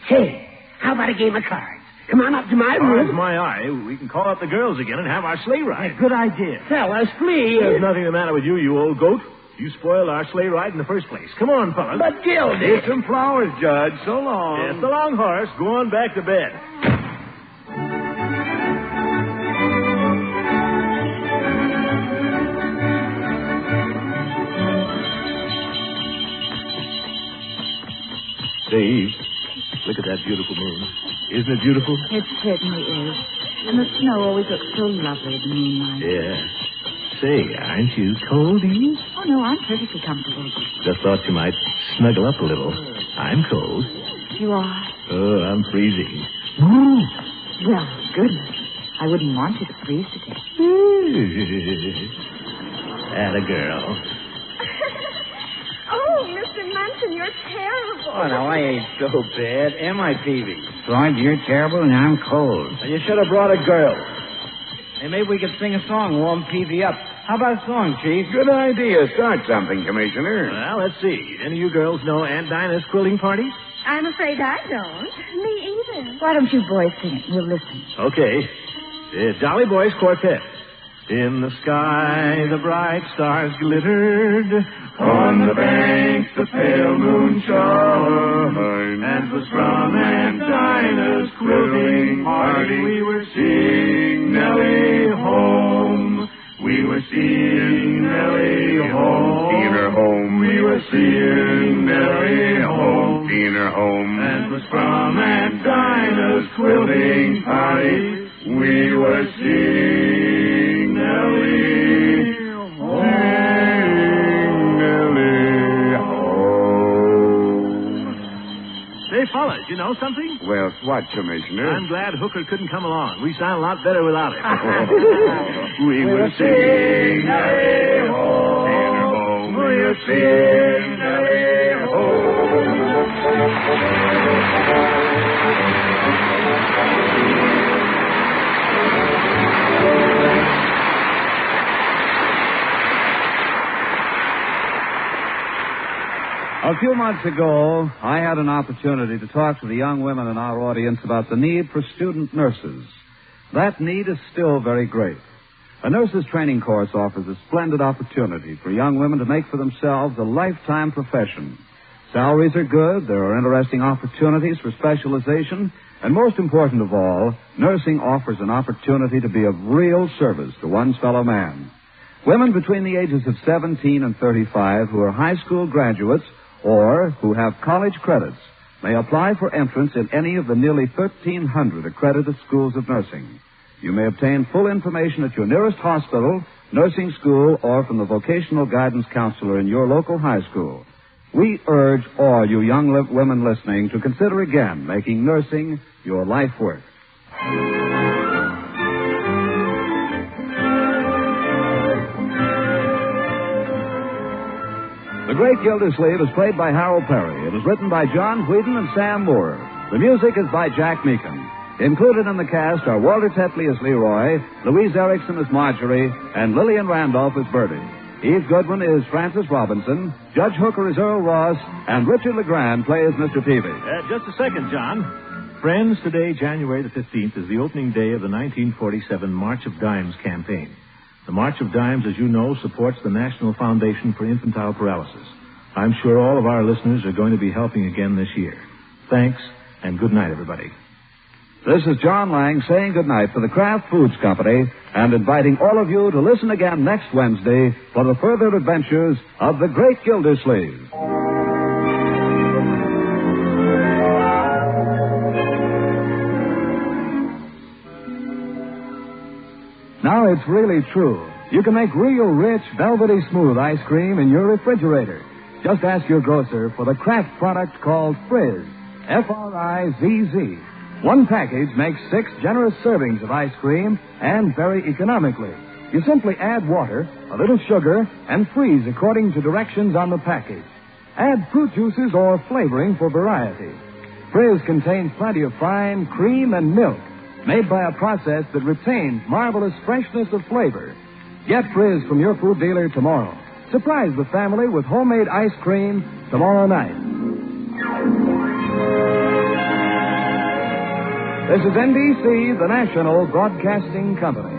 Say, how about a game of cards? Come on up to my room. As my eye, we can call up the girls again and have our sleigh ride. Good idea. Fellas, please. There's nothing the matter with you, you old goat. You spoiled our sleigh ride in the first place. Come on, fellas. But Gildy. Here's some flowers, Judge. So long. Yes, the long horse. Go on back to bed. Dave, look at that beautiful moon. Isn't it beautiful? It certainly is. And the snow always looks so lovely at moonlight. Yeah. Say, aren't you cold, Eve? Oh, no, I'm perfectly comfortable. Just thought you might snuggle up a little. I'm cold. You are? Oh, I'm freezing. Well, goodness. I wouldn't want you to freeze to death. Atta girl. Oh, Mr. Munson, you're terrible. Oh, now, I ain't so bad. Am I, Peavy? Floyd, you're terrible and I'm cold. You should have brought a girl. Hey, maybe we could sing a song, warm Peavy up. How about a song, Chief? Good idea. Start something, Commissioner. Well, let's see. Any of you girls know Aunt Dinah's quilting party? I'm afraid I don't. Me either. Why don't you boys sing it? We'll listen. Okay. Dolly Boys Quartet. In the sky, the bright stars glittered. On the banks, the pale moon shone. And was from Aunt Dinah's quilting party. We were seeing Nellie home. We were seeing Nellie home. Seeing her home. We were seeing Nellie home. Seeing her home. And was from Aunt Dinah's quilting party. We were seeing Nellie home. Nellie home. Say, fellas, you know something? Well, what, Commissioner? I'm glad Hooker couldn't come along. We sound a lot better without him. We were seeing Nellie home. We were seeing Nellie A few months ago, I had an opportunity to talk to the young women in our audience about the need for student nurses. That need is still very great. A nurse's training course offers a splendid opportunity for young women to make for themselves a lifetime profession. Salaries are good, there are interesting opportunities for specialization, and most important of all, nursing offers an opportunity to be of real service to one's fellow man. Women between the ages of 17 and 35 who are high school graduates or who have college credits may apply for entrance in any of the nearly 1,300 accredited schools of nursing. You may obtain full information at your nearest hospital, nursing school, or from the vocational guidance counselor in your local high school. We urge all you young women listening to consider again making nursing your life work. The Great Gildersleeve is played by Harold Perry. It is written by John Whedon and Sam Moore. The music is by Jack Meakin. Included in the cast are Walter Tetley as Leroy, Louise Erickson as Marjorie, and Lillian Randolph as Bertie. Eve Goodwin is Frances Robinson, Judge Hooker is Earl Ross, and Richard LeGrand plays Mr. Peavy. Just a second, John. Friends, today, January the 15th, is the opening day of the 1947 March of Dimes campaign. The March of Dimes, as you know, supports the National Foundation for Infantile Paralysis. I'm sure all of our listeners are going to be helping again this year. Thanks, and good night, everybody. This is John Lang saying goodnight for the Kraft Foods Company and inviting all of you to listen again next Wednesday for the further adventures of the Great Gildersleeve. Now it's really true. You can make real rich, velvety smooth ice cream in your refrigerator. Just ask your grocer for the Kraft product called Frizz, F-R-I-Z-Z. One package makes 6 generous servings of ice cream and very economically. You simply add water, a little sugar, and freeze according to directions on the package. Add fruit juices or flavoring for variety. Frizz contains plenty of fine cream and milk, made by a process that retains marvelous freshness of flavor. Get Frizz from your food dealer tomorrow. Surprise the family with homemade ice cream tomorrow night. This is NBC, the National Broadcasting Company.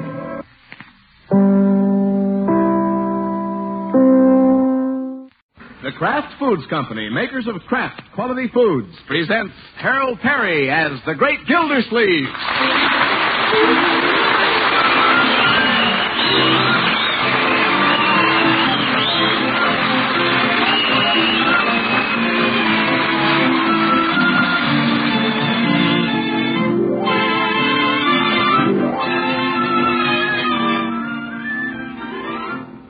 The Kraft Foods Company, makers of Kraft Quality Foods, presents Harold Perry as the Great Gildersleeve.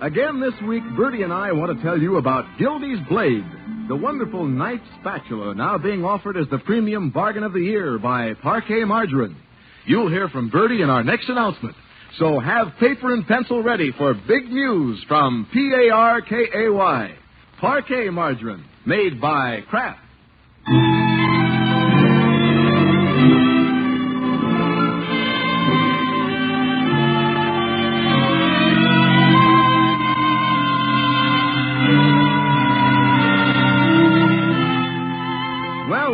Again this week, Bertie and I want to tell you about Gildy's Blade, the wonderful knife spatula now being offered as the premium bargain of the year by Parquet Margarine. You'll hear from Bertie in our next announcement. So have paper and pencil ready for big news from Parkay. Parquet Margarine, made by Kraft.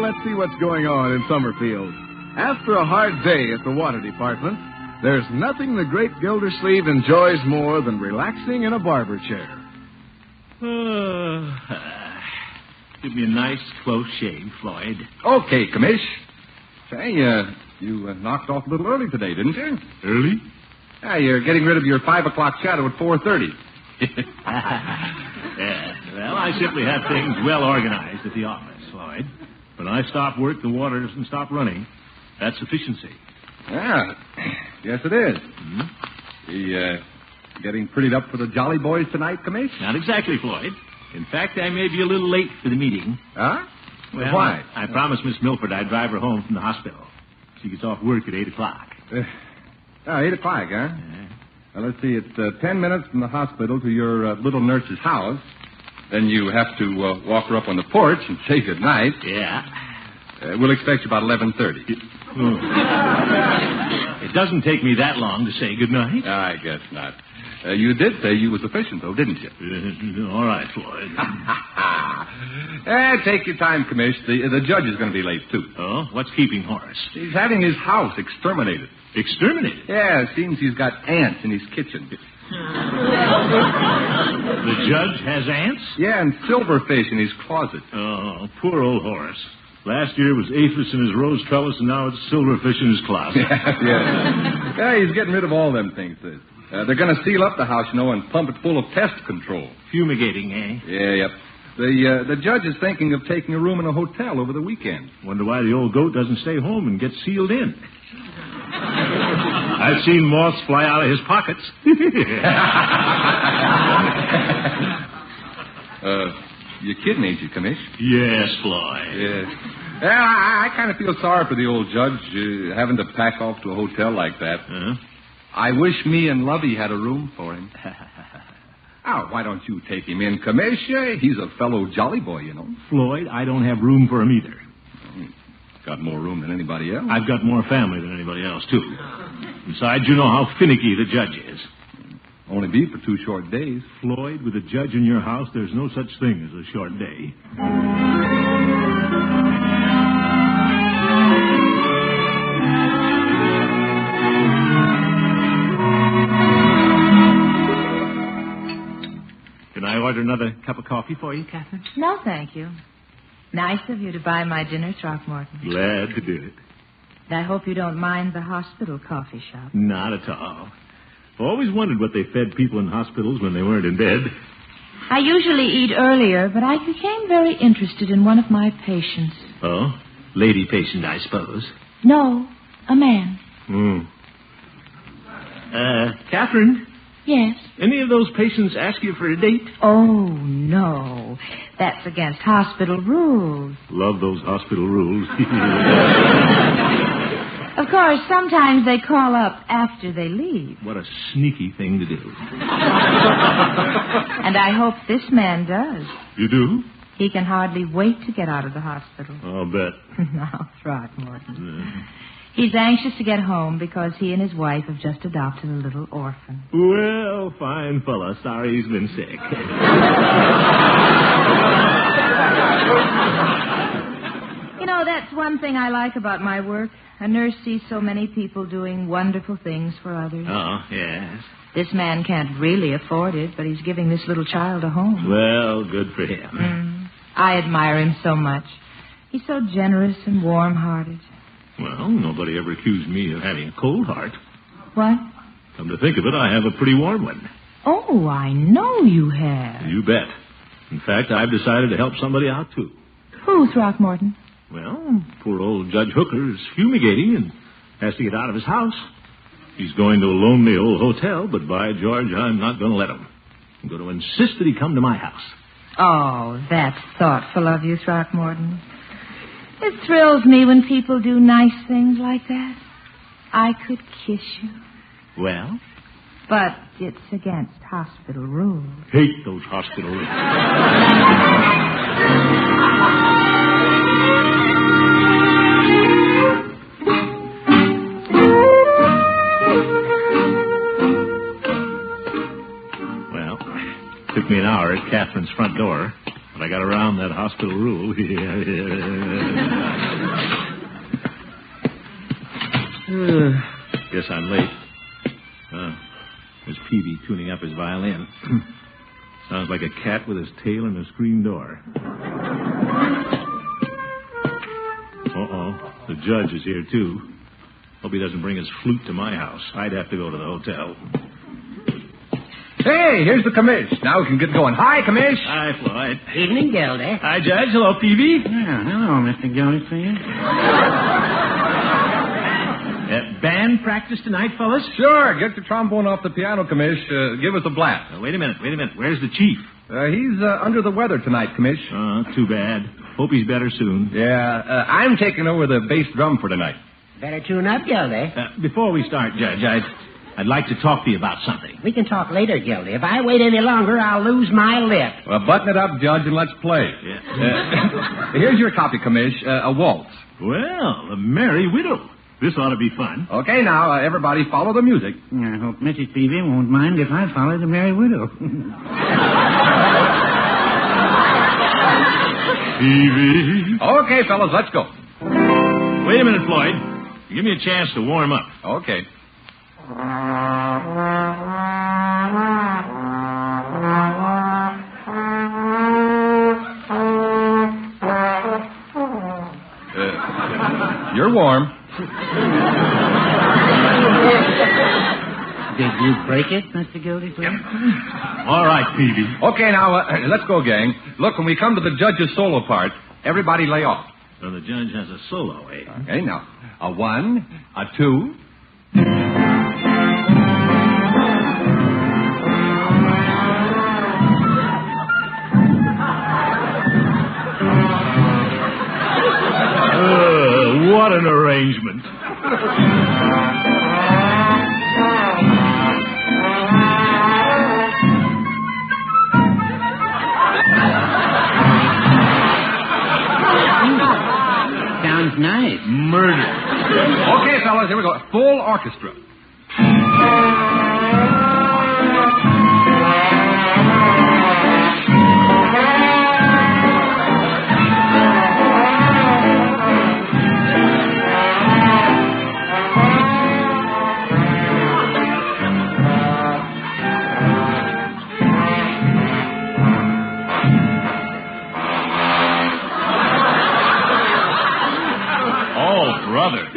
Let's see what's going on in Summerfield. After a hard day at the water department, there's nothing the great Gildersleeve enjoys more than relaxing in a barber chair. Give me a nice, close shave, Floyd. Okay, Commish. Say, you knocked off a little early today, didn't you? Early? Yeah, you're getting rid of your 5 o'clock shadow at 4:30. Yeah, well, I simply have things well organized at the office, Floyd. When I stop work, the water doesn't stop running. That's efficiency. Yeah, yes it is. Mm-hmm. Getting prettied up for the Jolly Boys tonight, Commish? Not exactly, Floyd. In fact, I may be a little late for the meeting. Huh? Well, why? I promised Miss Milford I'd drive her home from the hospital. She gets off work at 8 o'clock. 8 o'clock, huh? Yeah. Well, let's see, it's 10 minutes from the hospital to your little nurse's house. Then you have to walk her up on the porch and say goodnight. Yeah. We'll expect you about 11:30. It doesn't take me that long to say goodnight. I guess not. You did say you was efficient, though, didn't you? All right, Floyd. Take your time, Commish. The judge is going to be late, too. Oh? What's keeping Horace? He's having his house exterminated. Exterminated? Yeah, it seems he's got ants in his kitchen. The judge has ants? Yeah, and silverfish in his closet. Oh, poor old Horace. Last year it was aphis in his rose trellis, and now it's silverfish in his closet. Yeah, he's getting rid of all them things. They're going to seal up the house, and pump it full of pest control. Fumigating, eh? Yeah, yep. The judge is thinking of taking a room in a hotel over the weekend. Wonder why the old goat doesn't stay home and get sealed in. I've seen moths fly out of his pockets. You're kidding, ain't you, Commish? Yes, Floyd. Yes. Well, I kind of feel sorry for the old judge having to pack off to a hotel like that. Uh-huh. I wish me and Lovey had a room for him. Oh, why don't you take him in, Commish? He's a fellow jolly boy, you know. Floyd, I don't have room for him either. Got more room than anybody else. I've got more family than anybody else, too. Besides, you know how finicky the judge is. Only be for 2 short days. Floyd, with a judge in your house, there's no such thing as a short day. Can I order another cup of coffee for you, Catherine? No, thank you. Nice of you to buy my dinner, Throckmorton. Glad to do it. I hope you don't mind the hospital coffee shop. Not at all. I always wondered what they fed people in hospitals when they weren't in bed. I usually eat earlier, but I became very interested in one of my patients. Oh? Lady patient, I suppose. No, a man. Catherine? Yes? Any of those patients ask you for a date? Oh, no. That's against hospital rules. Love those hospital rules. Of course, sometimes they call up after they leave. What a sneaky thing to do. And I hope this man does. You do? He can hardly wait to get out of the hospital. I'll bet. Now, Throckmorton. He's anxious to get home because he and his wife have just adopted a little orphan. Well, fine fella. Sorry he's been sick. You know, that's one thing I like about my work. A nurse sees so many people doing wonderful things for others. Oh, yes. This man can't really afford it, but he's giving this little child a home. Well, good for him. I admire him so much. He's so generous and warm-hearted. Well, nobody ever accused me of having a cold heart. What? Come to think of it, I have a pretty warm one. Oh, I know you have. You bet. In fact, I've decided to help somebody out, too. Who, Throckmorton? Well, poor old Judge Hooker is fumigating and has to get out of his house. He's going to a lonely old hotel, but by George, I'm not going to let him. I'm going to insist that he come to my house. Oh, that's thoughtful of you, Throckmorton. It thrills me when people do nice things like that. I could kiss you. Well? But it's against hospital rules. Hate those hospital rules. Well, took me an hour at Catherine's front door. I got around that hospital rule. Guess I'm late. There's Peavy tuning up his violin. Sounds like a cat with his tail in a screen door. Uh-oh. The judge is here, too. Hope he doesn't bring his flute to my house. I'd have to go to the hotel. Hey, here's the commish. Now we can get going. Hi, commish. Hi, Floyd. Evening, Gildy. Hi, Judge. Hello, Peavy. Yeah, hello, Mr. Gildersleeve. Band practice tonight, fellas? Sure. Get your trombone off the piano, commish. Give us a blast. Wait a minute. Where's the chief? He's under the weather tonight, commish. Too bad. Hope he's better soon. Yeah, I'm taking over the bass drum for tonight. Better tune up, Gildy. Before we start, Judge, I'd like to talk to you about something. We can talk later, Gildy. If I wait any longer, I'll lose my lip. Well, button it up, Judge, and let's play. Yeah. Here's your copy, commish. A waltz. Well, The Merry Widow. This ought to be fun. Okay, now, everybody follow the music. I hope Mrs. Peavy won't mind if I follow the Merry Widow. Peavy. Okay, fellas, let's go. Wait a minute, Floyd. Give me a chance to warm up. Okay. You're warm. Did you break it, Mr. Gildersleeve? All right, Peavy. Okay, now, let's go, gang. Look, when we come to the judge's solo part, everybody lay off. So the judge has a solo, eh? Okay, now, a 1, a 2... What an arrangement. Sounds nice. Murder. Okay, fellas, here we go. Full orchestra.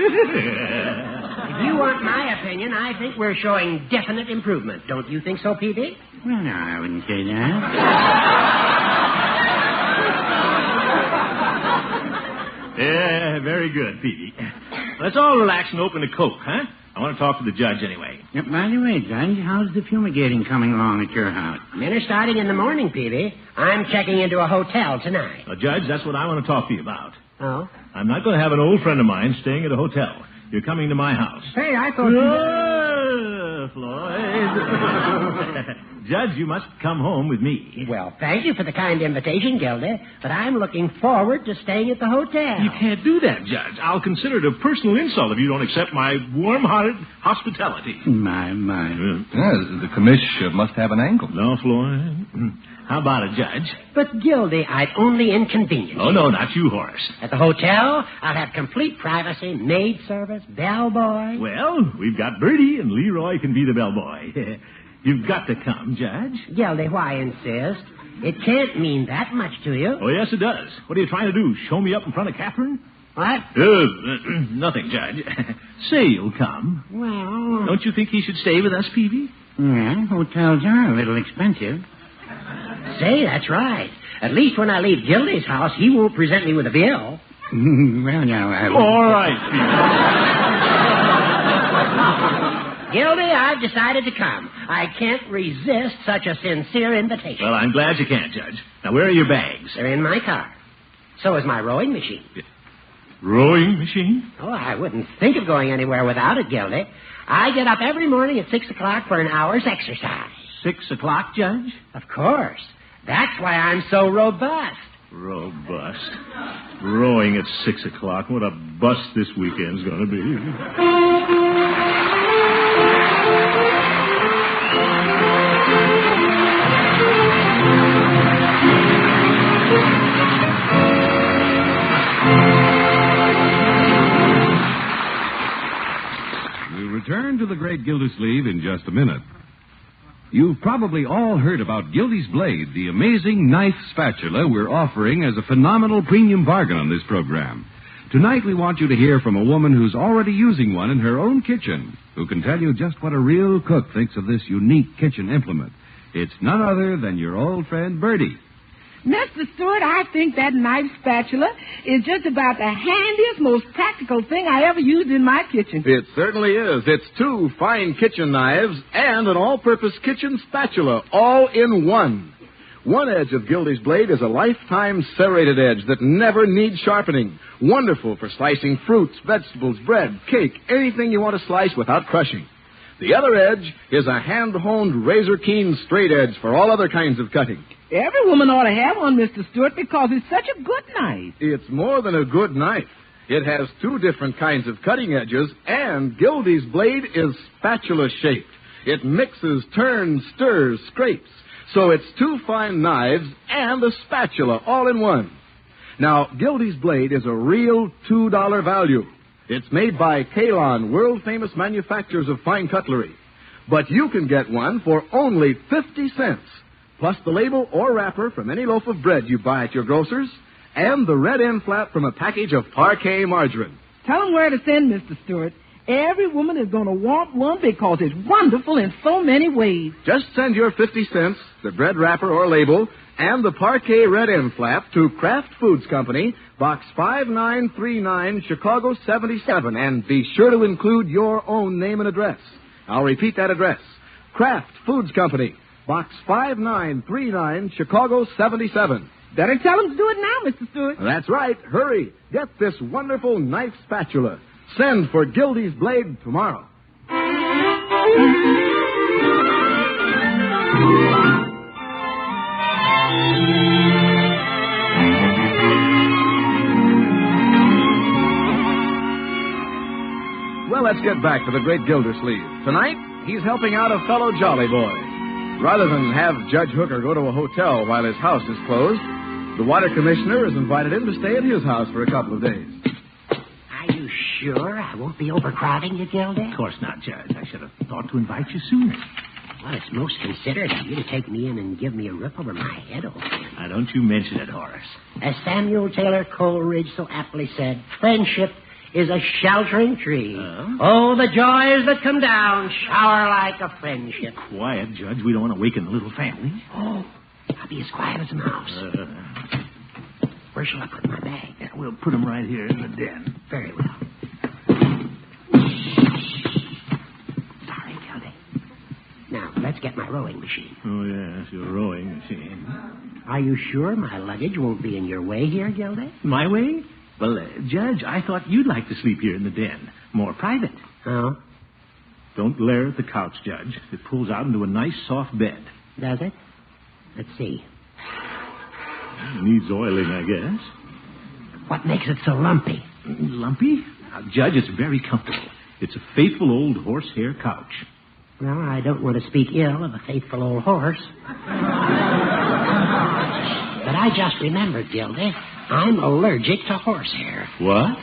If you want my opinion, I think we're showing definite improvement. Don't you think so, Peavy? Well, no, I wouldn't say that. Yeah, very good, Peavy. Let's all relax and open a Coke, huh? I want to talk to the judge anyway. By the way, Judge, how's the fumigating coming along at your house? Men are starting in the morning, Peavy. I'm checking into a hotel tonight. Judge, that's what I want to talk to you about. Oh? I'm not going to have an old friend of mine staying at a hotel. You're coming to my house. Hey, I thought Floyd. Judge, you must come home with me. Well, thank you for the kind invitation, Gildy, but I'm looking forward to staying at the hotel. You can't do that, Judge. I'll consider it a personal insult if you don't accept my warm-hearted hospitality. My. The commish must have an angle. No, Floyd. How about it, Judge? But, Gildy, I'd only inconvenience Oh, no, not you, Horace. At the hotel, I'll have complete privacy, maid service, bellboy. Well, we've got Bertie, and Leroy can be the bellboy. You've got to come, Judge. Gildy, why insist? It can't mean that much to you. Oh, yes, it does. What are you trying to do, show me up in front of Catherine? What? Nothing, Judge. Say you'll come. Well... Don't you think he should stay with us, Peavy? Yeah, hotels are a little expensive. Say, that's right. At least when I leave Gildy's house, he won't present me with a bill. Well, now, All right, Peavy. Gildy, I've decided to come. I can't resist such a sincere invitation. Well, I'm glad you can't, Judge. Now, where are your bags? They're in my car. So is my rowing machine. Rowing machine? Oh, I wouldn't think of going anywhere without it, Gildy. I get up every morning at 6 o'clock for an hour's exercise. 6 o'clock, Judge? Of course. That's why I'm so robust. Robust. Rowing at 6 o'clock. What a bust this weekend's going to be. We'll return to the Great Gildersleeve in just a minute. You've probably all heard about Gildy's Blade, the amazing knife spatula we're offering as a phenomenal premium bargain on this program. Tonight we want you to hear from a woman who's already using one in her own kitchen, who can tell you just what a real cook thinks of this unique kitchen implement. It's none other than your old friend Bertie. Mr. Stewart, I think that knife spatula is just about the handiest, most practical thing I ever used in my kitchen. It certainly is. It's 2 fine kitchen knives and an all-purpose kitchen spatula, all in one. One edge of Gildy's blade is a lifetime serrated edge that never needs sharpening. Wonderful for slicing fruits, vegetables, bread, cake, anything you want to slice without crushing. The other edge is a hand-honed, razor-keen straight edge for all other kinds of cutting. Every woman ought to have one, Mr. Stewart, because it's such a good knife. It's more than a good knife. It has 2 different kinds of cutting edges, and Gildy's blade is spatula-shaped. It mixes, turns, stirs, scrapes. So it's 2 fine knives and a spatula all in one. Now, Gildy's blade is a real $2 value. It's made by Kalon, world-famous manufacturers of fine cutlery. But you can get one for only 50 cents, plus the label or wrapper from any loaf of bread you buy at your grocer's, and the red end flap from a package of parquet margarine. Tell them where to send, Mr. Stewart. Every woman is going to want one because it's wonderful in so many ways. Just send your 50 cents, the bread wrapper or label, and the parquet red end flap to Kraft Foods Company, Box 5939, Chicago 77, and be sure to include your own name and address. I'll repeat that address. Kraft Foods Company, Box 5939, Chicago 77. Better tell them to do it now, Mr. Stewart. That's right. Hurry. Get this wonderful knife spatula. Send for Gildy's blade tomorrow. Well, let's get back to the great Gildersleeve. Tonight, he's helping out a fellow jolly boy. Rather than have Judge Hooker go to a hotel while his house is closed, the water commissioner has invited him to stay at his house for a couple of days. Are you sure I won't be overcrowding you, Gildy? Of course not, Judge. I should have thought to invite you sooner. Well, it's most considerate of you to take me in and give me a rip over my head over here. Now, don't you mention it, Horace. As Samuel Taylor Coleridge so aptly said, friendship is a sheltering tree. Oh, the joys that come down shower like a friendship. Quiet, Judge. We don't want to waken the little family. Oh, I'll be as quiet as a mouse. Where shall I put my bag? Yeah, we'll put them right here in the den. Very well. Sorry, Gildy. Now, let's get my rowing machine. Oh, yes, your rowing machine. Are you sure my luggage won't be in your way here, Gildy? My way? Well, Judge, I thought you'd like to sleep here in the den. More private. Oh? Don't glare at the couch, Judge. It pulls out into a nice, soft bed. Does it? Let's see. It needs oiling, I guess. What makes it so lumpy? Lumpy? Now, Judge, it's very comfortable. It's a faithful old horsehair couch. Well, I don't want to speak ill of a faithful old horse. But I just remembered, Gildy, I'm allergic to horsehair. What?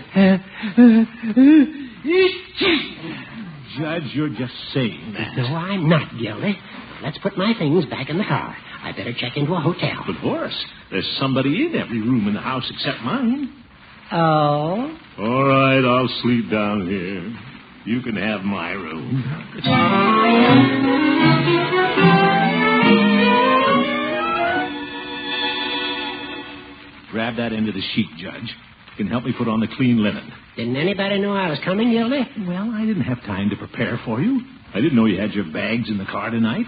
Judge, you're just saying that. No, I'm not, Gildy. Let's put my things back in the car. I better check into a hotel. But, Horace, there's somebody in every room in the house except mine. Oh? All right, I'll sleep down here. You can have my room. Grab that end of the sheet, Judge. You can help me put on the clean linen. Didn't anybody know I was coming, Gildy? Well, I didn't have time to prepare for you. I didn't know you had your bags in the car tonight.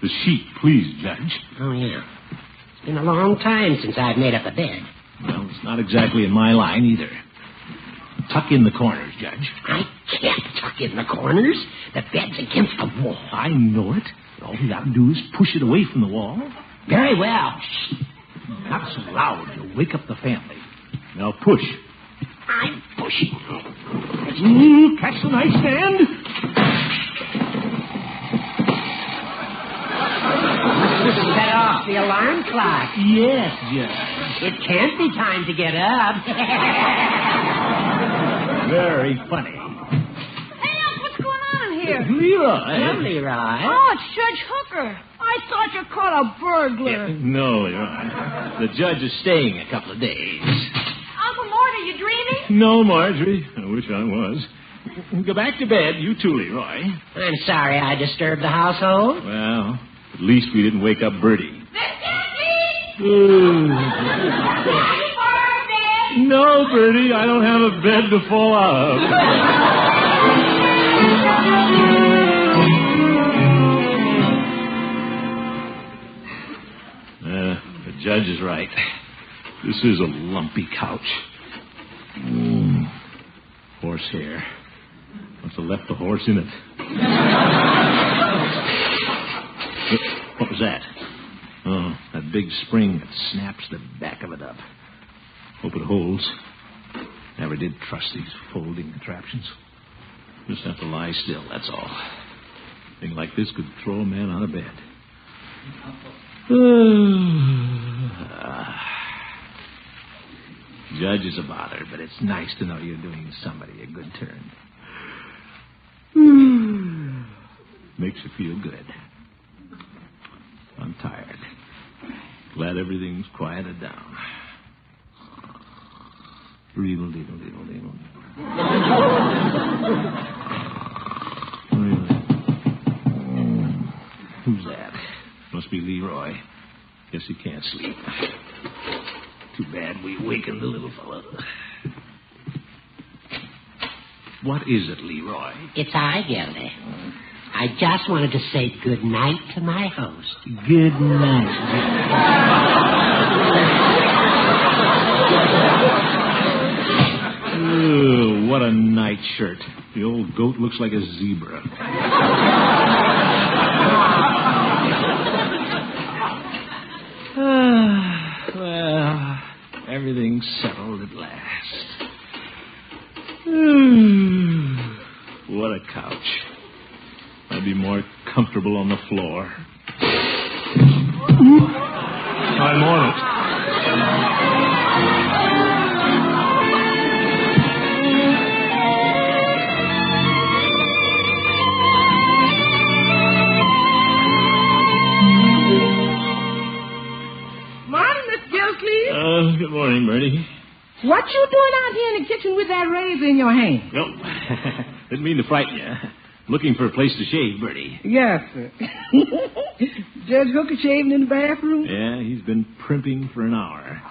The sheet, please, Judge. Oh, yeah. It's been a long time since I've made up a bed. Well, it's not exactly in my line either. Tuck in the corners, Judge. I can't tuck in the corners. The bed's against the wall. I know it. All you got to do is push it away from the wall. Very well. Not so loud. You'll wake up the family. Now push. I'm pushing. Catch the nightstand. Set off the alarm clock. Yes, Judge. It can't be time to get up. Very funny. Hey, Unc, what's going on in here? Leroy. Hello, Leroy. Oh, it's Judge Hooker. I thought you caught a burglar. No, Your Honor. The judge is staying a couple of days. Uncle Mort, are you dreaming? No, Marjorie. I wish I was. Go back to bed, you too, Leroy. I'm sorry I disturbed the household. Well, at least we didn't wake up Bertie. No, Bertie, I don't have a bed to fall out of. The judge is right. This is a lumpy couch. Horsehair. Must have left the horse in it. What was that? Oh, that big spring that snaps the back of it up. Hope it holds. Never did trust these folding contraptions. Just have to lie still, that's all. A thing like this could throw a man out of bed. Judge is a bother, but it's nice to know you're doing somebody a good turn. Makes you feel good. I'm tired. Glad everything's quieted down. Reedle, deedle, deedle, deedle. Who's that? Must be Leroy. Guess he can't sleep. Too bad we wakened the little fellow. What is it, Leroy? It's I, Gildy. I just wanted to say good night to my host. Good night. Oh, what a nightshirt. The old goat looks like a zebra. Well, everything's settled at last. What a couch. I'd be more comfortable on the floor. I'm on it. Morning, Miss Gilsleeve. Good morning, Bertie. What you doing out here in the kitchen with that razor in your hand? Nope. Didn't mean to frighten you. Looking for a place to shave, Bertie. Yes, sir. Judge Hooker shaving in the bathroom? Yeah, he's been primping for an hour.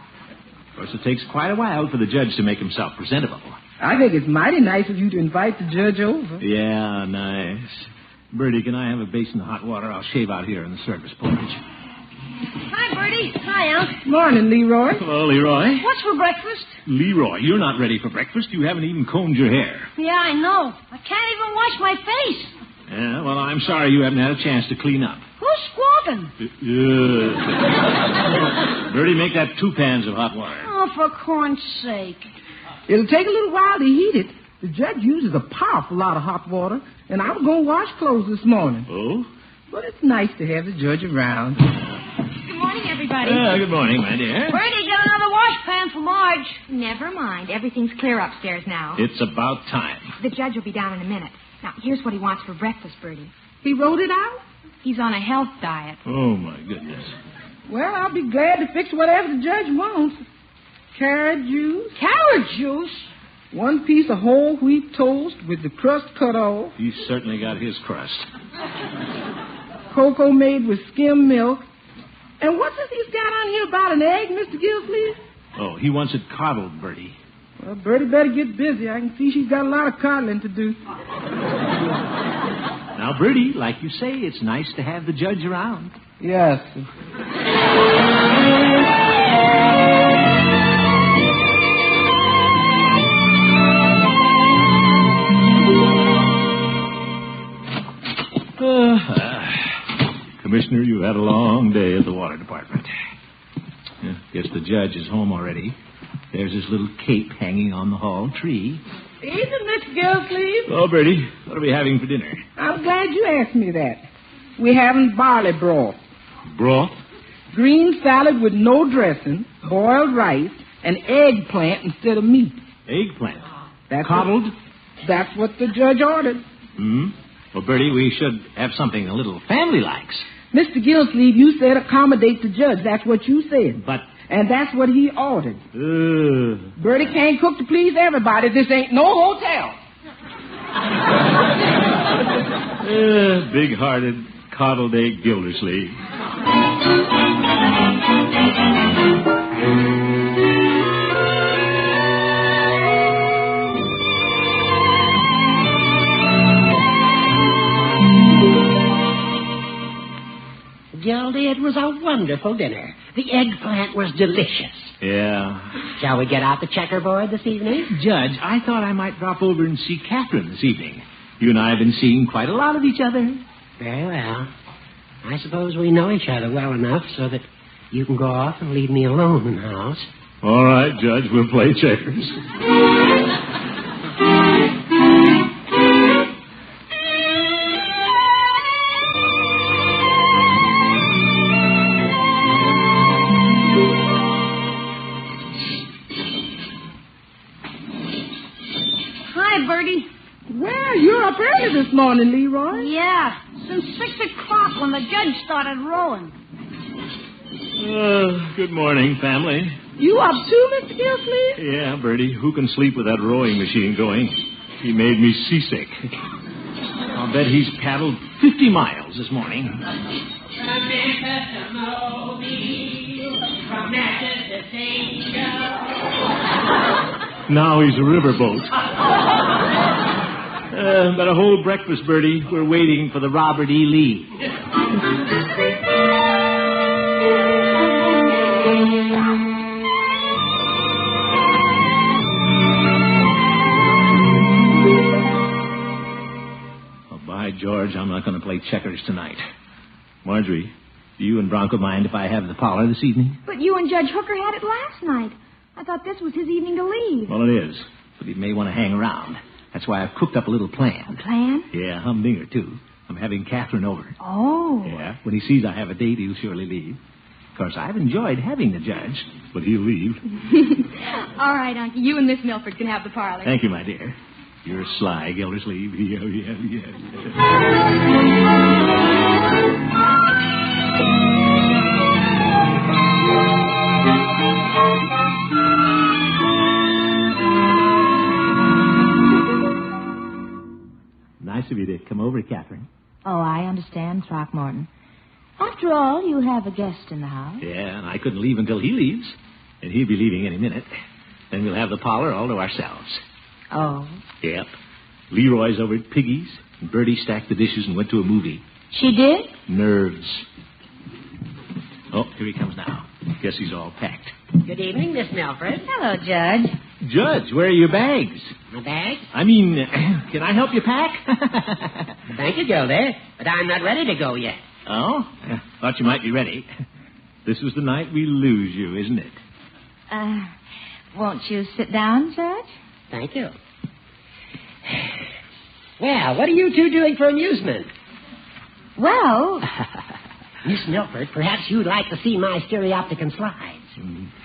Of course, it takes quite a while for the judge to make himself presentable. I think it's mighty nice of you to invite the judge over. Yeah, nice. Bertie, can I have a basin of hot water? I'll shave out here in the service porch. Hi, Bertie. Hi, Unc. Morning, Leroy. Hello, Leroy. What's for breakfast? Leroy, you're not ready for breakfast. You haven't even combed your hair. Yeah, I know. I can't even wash my face. Yeah, well, I'm sorry you haven't had a chance to clean up. Who's squawking? Bertie, make that 2 pans of hot water. Oh, for corn's sake. It'll take a little while to heat it. The judge uses a powerful lot of hot water, and I was going to wash clothes this morning. Oh? But it's nice to have the judge around. Good morning, everybody. Good morning, my dear. Bertie, get another wash pan for Marge. Never mind. Everything's clear upstairs now. It's about time. The judge will be down in a minute. Now, here's what he wants for breakfast, Bertie. He wrote it out? He's on a health diet. Oh, my goodness. Well, I'll be glad to fix whatever the judge wants. Carrot juice. Carrot juice? 1 piece of whole wheat toast with the crust cut off. He's certainly got his crust. Cocoa made with skim milk. And what's this he's got on here about an egg, Mr. Gillsleeve? Oh, he wants it coddled, Bertie. Well, Bertie better get busy. I can see she's got a lot of coddling to do. Now, Bertie, like you say, it's nice to have the judge around. Yes. Commissioner, you had a long day at the water department. Guess the judge is home already. There's his little cape hanging on the hall tree. Evening, Mr. Gillsleeve. Oh, Bertie, what are we having for dinner? I'm glad you asked me that. We're having barley broth. Broth? Green salad with no dressing, boiled rice, and eggplant instead of meat. Eggplant? That's coddled? That's what the judge ordered. Well, Bertie, we should have something a little family likes. Mr. Gillsleeve, you said accommodate the judge. That's what you said. But... And that's what he ordered. Bertie can't cook to please everybody. This ain't no hotel. Big-hearted, coddled egg Gildersleeve. Gildy, it was a wonderful dinner. The eggplant was delicious. Yeah. Shall we get out the checkerboard this evening? Judge, I thought I might drop over and see Catherine this evening. You and I have been seeing quite a lot of each other. Very well. I suppose we know each other well enough so that you can go off and leave me alone in the house. All right, Judge, we'll play checkers. Bertie. Well, you're up early this morning, Leroy. Yeah, since 6 o'clock when the judge started rowing. Good morning, family. You up too, Mr. Gillsleeve? Yeah, Bertie. Who can sleep with that rowing machine going? He made me seasick. I'll bet he's paddled 50 miles this morning. Now he's a riverboat. But a whole breakfast, Bertie. We're waiting for the Robert E. Lee. Oh, by George, I'm not going to play checkers tonight. Marjorie, do you and Bronco mind if I have the parlor this evening? But you and Judge Hooker had it last night. I thought this was his evening to leave. Well, it is. But he may want to hang around. That's why I've cooked up a little plan. A plan? Yeah, humdinger, too. I'm having Catherine over. Oh. Yeah, when he sees I have a date, he'll surely leave. Of course, I've enjoyed having the judge, but he'll leave. All right, Unky. You and Miss Milford can have the parlor. Thank you, my dear. You're sly, Gildersleeve. Yeah. Nice of you to come over, Catherine. Oh, I understand, Throckmorton. After all, you have a guest in the house. Yeah, and I couldn't leave until he leaves. And he'll be leaving any minute. Then we'll have the parlor all to ourselves. Oh? Yep. Leroy's over at Piggy's, and Bertie stacked the dishes and went to a movie. She did? Nerves. Oh, here he comes now. Guess he's all packed. Good evening, Miss Milford. Hello, Judge. Judge, where are your bags? My bags? I mean, can I help you pack? Thank you, Gildy, but I'm not ready to go yet. Oh? Thought you might be ready. This is the night we lose you, isn't it? Won't you sit down, Judge? Thank you. Well, what are you two doing for amusement? Well... Miss Milford, perhaps you'd like to see my stereopticon slides.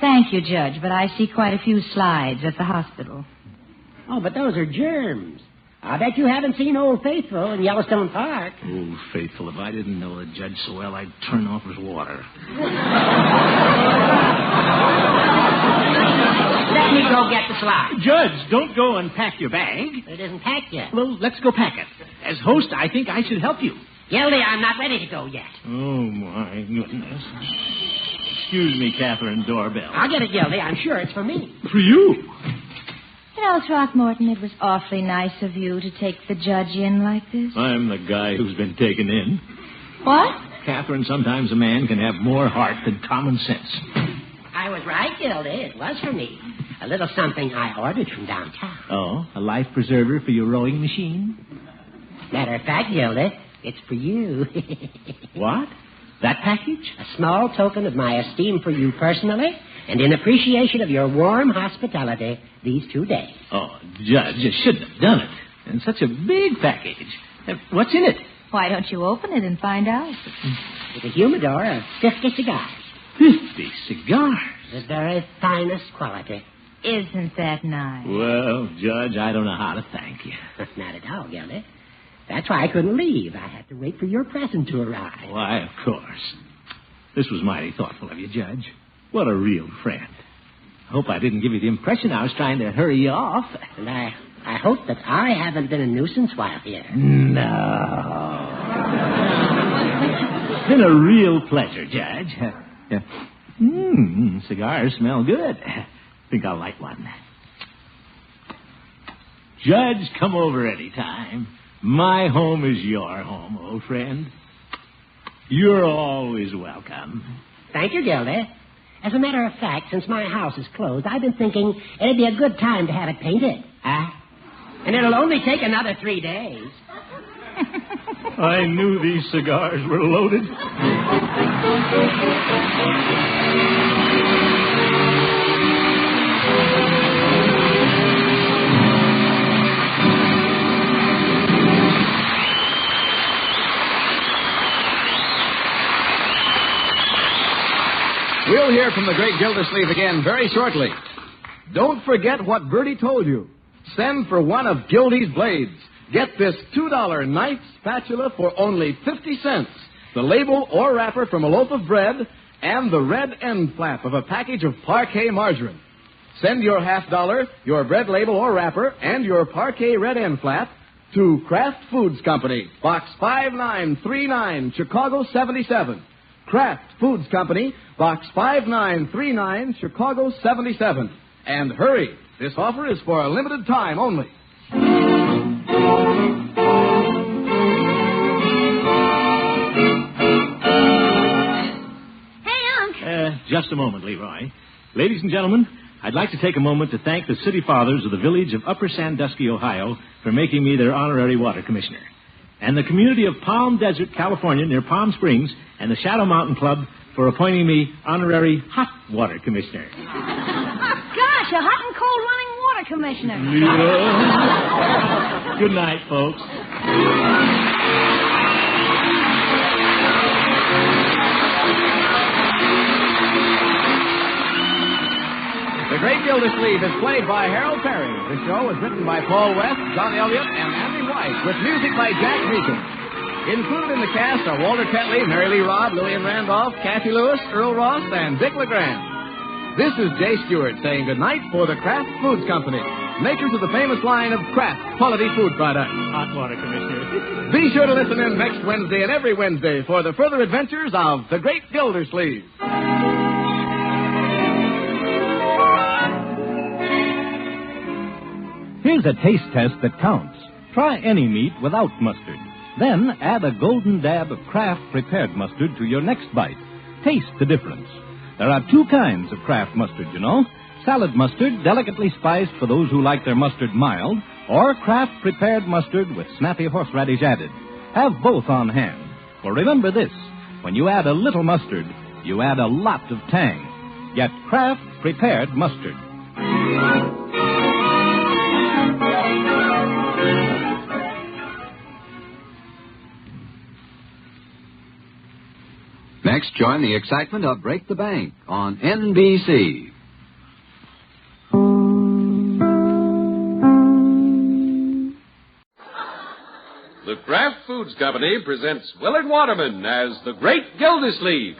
Thank you, Judge, but I see quite a few slides at the hospital. Oh, but those are germs. I bet you haven't seen Old Faithful in Yellowstone Park. Old Faithful, if I didn't know the judge so well, I'd turn off his water. Let me go get the slides. Judge, don't go unpack your bag. It isn't packed yet. Well, let's go pack it. As host, I think I should help you. Gildy, I'm not ready to go yet. Oh, my goodness. Excuse me, Catherine Doorbell. I'll get it, Gildy. I'm sure it's for me. For you? You know, Throckmorton, it was awfully nice of you to take the judge in like this. I'm the guy who's been taken in. What? Catherine, sometimes a man can have more heart than common sense. I was right, Gildy. It was for me. A little something I ordered from downtown. Oh, a life preserver for your rowing machine? Matter of fact, Gildy, it's for you. What? That package? A small token of my esteem for you personally and in appreciation of your warm hospitality these 2 days. Oh, Judge, you shouldn't have done it. And such a big package. What's in it? Why don't you open it and find out? It's a humidor of 50 cigars. 50 cigars? The very finest quality. Isn't that nice? Well, Judge, I don't know how to thank you. Not at all, Gildy. That's why I couldn't leave. I had to wait for your present to arrive. Why, of course. This was mighty thoughtful of you, Judge. What a real friend. I hope I didn't give you the impression I was trying to hurry you off. And I hope that I haven't been a nuisance while here. No. It's been a real pleasure, Judge. Cigars smell good. I think I'll light one. Judge, come over any time. My home is your home, old friend. You're always welcome. Thank you, Gildy. As a matter of fact, since my house is closed, I've been thinking it'd be a good time to have it painted. And it'll only take another 3 days. I knew these cigars were loaded. We'll hear from the great Gildersleeve again very shortly. Don't forget what Bertie told you. Send for one of Gildy's blades. Get this $2 knife spatula for only 50 cents. The label or wrapper from a loaf of bread and the red end flap of a package of Parquet margarine. Send your $50, your bread label or wrapper, and your Parquet red end flap to Kraft Foods Company, Box 5939, Chicago 77. Kraft Foods Company, Box 5939, Chicago 77. And hurry, this offer is for a limited time only. Hey, Unc. Just a moment, Leroy. Ladies and gentlemen, I'd like to take a moment to thank the city fathers of the village of Upper Sandusky, Ohio, for making me their honorary water commissioner. And the community of Palm Desert, California, near Palm Springs, and the Shadow Mountain Club for appointing me honorary hot water commissioner. Gosh, a hot and cold running water commissioner. Yeah. Good night, folks. The Great Gildersleeve is played by Harold Perry. The show was written by Paul West, John Elliott, and Andy White, with music by Jack Meakin. Included in the cast are Walter Tetley, Mary Lee Robb, Lillian Randolph, Kathy Lewis, Earl Ross, and Dick LeGrand. This is Jay Stewart saying goodnight for the Kraft Foods Company, makers of the famous line of Kraft quality food products. Hot water commissioner. Be sure to listen in next Wednesday and every Wednesday for the further adventures of the Great Gildersleeve. Here's a taste test that counts. Try any meat without mustard. Then add a golden dab of Kraft prepared mustard to your next bite. taste the difference. There are two kinds of Kraft mustard, you know. Salad mustard, delicately spiced for those who like their mustard mild, or Kraft prepared mustard with snappy horseradish added. Have both on hand. For remember this, when you add a little mustard, you add a lot of tang. Get Kraft prepared mustard. Next, join the excitement of Break the Bank on NBC. The Kraft Foods Company presents Willard Waterman as the Great Gildersleeve.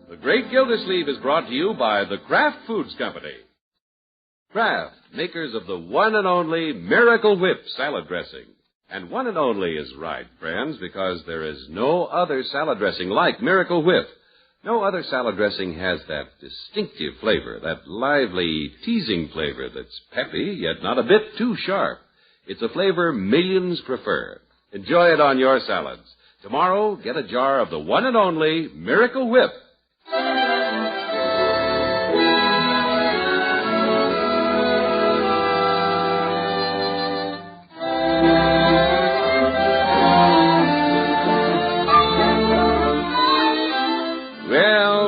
The Great Gildersleeve is brought to you by the Kraft Foods Company. Kraft, makers of the one and only Miracle Whip salad dressing. And one and only is right, friends, because there is no other salad dressing like Miracle Whip. No other salad dressing has that distinctive flavor, that lively, teasing flavor that's peppy, yet not a bit too sharp. It's a flavor millions prefer. Enjoy it on your salads. Tomorrow, get a jar of the one and only Miracle Whip.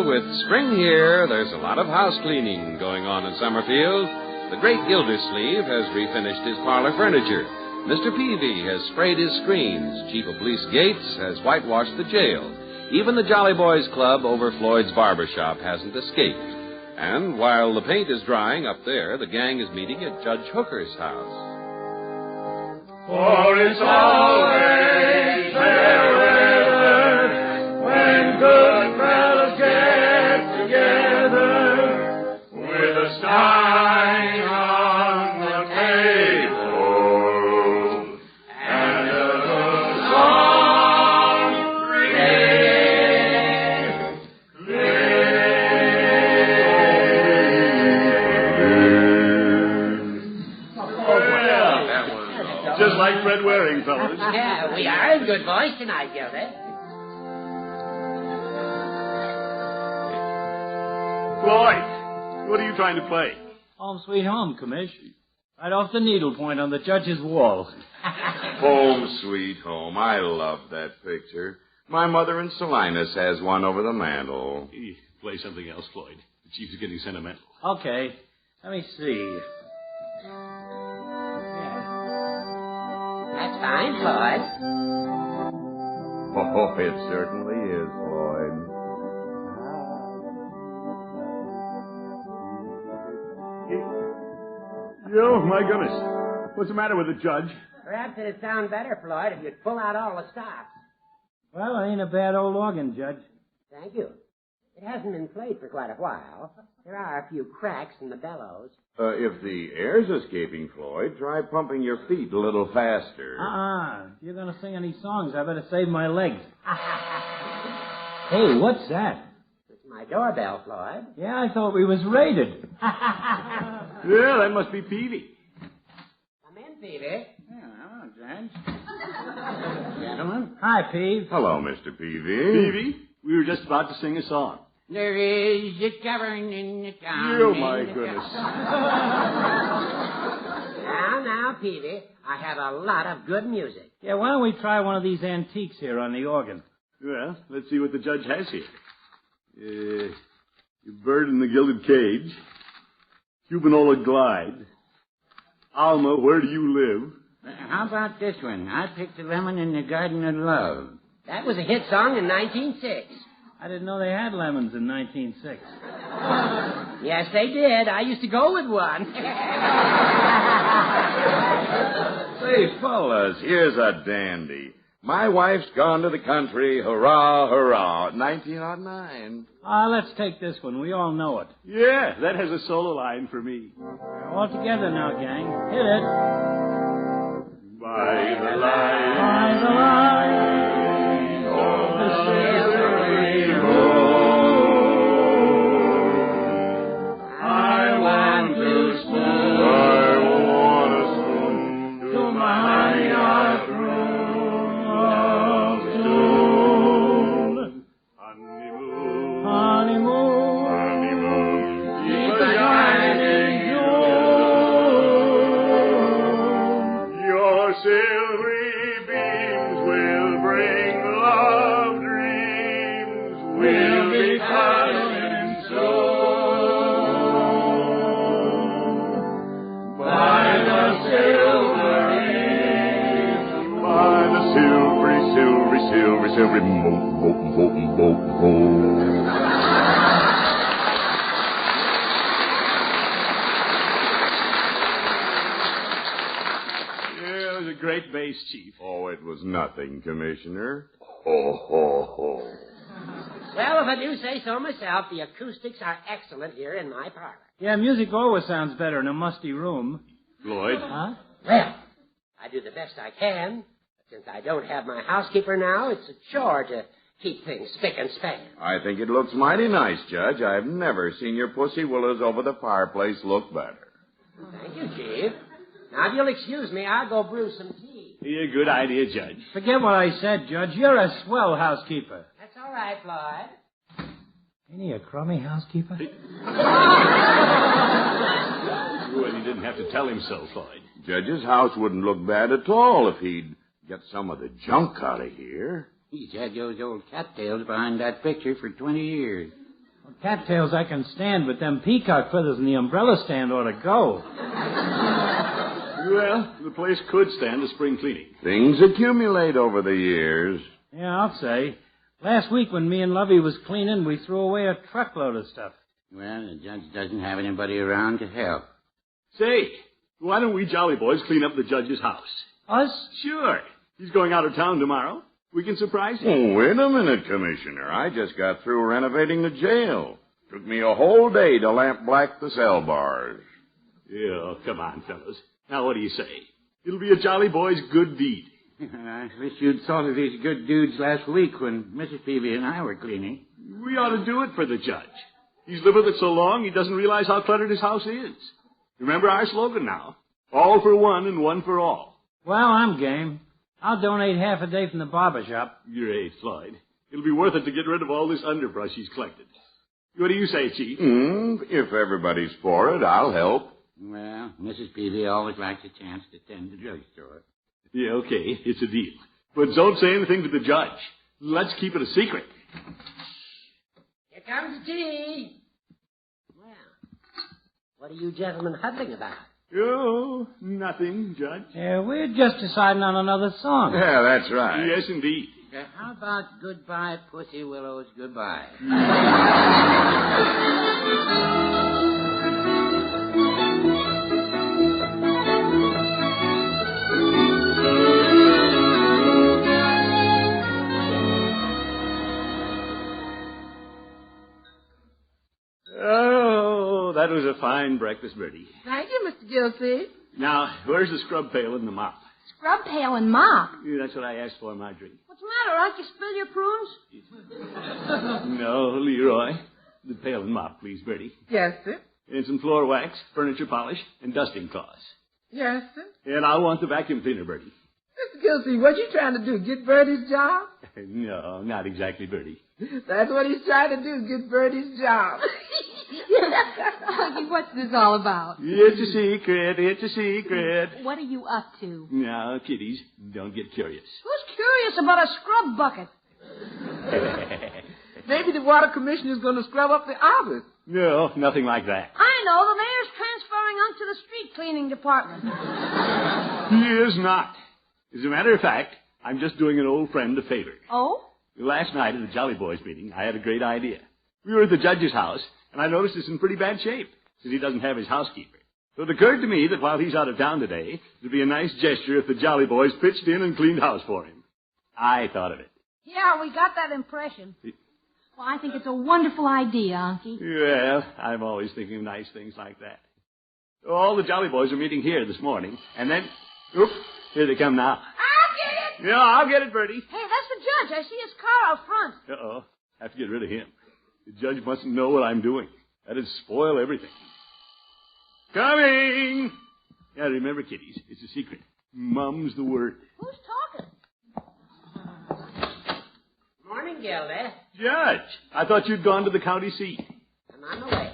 With spring here, there's a lot of house cleaning going on in Summerfield. The great Gildersleeve has refinished his parlor furniture. Mr. Peavy has sprayed his screens. Chief of Police Gates has whitewashed the jail. Even the Jolly Boys Club over Floyd's barber shop hasn't escaped. And while the paint is drying up there, the gang is meeting at Judge Hooker's house. For it's always fair weather when good fellows get together with a stein on the table and a song Just like Fred Waring, fellas. Yeah, we are in good voice tonight, Gilda. Floyd, what are you trying to play? Home Sweet Home, Commish. Right off the needlepoint on the judge's wall. Home Sweet Home. I love that picture. My mother in Salinas has one over the mantel. Play something else, Floyd. The chief's getting sentimental. Okay. Let me see. That's fine, Floyd. Oh, it certainly is, Floyd. Oh, my goodness. What's the matter with the judge? Perhaps it'd sound better, Floyd, if you'd pull out all the stops. Well, it ain't a bad old organ, Judge. Thank you. It hasn't been played for quite a while. There are a few cracks in the bellows. If the air's escaping, Floyd, try pumping your feet a little faster. If you're going to sing any songs, I better save my legs. Hey, what's that? It's my doorbell, Floyd. Yeah, I thought we was raided. Yeah, that must be Peavy. Come in, Peavy. Hello, Judge. Gentlemen. Hi, Peave. Hello, Mr. Peavy. Peavy, we were just about to sing a song. There is a tavern in the town. Oh, my goodness. Now, Peavy, I have a lot of good music. Yeah, why don't we try one of these antiques here on the organ? Well, let's see what the judge has here. Your Bird in the Gilded Cage. Cubanola Glide. Alma, Where Do You Live? How about this one? I picked a lemon in the Garden of Love. That was a hit song in 1906. I didn't know they had lemons in 1906. Yes, they did. I used to go with one. Say, fellas, here's a dandy. My wife's gone to the country, hurrah, hurrah, 1909. Let's take this one. We all know it. Yeah, that has a solo line for me. All together now, gang. Hit it. By the light of the yes, every mo. Great bass, Chief. Oh, it was nothing, Commissioner. Ho, ho, ho. Well, if I do say so myself, the acoustics are excellent here in my parlor. Yeah, music always sounds better in a musty room. Lloyd? Huh? Well, I do the best I can. But since I don't have my housekeeper now, it's a chore to keep things spick and span. I think it looks mighty nice, Judge. I've never seen your pussy willows over the fireplace look better. Thank you, Chief. Now, if you'll excuse me, I'll go brew some tea. Yeah, good idea, Judge. Forget what I said, Judge. You're a swell housekeeper. That's all right, Floyd. Ain't he a crummy housekeeper? Well, you didn't have to tell him so, Floyd. Judge's house wouldn't look bad at all if he'd get some of the junk out of here. He's had those old cattails behind that picture for 20 years. Well, cattails I can stand, but them peacock feathers in the umbrella stand ought to go. Well, the place could stand a spring cleaning. Things accumulate over the years. Yeah, I'll say. Last week when me and Lovey was cleaning, we threw away a truckload of stuff. Well, the judge doesn't have anybody around to help. Say, why don't we jolly boys clean up the judge's house? Us? Sure. He's going out of town tomorrow. We can surprise him. Oh, wait a minute, Commissioner. I just got through renovating the jail. Took me a whole day to lamp black the cell bars. Yeah, come on, fellas. Now, what do you say? It'll be a jolly boy's good deed. I wish you'd thought of these good dudes last week when Mrs. Peavy and I were cleaning. We ought to do it for the judge. He's lived with it so long, he doesn't realize how cluttered his house is. Remember our slogan now. All for one and one for all. Well, I'm game. I'll donate half a day from the barber shop. Great, Floyd. It'll be worth it to get rid of all this underbrush he's collected. What do you say, Chief? If everybody's for it, I'll help. Well, Mrs. Peavy always likes a chance to tend the drugstore. Yeah, okay. It's a deal. But don't say anything to the judge. Let's keep it a secret. Here comes the tea. Well, what are you gentlemen huddling about? Oh, nothing, Judge. Yeah, we're just deciding on another song. Yeah, that's right. Yes, indeed. How about Goodbye, Pussy Willows, Goodbye? Oh, that was a fine breakfast, Bertie. Thank you, Mr. Gilsey. Now, where's the scrub pail and the mop? Scrub pail and mop. Yeah, that's what I asked for, Marjorie. What's the matter? Aren't you spill your prunes? No, Leroy. The pail and mop, please, Bertie. Yes, sir. And some floor wax, furniture polish, and dusting cloths. Yes, sir. And I'll want the vacuum cleaner, Bertie. Mr. Gilsey, what you trying to do? Get Bertie's job? No, not exactly, Bertie. That's what he's trying to do, get Bertie's job. Unky, what's this all about? It's a secret. It's a secret. What are you up to? Now, kiddies, don't get curious. Who's curious about a scrub bucket? Maybe the water commissioner's going to scrub up the office. No, nothing like that. I know. The mayor's transferring Unc to the street cleaning department. He is not. As a matter of fact, I'm just doing an old friend a favor. Oh? Last night at the Jolly Boys meeting, I had a great idea. We were at the judge's house, and I noticed it's in pretty bad shape, since he doesn't have his housekeeper. So it occurred to me that while he's out of town today, it'd be a nice gesture if the Jolly Boys pitched in and cleaned house for him. I thought of it. Yeah, we got that impression. Well, I think it's a wonderful idea, Unky. Well, I'm always thinking of nice things like that. All the Jolly Boys are meeting here this morning, and then... Oops, here they come now. I'll get it! Yeah, I'll get it, Bertie. Hey, that's the judge. I see his car out front. Uh-oh. I have to get rid of him. The judge mustn't know what I'm doing. That'd spoil everything. Coming! Yeah, remember, kiddies, it's a secret. Mum's the word. Who's talking? Morning, Gilda. Judge, I thought you'd gone to the county seat. I'm on my way.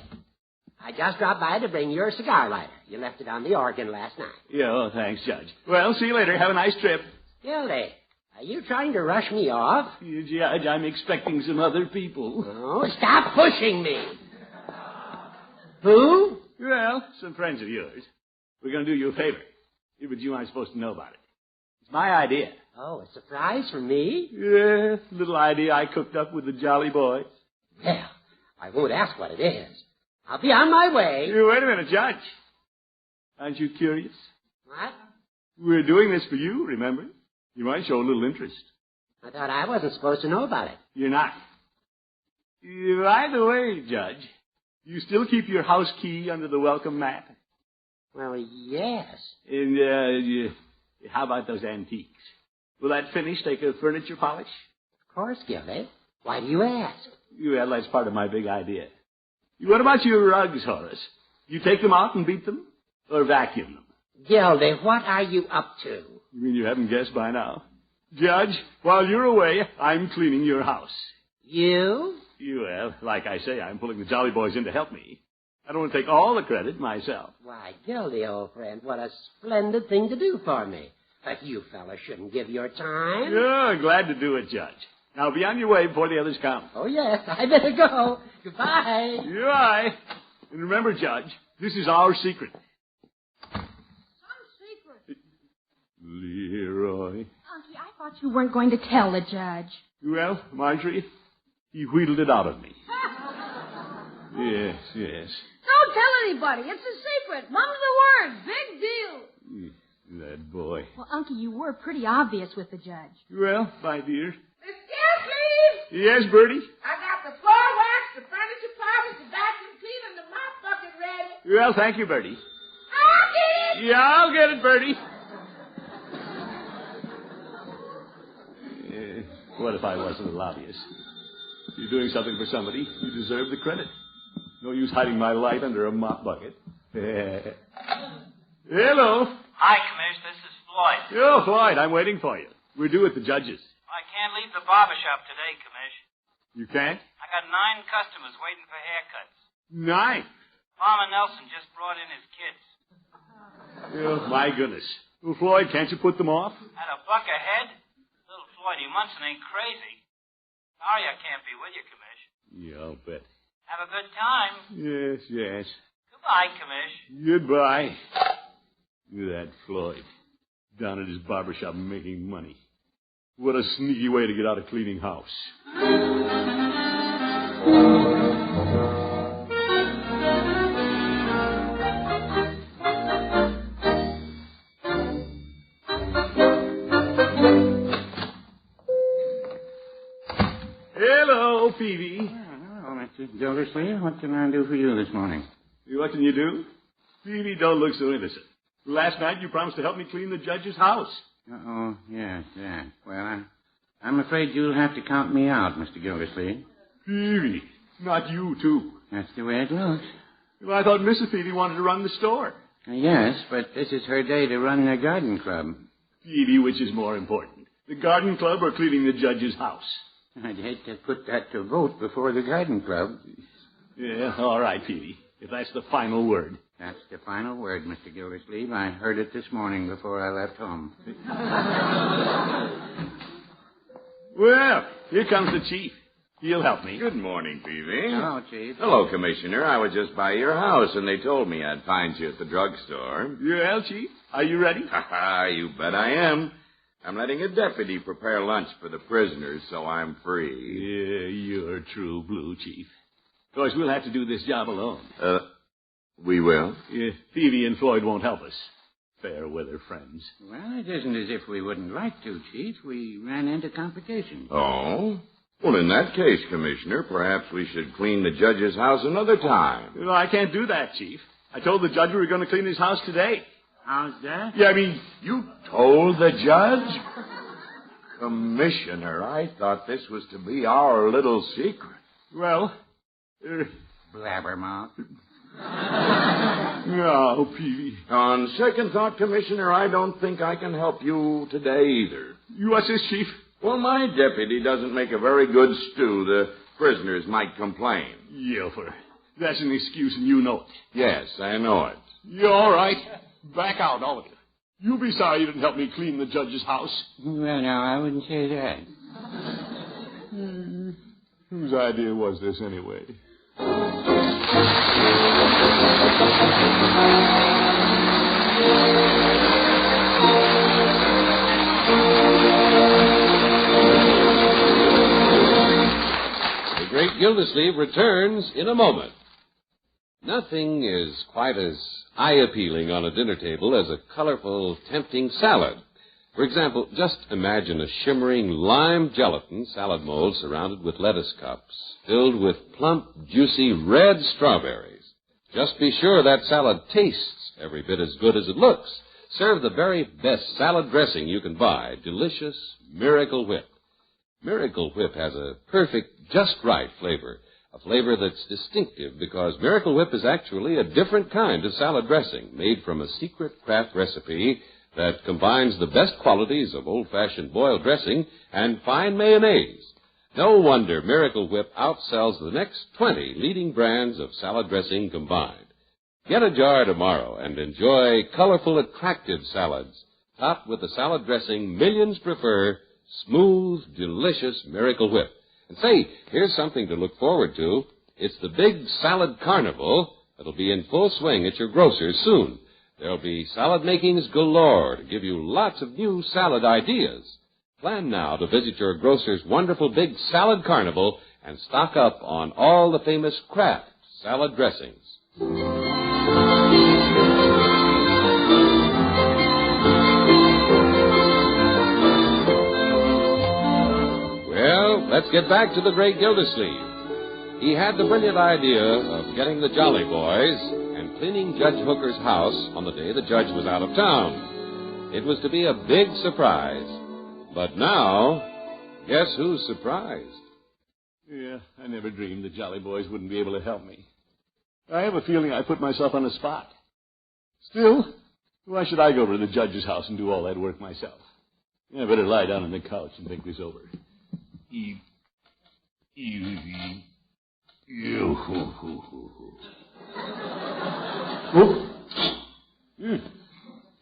I just dropped by to bring your cigar lighter. You left it on the organ last night. Yeah, oh, thanks, Judge. Well, see you later. Have a nice trip. Gilda, are you trying to rush me off? Judge, I'm expecting some other people. Oh, stop pushing me. Who? Well, some friends of yours. We're going to do you a favor. But you aren't supposed to know about it. It's my idea. Oh, a surprise for me? Yes, little idea I cooked up with the Jolly Boys. Well, I won't ask what it is. I'll be on my way. Wait a minute, Judge. Aren't you curious? What? We're doing this for you, remember? You might show a little interest. I thought I wasn't supposed to know about it. You're not. By the way, Judge, you still keep your house key under the welcome mat? Well, yes. And, how about those antiques? Will that finish take a furniture polish? Of course, Gildy. Why do you ask? Well, that's part of my big idea. What about your rugs, Horace? You take them out and beat them? Or vacuum them? Gildy, what are you up to? You mean you haven't guessed by now? Judge, while you're away, I'm cleaning your house. You? Well, like I say, I'm pulling the Jolly Boys in to help me. I don't want to take all the credit myself. Why, Gildy, old friend, what a splendid thing to do for me. But you fellas shouldn't give your time. Yeah, glad to do it, Judge. Now be on your way before the others come. Oh, yes, I better go. Goodbye. Goodbye. And remember, Judge, this is our secret. Some secret. Leroy. Unky, I thought you weren't going to tell the judge. Well, Marjorie, he wheedled it out of me. Yes. Don't tell anybody. It's a secret. Mum to the word. Big deal. That boy. Well, Unky, you were pretty obvious with the judge. Well, my dear. Excuse me. Yes, Bertie? I got the floor wax, the furniture polish, the vacuum cleaner, and the mop bucket ready. Well, thank you, Bertie. I'll get it. Yeah, I'll get it, Bertie. What if I wasn't a lobbyist? If you're doing something for somebody, you deserve the credit. No use hiding my light under a mop bucket. Hello. Hi, Commish. This is Floyd. Oh, Floyd, I'm waiting for you. We're due at the judge's. I can't leave the barber shop today, Commish. You can't? I got 9 customers waiting for haircuts. 9? Farmer Nelson just brought in his kids. Oh, my goodness. Well, Floyd, can't you put them off? At $1 a head? Little Floydie Munson ain't crazy. Sorry I can't be with you, Commish. Yeah, I'll bet. Have a good time. Yes. Goodbye, Commish. Goodbye. Look at that Floyd. Down at his barber shop making money. What a sneaky way to get out of cleaning house. Hello, Peavy. Hello, Mr. Gildersleeve. What can I do for you this morning? What can you do? Peavy, don't look so innocent. Last night you promised to help me clean the judge's house. Oh, yes. Well, I'm afraid you'll have to count me out, Mr. Gildersleeve. Peavy, not you, too. That's the way it looks. Well, I thought Mrs. Peavy wanted to run the store. Yes, but this is her day to run the garden club. Peavy, which is more important? The garden club or cleaning the judge's house? I'd hate to put that to vote before the garden club. Yeah, all right, Peavy. If that's the final word. That's the final word, Mr. Gildersleeve. I heard it this morning before I left home. Well, here comes the chief. He'll help me. Good morning, Peavy. Hello, Chief. Hello, Commissioner. I was just by your house, and they told me I'd find you at the drugstore. Well, Chief, are you ready? Ha, you bet I am. I'm letting a deputy prepare lunch for the prisoners, so I'm free. Yeah, you're true blue, Chief. Of course, we'll have to do this job alone. We will? Peavy and Floyd won't help us. Fair weather friends. Well, it isn't as if we wouldn't like to, Chief. We ran into complications. Oh? Well, in that case, Commissioner, perhaps we should clean the judge's house another time. Well, I can't do that, Chief. I told the judge we were going to clean his house today. How's that? Yeah, I mean... You told the judge? Commissioner, I thought this was to be our little secret. Well... Blabbermouth. No, Peavy. On second thought, Commissioner, I don't think I can help you today either. What's this, Chief? Well, my deputy doesn't make a very good stew. The prisoners might complain. Yelfer. That's an excuse, and you know it. Yes, I know it. You're all right. Back out, all of you. You'll be sorry you didn't help me clean the judge's house. Well, now, I wouldn't say that. Whose idea was this, anyway? Great Gildersleeve returns in a moment. Nothing is quite as eye-appealing on a dinner table as a colorful, tempting salad. For example, just imagine a shimmering lime gelatin salad mold surrounded with lettuce cups, filled with plump, juicy red strawberries. Just be sure that salad tastes every bit as good as it looks. Serve the very best salad dressing you can buy, delicious Miracle Whip. Miracle Whip has a perfect, just right flavor, a flavor that's distinctive because Miracle Whip is actually a different kind of salad dressing made from a secret Kraft recipe that combines the best qualities of old-fashioned boiled dressing and fine mayonnaise. No wonder Miracle Whip outsells the next 20 leading brands of salad dressing combined. Get a jar tomorrow and enjoy colorful, attractive salads, topped with the salad dressing millions prefer, smooth, delicious Miracle Whip. And say, here's something to look forward to. It's the big salad carnival that'll be in full swing at your grocer's soon. There'll be salad makings galore to give you lots of new salad ideas. Plan now to visit your grocer's wonderful big salad carnival and stock up on all the famous Kraft salad dressings. Well, let's get back to the great Gildersleeve. He had the brilliant idea of getting the Jolly Boys and cleaning Judge Hooker's house on the day the judge was out of town. It was to be a big surprise. But now, guess who's surprised? Yeah, I never dreamed the Jolly Boys wouldn't be able to help me. I have a feeling I put myself on the spot. Still, why should I go over to the judge's house and do all that work myself? I better lie down on the couch and think this over. You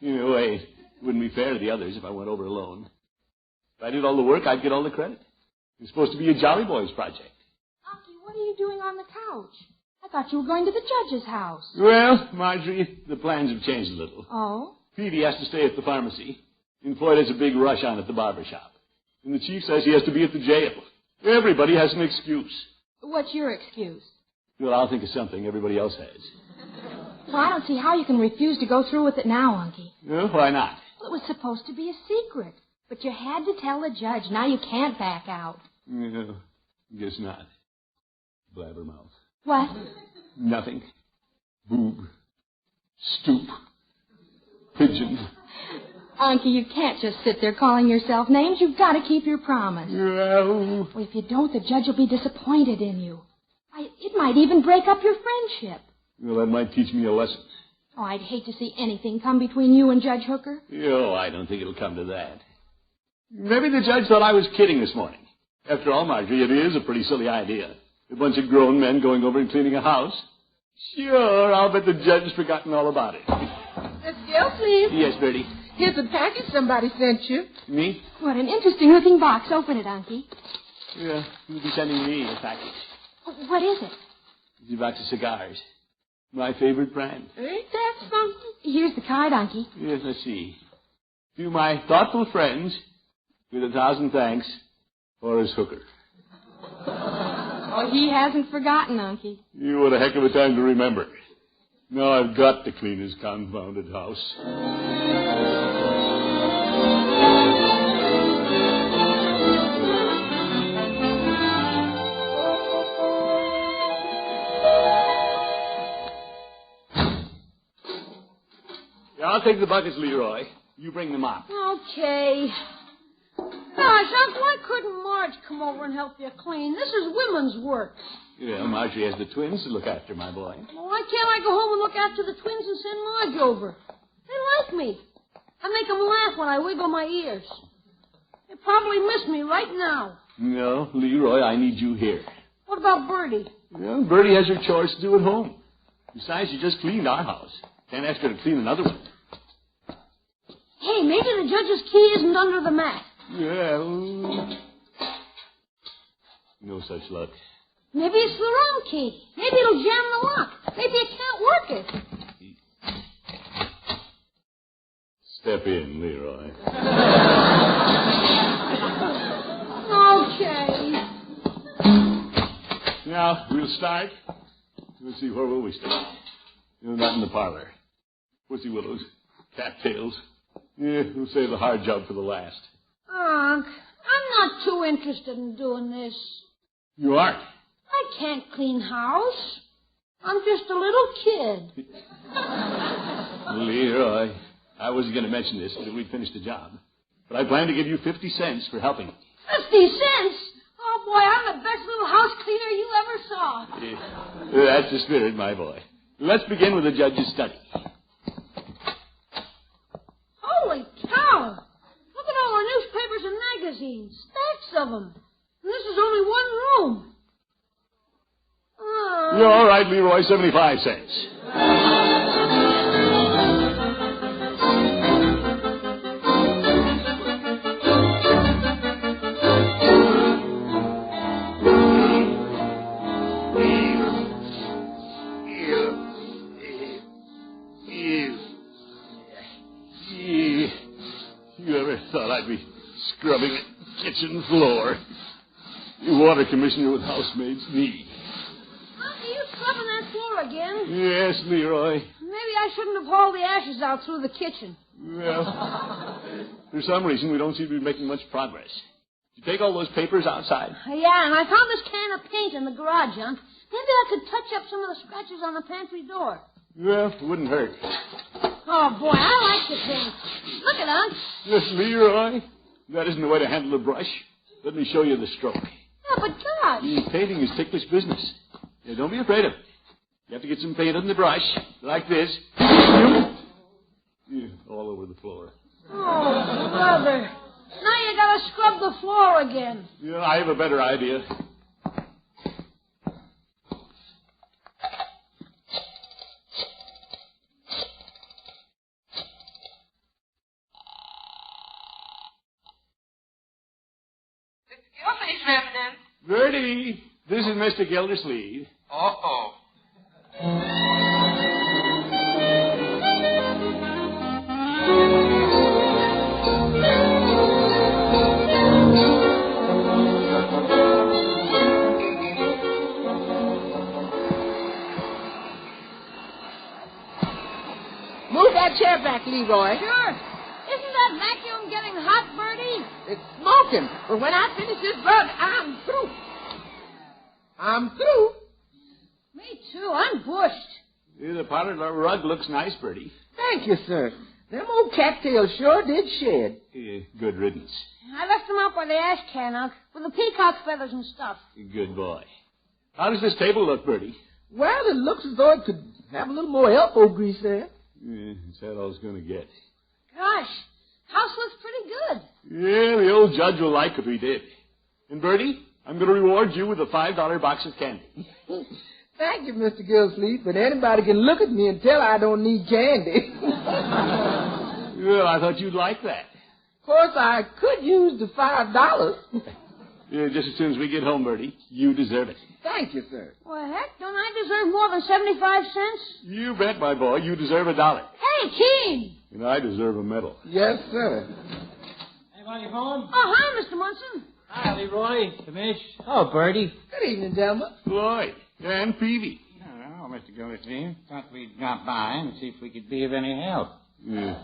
know, it wouldn't be fair to the others if I went over alone. If I did all the work, I'd get all the credit. It's supposed to be a Jolly Boys project. Unky, what are you doing on the couch? I thought you were going to the judge's house. Well, Marjorie, the plans have changed a little. Oh? Petey has to stay at the pharmacy, and Floyd has a big rush on at the barber shop. And the chief says he has to be at the jail. Everybody has an excuse. What's your excuse? Well, I'll think of something everybody else has. Well, I don't see how you can refuse to go through with it now, Unky. Well, why not? Well, it was supposed to be a secret. But you had to tell the judge. Now you can't back out. No, guess not. Blabbermouth. What? Nothing. Boob. Stoop. Pigeon. Unky, you can't just sit there calling yourself names. You've got to keep your promise. Well, if you don't, the judge will be disappointed in you. It might even break up your friendship. Well, that might teach me a lesson. Oh, I'd hate to see anything come between you and Judge Hooker. Oh, I don't think it'll come to that. Maybe the judge thought I was kidding this morning. After all, Marjorie, it is a pretty silly idea. A bunch of grown men going over and cleaning a house. Sure, I'll bet the judge has forgotten all about it. Miss Gildersleeve? Yes, Bertie? Here's a package somebody sent you. Me? What an interesting-looking box. Open it, Unky. Yeah, you'll be sending me a package. What is it? It's a box of cigars. My favorite brand. Ain't that something? Here's the card, Unky. Yes, let's see. To my thoughtful friends, with 1,000 thanks, Horace Hooker. Oh, he hasn't forgotten, Unky. You what a heck of a time to remember. Now I've got to clean his confounded house. Yeah, I'll take the buckets, Leroy. You bring them up. Okay. Gosh, Uncle, why couldn't Marge come over and help you clean? This is women's work. Yeah, Marjorie has the twins to look after, my boy. Well, why can't I go home and look after the twins and send Marge over? They like me. I make them laugh when I wiggle my ears. They probably miss me right now. No, Leroy, I need you here. What about Bertie? Well, Bertie has her chores to do at home. Besides, she just cleaned our house. Can't ask her to clean another one. Hey, maybe the judge's key isn't under the mat. Well, no such luck. Maybe it's the wrong key. Maybe it'll jam the lock. Maybe it can't work it. Step in, Leroy. Okay. Now, we'll start. Let's see, where will we start? Not in the parlor. Pussy willows, cattails. Yeah, we'll save the hard job for the last. Unc, I'm not too interested in doing this. You aren't? I can't clean house. I'm just a little kid. Leroy, I wasn't going to mention this until we'd finished the job. But I plan to give you 50 cents for helping. 50 cents? Oh, boy, I'm the best little house cleaner you ever saw. Yeah, that's the spirit, my boy. Let's begin with the judge's study. Holy cow! Look at all our newspapers and magazines. Stacks of them. And this is only one room. You're all right, Leroy, 75 cents. You ever thought I'd be scrubbing the kitchen floor? The water commissioner with housemaid's knee. Are you scrubbing that floor again? Yes, Leroy. Maybe I shouldn't have hauled the ashes out through the kitchen. Well, for some reason, we don't seem to be making much progress. Did you take all those papers outside? Yeah, and I found this can of paint in the garage, Unc. Maybe I could touch up some of the scratches on the pantry door. Well, it wouldn't hurt. Oh, boy, I like the paint. Look at Unc. Yes, Leroy. That isn't the way to handle a brush. Let me show you the stroke. Yeah, but gosh. Painting is ticklish business. Yeah, don't be afraid of it. You have to get some paint on the brush, like this. Yeah, all over the floor. Oh, brother. Now you gotta scrub the floor again. Yeah, I have a better idea. Bertie, this is Mr. Gildersleeve. Uh-oh. Move that chair back, Leroy. Sure. Isn't that vacuum getting hot, Bertie? It's smoking, but when I finish this rug, I'm through. I'm through. Me too. I'm bushed. Yeah, the parlor rug looks nice, Bertie. Thank you, sir. Them old cattails sure did shed. Yeah, good riddance. I left them out by the ash can, Unc, with the peacock feathers and stuff. Good boy. How does this table look, Bertie? Well, it looks as though it could have a little more elbow grease there. Yeah, is that all it's going to get? Gosh, house looks pretty good. Yeah, the old judge will like if we did. And, Bertie, I'm going to reward you with a $5 box of candy. Thank you, Mr. Gildersleeve, but anybody can look at me and tell I don't need candy. Well, I thought you'd like that. Of course, I could use the $5. Yeah, just as soon as we get home, Bertie. You deserve it. Thank you, sir. Well, heck, don't I deserve more than 75 cents? You bet, my boy. You deserve $1. Hey, Keen! And I deserve a medal. Yes, sir. Anybody home? Oh, hi, Mr. Munson. Hi, Leroy, Commish. Oh, Bertie. Good evening, gentlemen. Floyd and Peavy. Oh, Mr. Gildersleeve. Thought we'd drop by and see if we could be of any help. Yeah.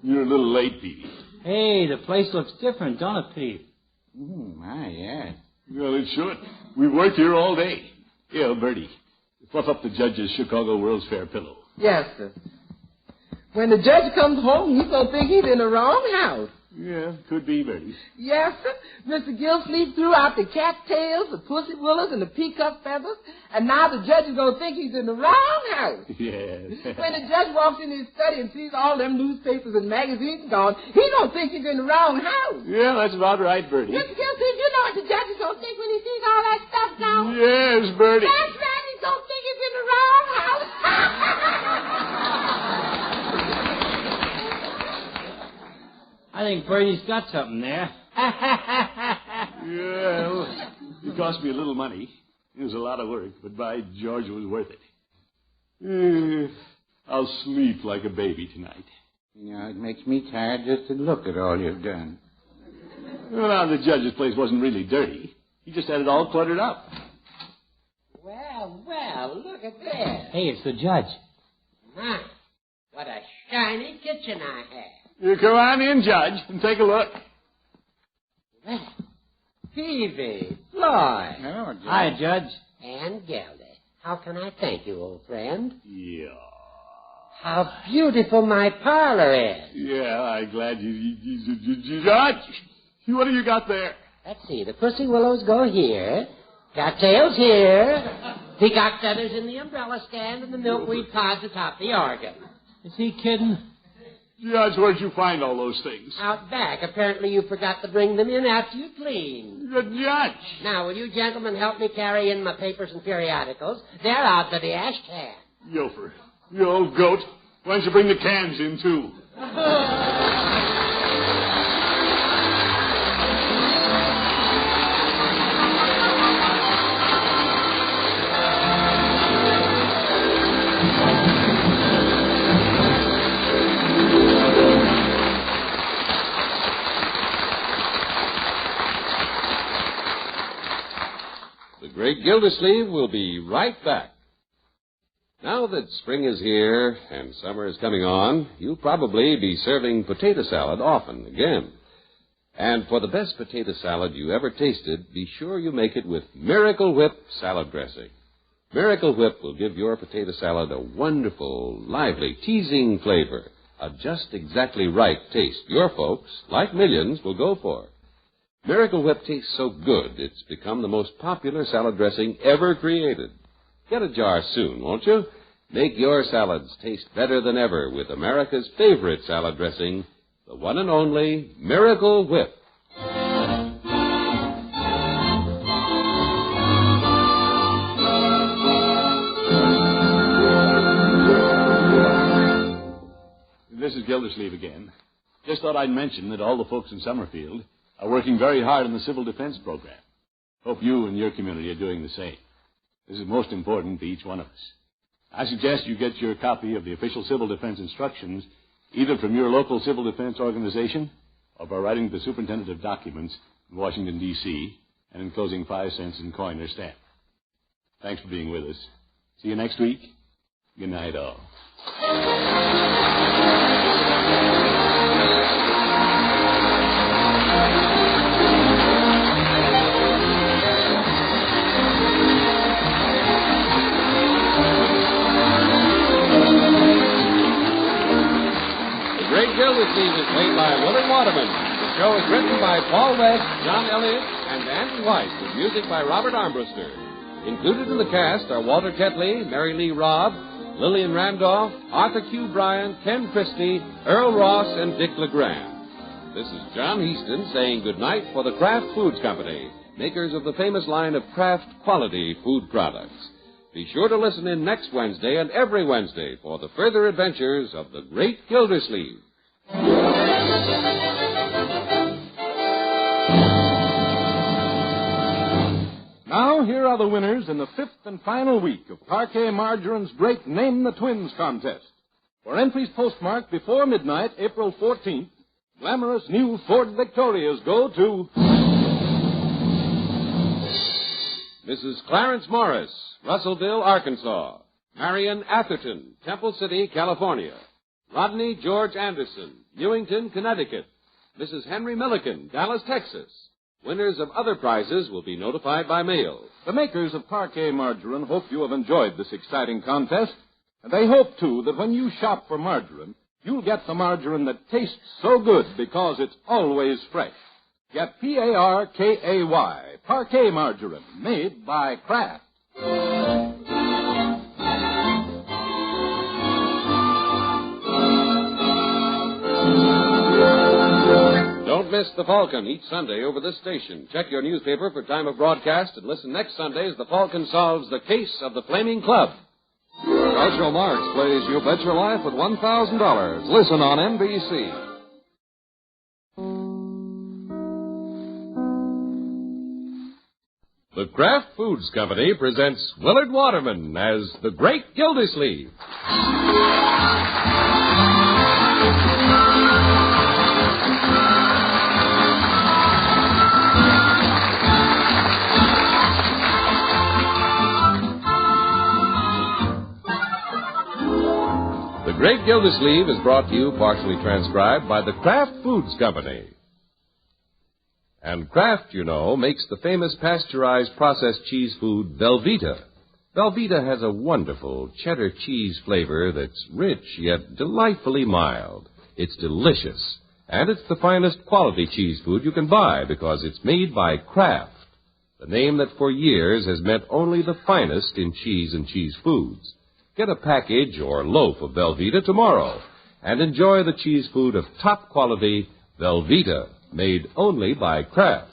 You're a little late, Peavy. Hey, the place looks different, don't it, Pete? Yeah. Well, it should. We've worked here all day. Yeah, Bertie, fluff up the judge's Chicago World's Fair pillow. Yes, sir. When the judge comes home, he's going to think he's in the wrong house. Yeah, could be, Bertie. Yes, sir. Mr. Gildersleeve threw out the cattails, the pussy willows, and the peacock feathers, and now the judge is going to think he's in the wrong house. Yes. When the judge walks in his study and sees all them newspapers and magazines gone, he don't think he's in the wrong house. Yeah, that's about right, Bertie. Mr. Gildersleeve, you know what the judge is going to think when he sees all that stuff now? Yes, Bertie. That's right. He's going to think he's in the wrong house. I think Bertie's got something there. Yeah, well, it cost me a little money. It was a lot of work, but by George, it was worth it. I'll sleep like a baby tonight. You know, it makes me tired just to look at all you've done. Well, now, the judge's place wasn't really dirty. He just had it all cluttered up. Oh, look at this. Hey, it's the judge. My, what a shiny kitchen I have. You come on in, Judge, and take a look. Well, Peavy, Floyd. Oh, Judge. Hi, Judge. And Gildy. How can I thank you, old friend? Yeah. How beautiful my parlor is. Yeah, I'm glad you Judge, what have you got there? Let's see. The pussy willows go here. Got tails here. Peacock feathers in the umbrella stand, and the milkweed pods atop the organ. Is he kidding? Judge, where'd you find all those things? Out back. Apparently you forgot to bring them in after you cleaned. Good Judge. Now, will you gentlemen help me carry in my papers and periodicals? They're out by the ash can. Gopher, you old goat. Why don't you bring the cans in, too? The Great Gildersleeve will be right back. Now that spring is here and summer is coming on, you'll probably be serving potato salad often again. And for the best potato salad you ever tasted, be sure you make it with Miracle Whip salad dressing. Miracle Whip will give your potato salad a wonderful, lively, teasing flavor, a just exactly right taste your folks, like millions, will go for. Miracle Whip tastes so good, it's become the most popular salad dressing ever created. Get a jar soon, won't you? Make your salads taste better than ever with America's favorite salad dressing, the one and only Miracle Whip. This is Gildersleeve again. Just thought I'd mention that all the folks in Summerfield are working very hard on the civil defense program. Hope you and your community are doing the same. This is most important to each one of us. I suggest you get your copy of the official civil defense instructions either from your local civil defense organization or by writing to the superintendent of documents in Washington, D.C., and enclosing 5 cents in coin or stamp. Thanks for being with us. See you next week. Good night, all. Great Gildersleeve is played by Willard Waterman. The show is written by Paul West, John Elliott, and Andy White, with music by Robert Armbruster. Included in the cast are Walter Tetley, Mary Lee Robb, Lillian Randolph, Arthur Q. Bryan, Ken Christie, Earl Ross, and Dick LeGrand. This is John Heaston saying goodnight for the Kraft Foods Company, makers of the famous line of Kraft quality food products. Be sure to listen in next Wednesday and every Wednesday for the further adventures of the Great Gildersleeve. Now, here are the winners in the 5th and final week of Parquet Margarine's great Name the Twins contest. For entries postmarked before midnight, April 14th, glamorous new Ford Victorias go to Mrs. Clarence Morris, Russellville, Arkansas. Marion Atherton, Temple City, California. Rodney George Anderson, Newington, Connecticut. Mrs. Henry Milliken, Dallas, Texas. Winners of other prizes will be notified by mail. The makers of Parquet Margarine hope you have enjoyed this exciting contest, and they hope, too, that when you shop for margarine, you'll get the margarine that tastes so good because it's always fresh. Get P-A-R-K-A-Y, Parquet Margarine, made by Kraft. Don't miss The Falcon each Sunday over this station. Check your newspaper for time of broadcast and listen next Sunday as The Falcon solves the case of the Flaming Club. Groucho Marx plays You Bet Your Life with $1,000. Listen on NBC. The Kraft Foods Company presents Willard Waterman as the Great Gildersleeve. Gildersleeve is brought to you, partially transcribed, by the Kraft Foods Company. And Kraft, you know, makes the famous pasteurized processed cheese food Velveeta. Velveeta has a wonderful cheddar cheese flavor that's rich yet delightfully mild. It's delicious. And it's the finest quality cheese food you can buy because it's made by Kraft, the name that for years has meant only the finest in cheese and cheese foods. Get a package or loaf of Velveeta tomorrow and enjoy the cheese food of top quality, Velveeta, made only by Kraft.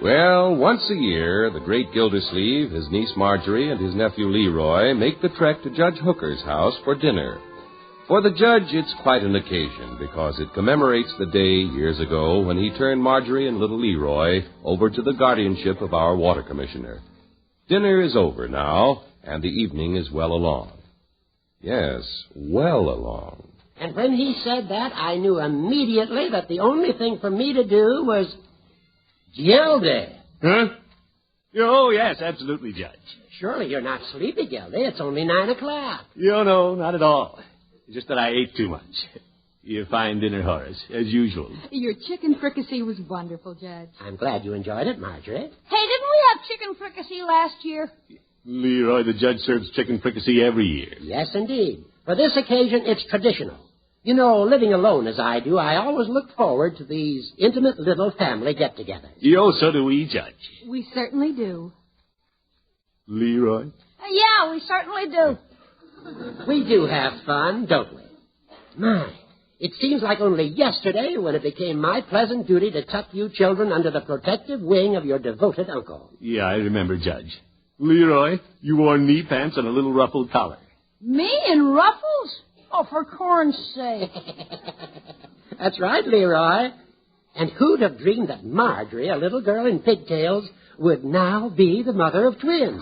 Well, once a year, the great Gildersleeve, his niece Marjorie, and his nephew Leroy make the trek to Judge Hooker's house for dinner. For the judge, it's quite an occasion because it commemorates the day years ago when he turned Marjorie and little Leroy over to the guardianship of our water commissioner. Dinner is over now, and the evening is well along. Yes, well along. And when he said that, I knew immediately that the only thing for me to do was Gildy. Huh? Oh, yes, absolutely, Judge. Surely you're not sleepy, Gildy. It's only 9 o'clock. No, not at all. Just that I ate too much. You fine dinner, Horace, as usual. Your chicken fricassee was wonderful, Judge. I'm glad you enjoyed it, Marjorie. Hey, didn't we have chicken fricassee last year? Leroy, the judge serves chicken fricassee every year. Yes, indeed. For this occasion, it's traditional. You know, living alone as I do, I always look forward to these intimate little family get-togethers. So do we, Judge. We certainly do. Leroy? Yeah, we certainly do. We do have fun, don't we? My, it seems like only yesterday when it became my pleasant duty to tuck you children under the protective wing of your devoted uncle. Yeah, I remember, Judge. Leroy, you wore knee pants and a little ruffled collar. Me in ruffles? Oh, for corn's sake. That's right, Leroy. And who'd have dreamed that Marjorie, a little girl in pigtails, would now be the mother of twins?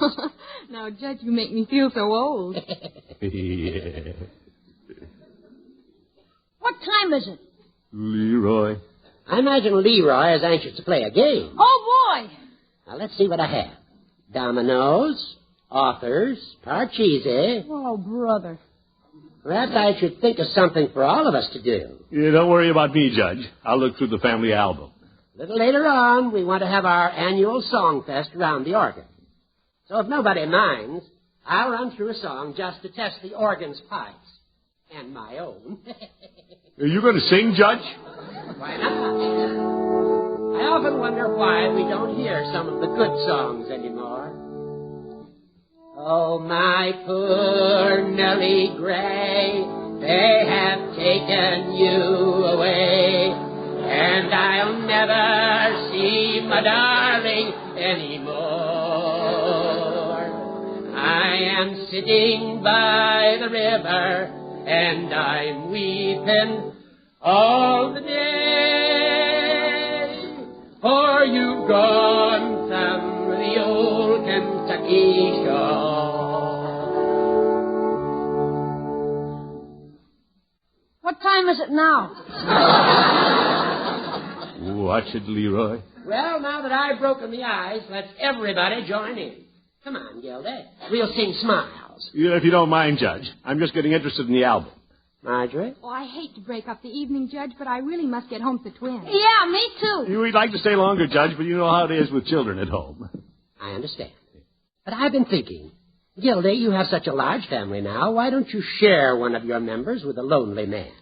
Now, Judge, you make me feel so old. Yeah. What time is it? Leroy. I imagine Leroy is anxious to play a game. Oh, boy. Now, let's see what I have. Dominoes, authors, parcheesi. Oh, brother. Perhaps I should think of something for all of us to do. Yeah, don't worry about me, Judge. I'll look through the family album. A little later on, we want to have our annual song fest around the organ. So if nobody minds, I'll run through a song just to test the organ's pipes. And my own. Are you going to sing, Judge? Why not? I often wonder why we don't hear some of the good songs anymore. Oh, my poor Nellie Gray, they have taken you away, and I'll never see my darling anymore. I am sitting by the river, and I'm weeping all the day, for you've gone from the old Kentucky shore. What time is it now? Watch it, Leroy. Well, now that I've broken the ice, let's everybody join in. Come on, Gildy. We'll sing Smiles. Yeah, if you don't mind, Judge. I'm just getting interested in the album. Marjorie? Oh, I hate to break up the evening, Judge, but I really must get home to the twins. Yeah, me too. We'd like to stay longer, Judge, but you know how it is with children at home. I understand. But I've been thinking, Gildy, you have such a large family now. Why don't you share one of your members with a lonely man?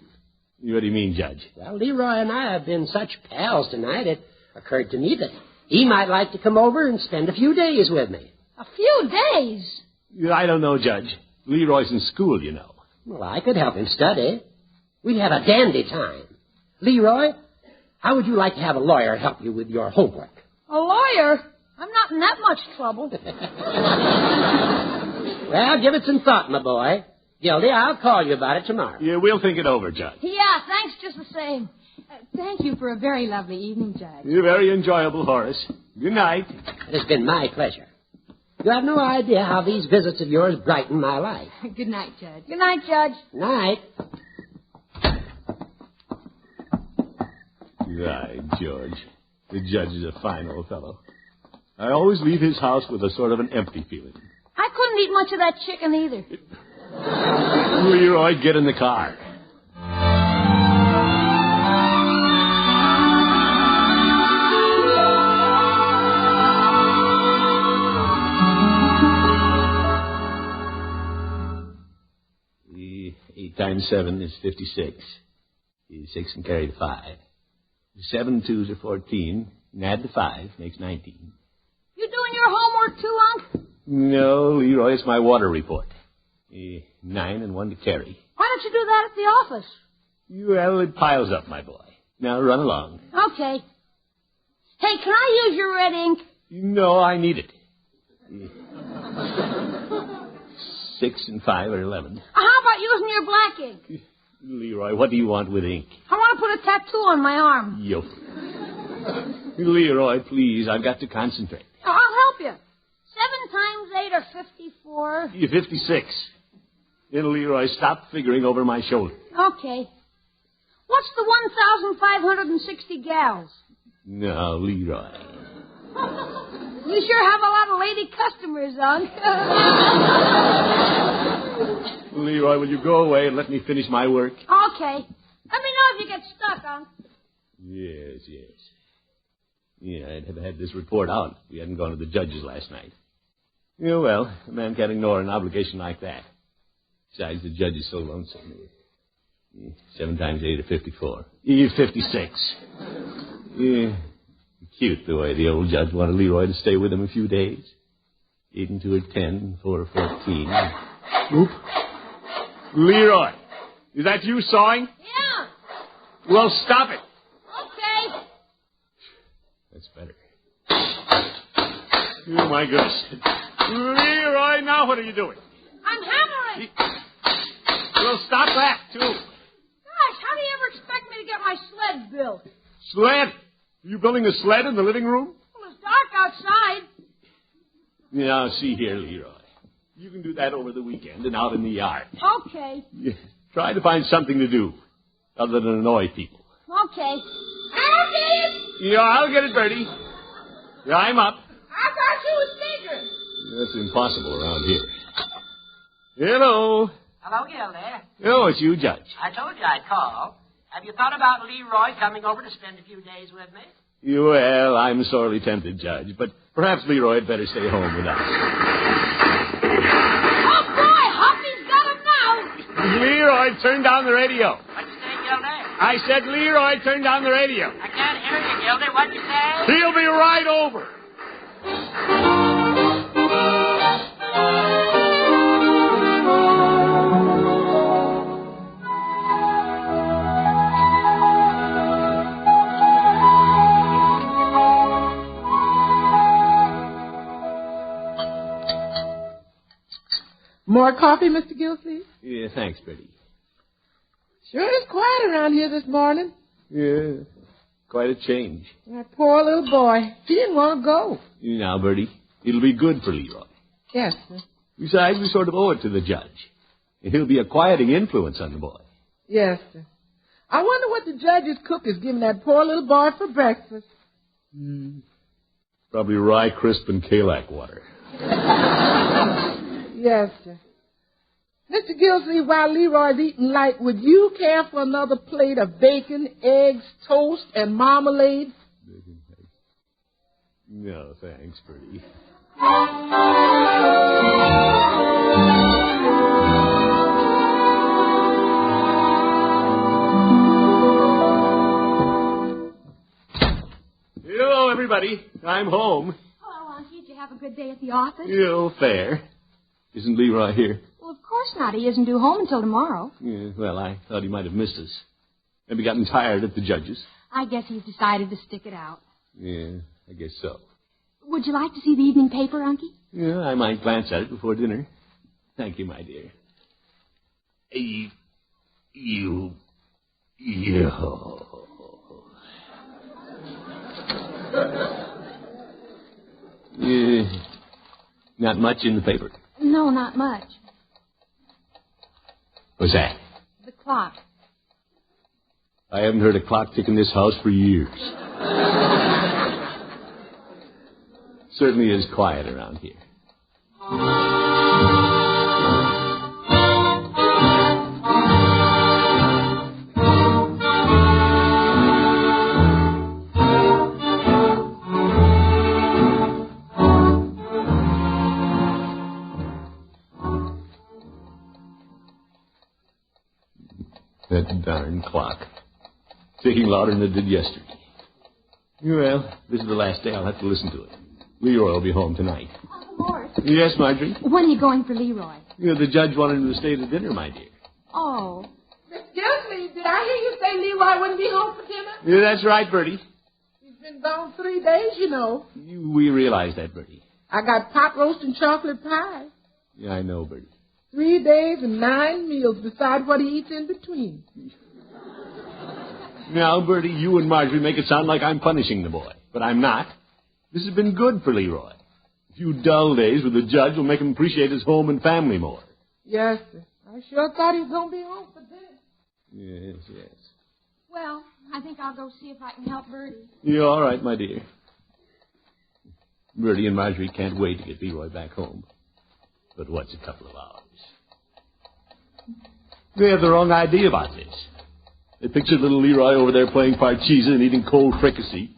What do you mean, Judge? Well, Leroy and I have been such pals tonight, it occurred to me that he might like to come over and spend a few days with me. A few days? I don't know, Judge. Leroy's in school, you know. Well, I could help him study. We'd have a dandy time. Leroy, how would you like to have a lawyer help you with your homework? A lawyer? I'm not in that much trouble. Well, give it some thought, my boy. Gildy, I'll call you about it tomorrow. Yeah, we'll think it over, Judge. Yeah, thanks just the same. Thank you for a very lovely evening, Judge. You're very enjoyable, Horace. Good night. It has been my pleasure. You have no idea how these visits of yours brighten my life. Good night, Judge. Good night, Judge. Night. Right, George. The judge is a fine old fellow. I always leave his house with a sort of an empty feeling. I couldn't eat much of that chicken either. Leroy, get in the car. Eight times 7 is 56. 6 and carry the 5. 7 twos are 14. And add the 5 makes 19. You doing your homework too, Unc? No, Leroy, it's my water report. 9 and 1 to carry. Why don't you do that at the office? Well, it piles up, my boy. Now run along. Okay. Hey, can I use your red ink? No, I need it. 6 and 5 are 11. How about using your black ink? Leroy, what do you want with ink? I want to put a tattoo on my arm. Yo. Leroy, please, I've got to concentrate. I'll help you. 7 times 8 are 54. 56. Then, Leroy, stop figuring over my shoulder. Okay. What's the 1,560 gals? No, Leroy. You sure have a lot of lady customers, Unc. Leroy, will you go away and let me finish my work? Okay. Let me know if you get stuck, Unc. Yes. Yeah, I'd have had this report out if we hadn't gone to the judges last night. Yeah, well, a man can't ignore an obligation like that. Besides, the judge is so lonesome. 7 times 8 are 54. 56. Yeah. Cute the way the old judge wanted Leroy to stay with him a few days. 8 and 2 are 10, and 4 are 14. Oop. Leroy, is that you sawing? Yeah. Well, stop it. Okay. That's better. Oh, my goodness. Leroy, now what are you doing? I'm hammering. Well, stop that, too. Gosh, how do you ever expect me to get my sled built? Sled? Are you building a sled in the living room? Well, it's dark outside. Now, see here, Leroy. You can do that over the weekend and out in the yard. Okay. Yeah. Try to find something to do other than annoy people. Okay. I'll get it. Yeah, I'll get it, Bertie. Yeah, I'm up. I thought you was bigger. That's impossible around here. Hello. Hello, Gildy. Oh, it's you, Judge. I told you I'd call. Have you thought about Leroy coming over to spend a few days with me? Well, I'm sorely tempted, Judge, but perhaps Leroy had better stay home with us. Oh, boy, Humpy's got him now. Leroy, turn down the radio. What'd you say, Gildy? I said, Leroy, turn down the radio. I can't hear you, Gildy. What'd you say? He'll be right over. More coffee, Mr. Gilsey? Yeah, thanks, Bertie. Sure is quiet around here this morning. Yeah, quite a change. That poor little boy. He didn't want to go. Now, Bertie, it'll be good for Leroy. Yes, sir. Besides, we sort of owe it to the judge. And he'll be a quieting influence on the boy. Yes, sir. I wonder what the judge's cook is giving that poor little boy for breakfast. Probably rye crisp and Kalak water. Yes, sir. Mr. Gilsey, while Leroy's eating light, would you care for another plate of bacon, eggs, toast, and marmalade? No, thanks, Bertie. Hello, everybody. I'm home. Hello, Unky. Did you have a good day at the office? Fair. Isn't Leroy here? Well, of course not. He isn't due home until tomorrow. Yeah, well, I thought he might have missed us. Maybe gotten tired at the judges. I guess he's decided to stick it out. Yeah, I guess so. Would you like to see the evening paper, Unky? Yeah, I might glance at it before dinner. Thank you, my dear. You. Not much in the paper. No, not much. What's that? The clock. I haven't heard a clock tick in this house for years. Certainly is quiet around here. That darn clock. Ticking louder than it did yesterday. Well, this is the last day I'll have to listen to it. Leroy will be home tonight. Morris. Yes, Marjorie? When are you going for Leroy? The judge wanted him to stay to dinner, my dear. Oh. Excuse me, did I hear you say Leroy wouldn't be home for dinner? Yeah, that's right, Bertie. He's been gone 3 days, you know. We realize that, Bertie. I got pot roast and chocolate pie. Yeah, I know, Bertie. 3 days and 9 meals besides what he eats in between. Now, Bertie, you and Marjorie make it sound like I'm punishing the boy. But I'm not. This has been good for Leroy. A few dull days with the judge will make him appreciate his home and family more. Yes, sir. I sure thought he was going to be home for dinner. Yes, yes. Well, I think I'll go see if I can help Bertie. You're all right, my dear. Bertie and Marjorie can't wait to get Leroy back home. But what's a couple of hours? They have the wrong idea about this. They pictured little Leroy over there playing parcheesi and eating cold fricassee.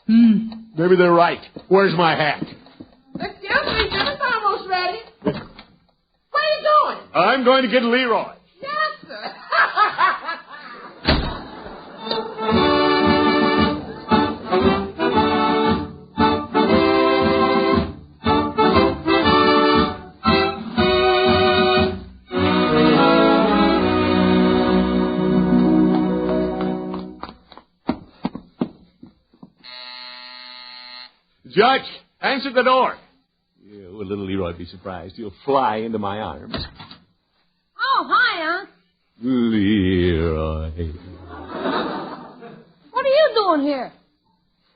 Maybe they're right. Where's my hat? Excuse me, dinner's almost ready. Where are you going? I'm going to get Leroy. Yes, sir. Judge, answer the door. Yeah, will little Leroy be surprised? He'll fly into my arms. Oh, hi, Unc. Leroy. What are you doing here?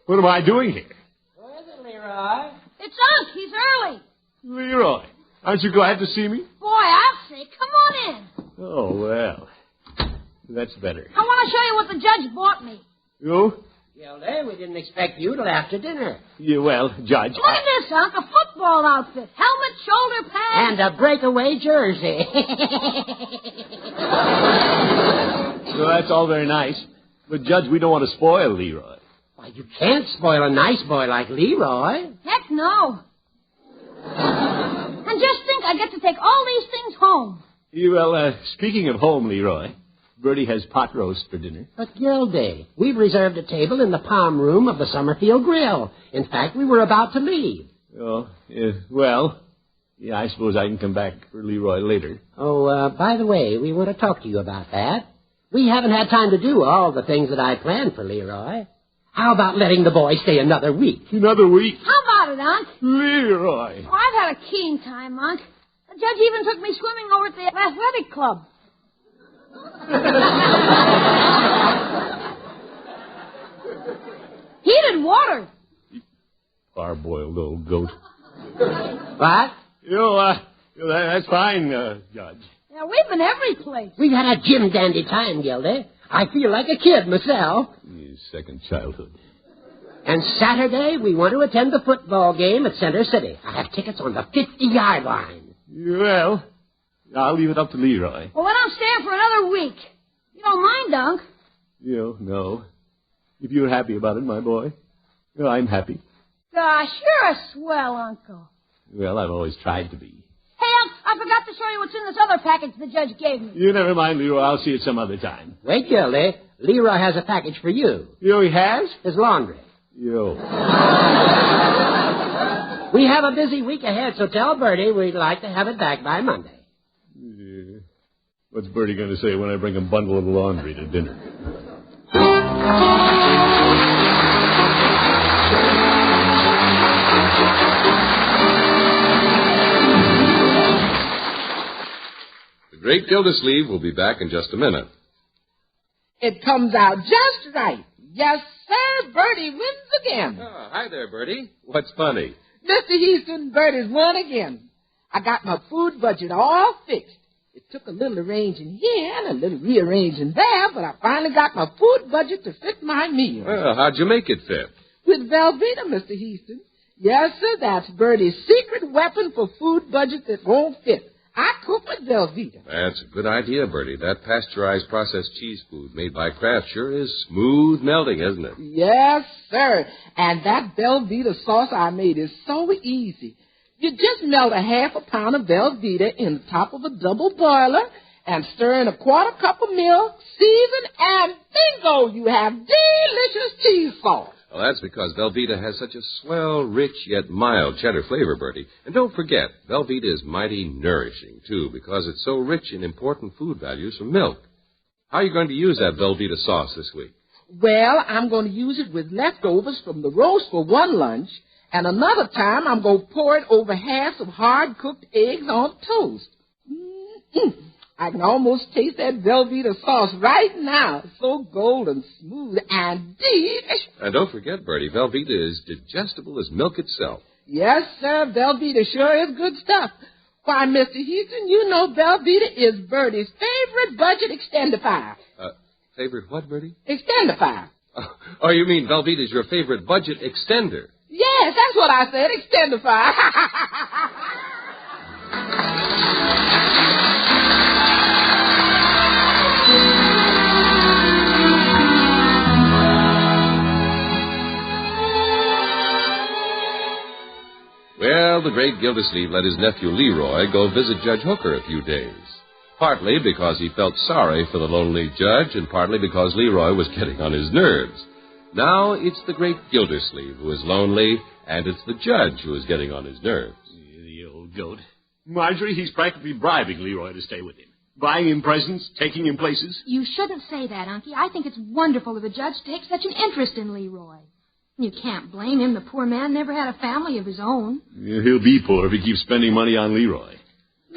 What am I doing here? Where is it, Leroy? It's Unc. He's early. Leroy, aren't you glad to see me? Boy, I'll say, come on in. Oh, well. That's better. I want to show you what the judge bought me. You? Gildy, we didn't expect you till after dinner. Yeah, well, Judge. Look at this, Unc. A football outfit. Helmet, shoulder pads. And a breakaway jersey. Well, that's all very nice. But, Judge, we don't want to spoil Leroy. Why, you can't spoil a nice boy like Leroy. Heck no. And just think, I get to take all these things home. Yeah, well, speaking of home, Leroy, Bertie has pot roast for dinner. But, Gildy, we've reserved a table in the palm room of the Summerfield Grill. In fact, we were about to leave. Oh, well, yeah, I suppose I can come back for Leroy later. Oh, by the way, we want to talk to you about that. We haven't had time to do all the things that I planned for Leroy. How about letting the boy stay another week? Another week? How about it, Unc? Leroy. Oh, I've had a keen time, Unc. The judge even took me swimming over at the athletic club. Heated water. Parboiled old goat. What? That's fine, Judge. Yeah, we've been every place. We've had a Jim Dandy time, Gildy. I feel like a kid myself. His second childhood. And Saturday, we want to attend the football game at Center City. I have tickets on the 50-yard line. Well, I'll leave it up to Leroy. Well, then I'm staying for another week. You don't mind, Unc? No. If you're happy about it, my boy, I'm happy. Gosh, you're a swell, Uncle. Well, I've always tried to be. Hey, Unc, I forgot to show you what's in this other package the judge gave me. You never mind, Leroy. I'll see it some other time. Wait, Gildy. Leroy has a package for you. He has? His laundry. Yo. We have a busy week ahead, so tell Bertie we'd like to have it back by Monday. Yeah. What's Bertie going to say when I bring a bundle of laundry to dinner? The Great Gildersleeve will be back in just a minute. It comes out just right. Yes, sir. Bertie wins again. Oh, hi there, Bertie. What's funny? Mr. Houston, Bertie's won again. I got my food budget all fixed. It's took a little arranging here and a little rearranging there, but I finally got my food budget to fit my meal. Well, how'd you make it fit? With Velveeta, Mr. Heaston. Yes, sir, that's Bertie's secret weapon for food budget that won't fit. I cook with Velveeta. That's a good idea, Bertie. That pasteurized processed cheese food made by Kraft sure is smooth melting, isn't it? Yes, sir. And that Velveeta sauce I made is so easy. You just melt a half a pound of Velveeta in the top of a double boiler and stir in a quarter cup of milk, season, and bingo, you have delicious cheese sauce. Well, that's because Velveeta has such a swell, rich, yet mild cheddar flavor, Bertie. And don't forget, Velveeta is mighty nourishing, too, because it's so rich in important food values from milk. How are you going to use that Velveeta sauce this week? Well, I'm going to use it with leftovers from the roast for one lunch, and another time I'm going to pour it over halves of hard-cooked eggs on toast. I can almost taste that Velveeta sauce right now. It's so golden, smooth, and delicious. And don't forget, Bertie, Velveeta is digestible as milk itself. Yes, sir, Velveeta sure is good stuff. Why, Mr. Houston, you know Velveeta is Bertie's favorite budget extendifier. Favorite what, Bertie? Extendifier. Oh, you mean Velveeta is your favorite budget extender? Yes, that's what I said, extendifier. Well, the great Gildersleeve let his nephew Leroy go visit Judge Hooker a few days. Partly because he felt sorry for the lonely judge, and partly because Leroy was getting on his nerves. Now it's the great Gildersleeve who is lonely, and it's the judge who is getting on his nerves. The old goat. Marjorie, he's practically bribing Leroy to stay with him. Buying him presents, taking him places. You shouldn't say that, Unky. I think it's wonderful of the judge to take such an interest in Leroy. You can't blame him. The poor man never had a family of his own. Yeah, he'll be poor if he keeps spending money on Leroy.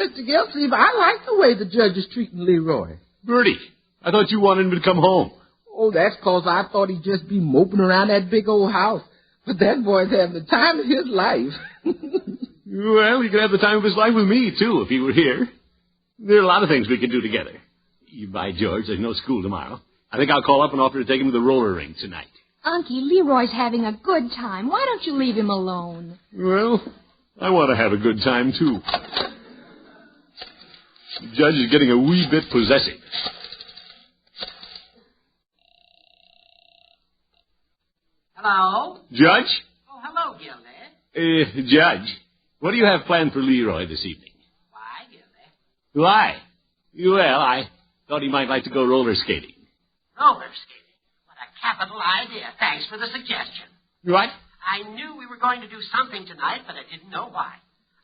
Mr. Gildersleeve, I like the way the judge is treating Leroy. Bertie, I thought you wanted him to come home. Oh, that's 'cause I thought he'd just be moping around that big old house. But that boy's having the time of his life. Well, he could have the time of his life with me, too, if he were here. There are a lot of things we could do together. By George, there's no school tomorrow. I think I'll call up and offer to take him to the roller rink tonight. Unky, Leroy's having a good time. Why don't you leave him alone? Well, I want to have a good time, too. The judge is getting a wee bit possessive. Hello? Judge? Oh, hello, Gildy. Judge, what do you have planned for Leroy this evening? Why, Gildy? Why? Well, I thought he might like to go roller skating. Roller skating? What a capital idea. Thanks for the suggestion. What? I knew we were going to do something tonight, but I didn't know why.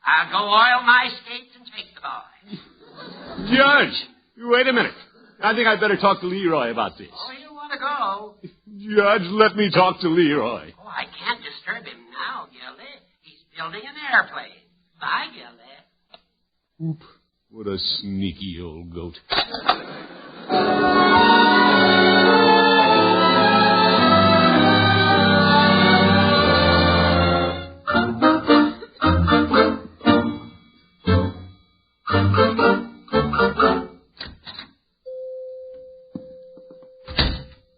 I'll go oil my skates and take the boy. Judge, wait a minute. I think I'd better talk to Leroy about this. Oh, you want to go? Judge, let me talk to Leroy. Oh, I can't disturb him now, Gildy. He's building an airplane. Bye, Gildy. Oop, what a sneaky old goat.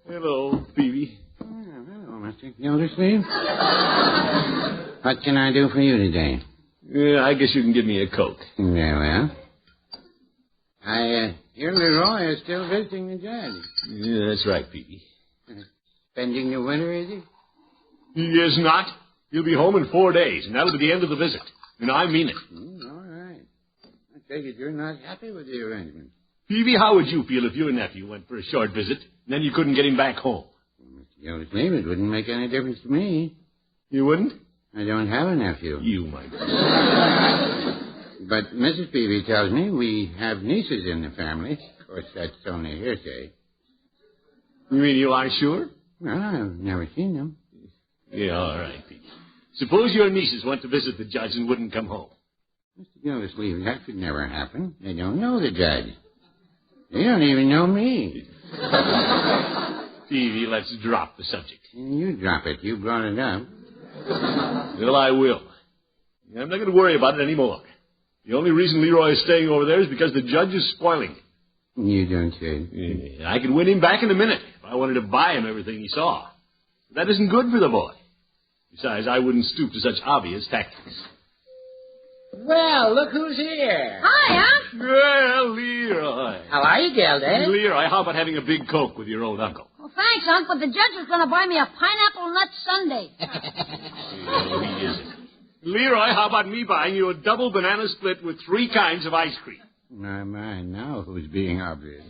Hello, Phoebe. Oh, hello, Mr. Gildersleeve. What can I do for you today? Yeah, I guess you can give me a Coke. Very well. I hear Leroy is still visiting the judge. Yeah, that's right, Phoebe. Spending the winter, is he? He is not. He'll be home in 4 days, and that'll be the end of the visit. And I mean it. All right. I take it you're not happy with the arrangement. Phoebe, how would you feel if your nephew went for a short visit, and then you couldn't get him back home? Well, Mr. Gildersleeve, it wouldn't make any difference to me. You wouldn't? I don't have a nephew. You might. But Mrs. Peavy tells me we have nieces in the family. Of course, that's only hearsay. You mean you aren't sure? Well, I've never seen them. Yeah, all right, Pete. Suppose your nieces went to visit the judge and wouldn't come home. Mr. Gildersleeve, that could never happen. They don't know the judge. They don't even know me. Peavy, let's drop the subject. You drop it. You brought it up. Well, I will. I'm not going to worry about it anymore. The only reason Leroy is staying over there is because the judge is spoiling it. You don't say. Yeah, I could win him back in a minute if I wanted to buy him everything he saw. But that isn't good for the boy. Besides, I wouldn't stoop to such obvious tactics. Well, look who's here. Hi, Unc. Well, Leroy. How are you, Gildy? Leroy, how about having a big Coke with your old uncle? Well, thanks, Unc, but the judge is going to buy me a pineapple nut sundae. No, he isn't. Leroy, how about me buying you a double banana split with 3 kinds of ice cream? My, now who's being obvious?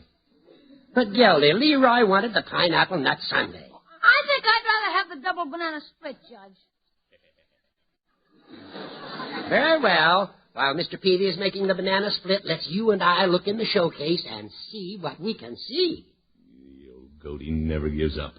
But, Gildy, Leroy wanted the pineapple nut sundae. I think I'd rather have the double banana split, Judge. Very well. While Mr. Peavy is making the banana split, let's you and I look in the showcase and see what we can see. The old goaty never gives up.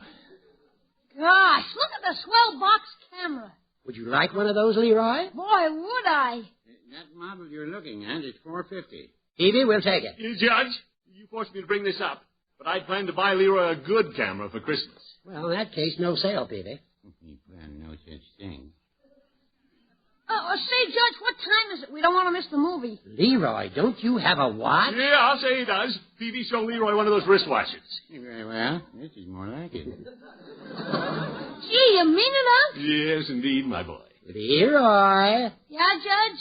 Gosh, look at the swell box camera. Would you like one of those, Leroy? Boy, would I. That model you're looking at is $450. Peavy, we'll take it. Judge, you forced me to bring this up, but I'd planned to buy Leroy a good camera for Christmas. Well, in that case, no sale, Peavy. You plan no such thing. Oh, say, Judge, what time is it? We don't want to miss the movie. Leroy, don't you have a watch? Yeah, I'll say he does. Peavy's shown Leroy one of those wristwatches. Very well. This is more like it. Gee, you mean it, Unc? Yes, indeed, my boy. Leroy. Yeah, Judge?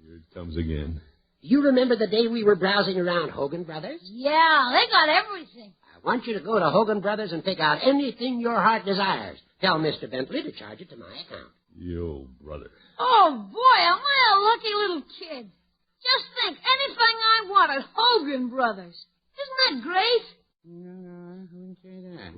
Here it comes again. You remember the day we were browsing around Hogan Brothers? Yeah, they got everything. I want you to go to Hogan Brothers and pick out anything your heart desires. Tell Mr. Bentley to charge it to my account. Yo, brother. Oh, boy, am I a lucky little kid. Just think, anything I want at Hogan Brothers. Isn't that great? No, I wouldn't say that.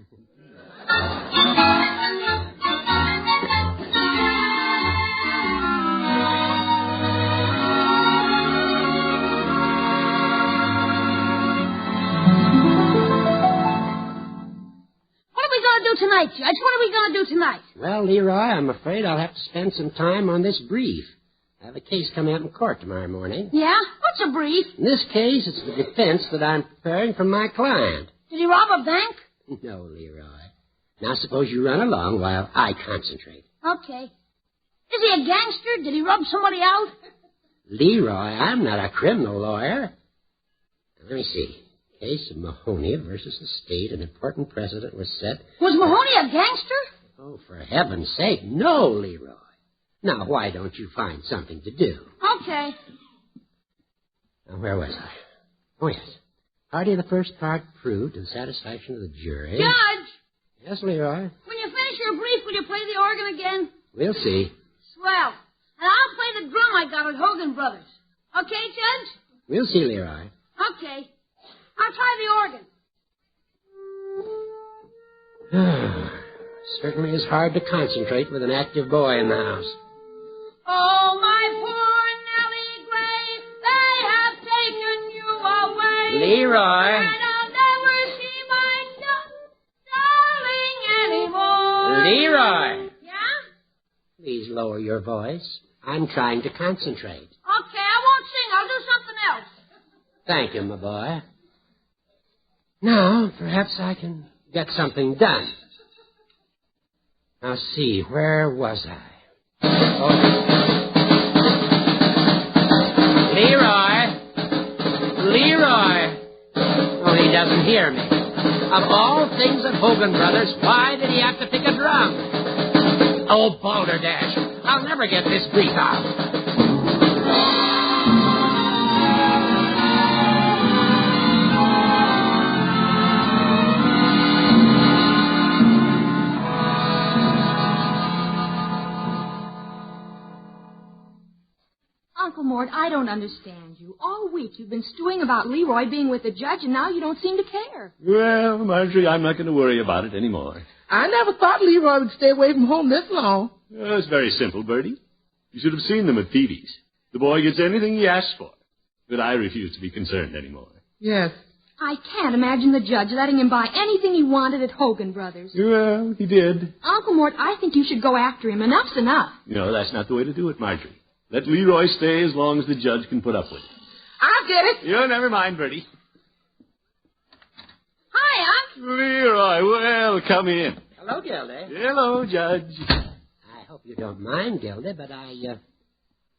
Tonight, Judge. What are we going to do tonight? Well, Leroy, I'm afraid I'll have to spend some time on this brief. I have a case coming out in court tomorrow morning. Yeah? What's a brief? In this case, it's the defense that I'm preparing from my client. Did he rob a bank? No, Leroy. Now suppose you run along while I concentrate. Okay. Is he a gangster? Did he rub somebody out? Leroy, I'm not a criminal lawyer. Let me see. Case of Mahoney versus the state, an important precedent was set. Was Mahoney a gangster? Oh, for heaven's sake, no, Leroy. Now, why don't you find something to do? Okay. Now, where was I? Oh, yes. Party of the first part proved to the satisfaction of the jury. Judge! Yes, Leroy? When you finish your brief, will you play the organ again? We'll see. Swell. And I'll play the drum I got at Hogan Brothers. Okay, Judge? We'll see, Leroy. Okay. I'll try the organ. Certainly is hard to concentrate with an active boy in the house. Oh, my poor Nellie Gray, they have taken you away. Leroy. And I'll never see my darling anymore. Leroy. Yeah? Please lower your voice. I'm trying to concentrate. Okay, I won't sing. I'll do something else. Thank you, my boy. Now, perhaps I can get something done. Now, see, where was I? Oh. Leroy! Leroy! Oh, he doesn't hear me. Of all things at Hogan Brothers, why did he have to pick a drum? Oh, balderdash. I'll never get this brief out. Uncle Mort, I don't understand you. All week you've been stewing about Leroy being with the judge, and now you don't seem to care. Well, Marjorie, I'm not going to worry about it anymore. I never thought Leroy would stay away from home this long. It's very simple, Bertie. You should have seen them at Peavy's. The boy gets anything he asks for. But I refuse to be concerned anymore. Yes. I can't imagine the judge letting him buy anything he wanted at Hogan Brothers. Well, he did. Uncle Mort, I think you should go after him. Enough's enough. No, that's not the way to do it, Marjorie. Let Leroy stay as long as the judge can put up with it. I'll get it. Yeah, never mind, Bertie. Hi, Unc. Leroy, well, come in. Hello, Gildy. Hello, Judge. I hope you don't mind, Gildy, but I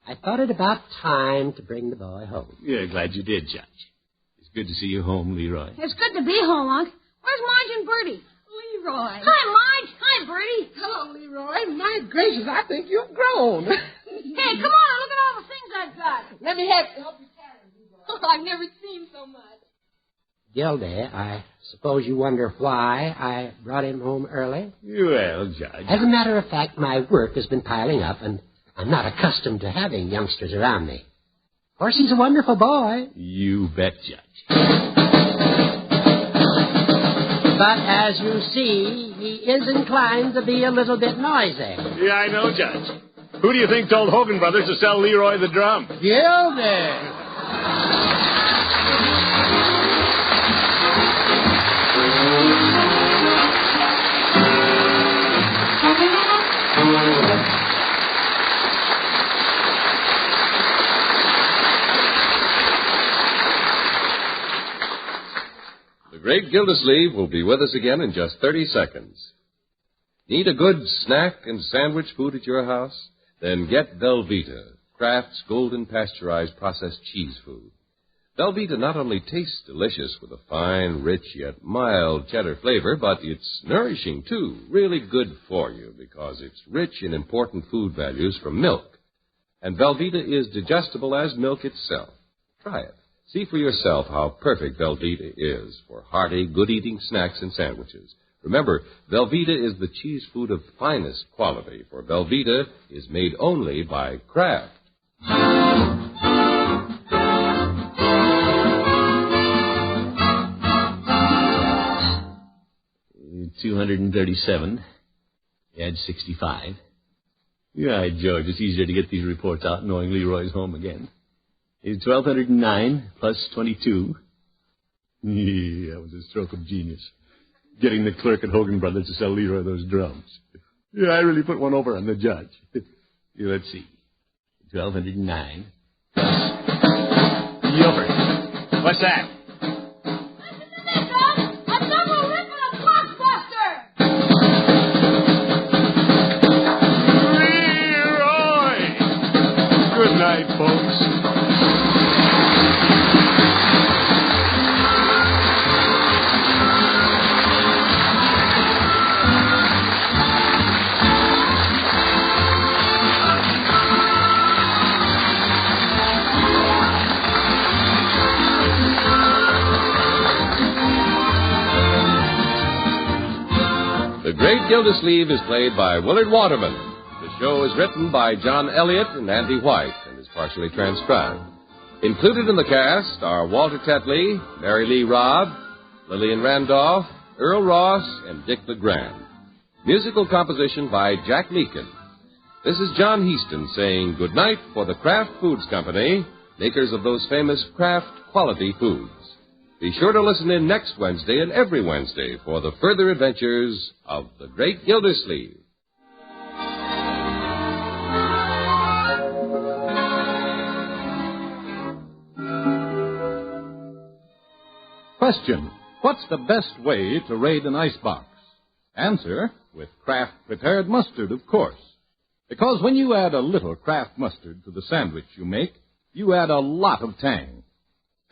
I thought it about time to bring the boy home. Yeah, glad you did, Judge. It's good to see you home, Leroy. It's good to be home, Unc. Where's Marge and Bertie? Leroy. Hi, Marge. Hi, Bertie. Hello, Leroy. My gracious, I think you've grown. Hey, come on. Look at all the things I've got. Let me help you carry, Leroy. Oh, I've never seen so much. Gildy, I suppose you wonder why I brought him home early? Well, Judge. As a matter of fact, my work has been piling up, and I'm not accustomed to having youngsters around me. Of course, he's a wonderful boy. You bet, Judge. But as you see, he is inclined to be a little bit noisy. Yeah, I know, Judge. Who do you think told Hogan Brothers to sell Leroy the drum? Gildy! The great Gildersleeve will be with us again in just 30 seconds. Need a good snack and sandwich food at your house? Then get Velveeta, Kraft's golden pasteurized processed cheese food. Velveeta not only tastes delicious with a fine, rich, yet mild cheddar flavor, but it's nourishing, too. Really good for you because it's rich in important food values from milk. And Velveeta is digestible as milk itself. Try it. See for yourself how perfect Velveeta is for hearty, good-eating snacks and sandwiches. Remember, Velveeta is the cheese food of finest quality, for Velveeta is made only by Kraft. 237. Add 65. Yeah, George, it's easier to get these reports out knowing Leroy's home again. It's 1,209 plus 22. Yeah, that was a stroke of genius. Getting the clerk at Hogan Brothers to sell Leroy those drums. Yeah, I really put one over on the judge. Yeah, let's see. 1,209. Yopper. What's that? Good night, folks. The Great Gildersleeve is played by Willard Waterman. The show is written by John Elliott and Andy White and is partially transcribed. Included in the cast are Walter Tetley, Mary Lee Robb, Lillian Randolph, Earl Ross, and Dick LeGrand. Musical composition by Jack Meakin. This is John Heaston saying good night for the Kraft Foods Company, makers of those famous Kraft quality foods. Be sure to listen in next Wednesday and every Wednesday for the further adventures of the Great Gildersleeve. Question: what's the best way to raid an icebox? Answer: with Kraft prepared mustard, of course. Because when you add a little Kraft mustard to the sandwich you make, you add a lot of tang.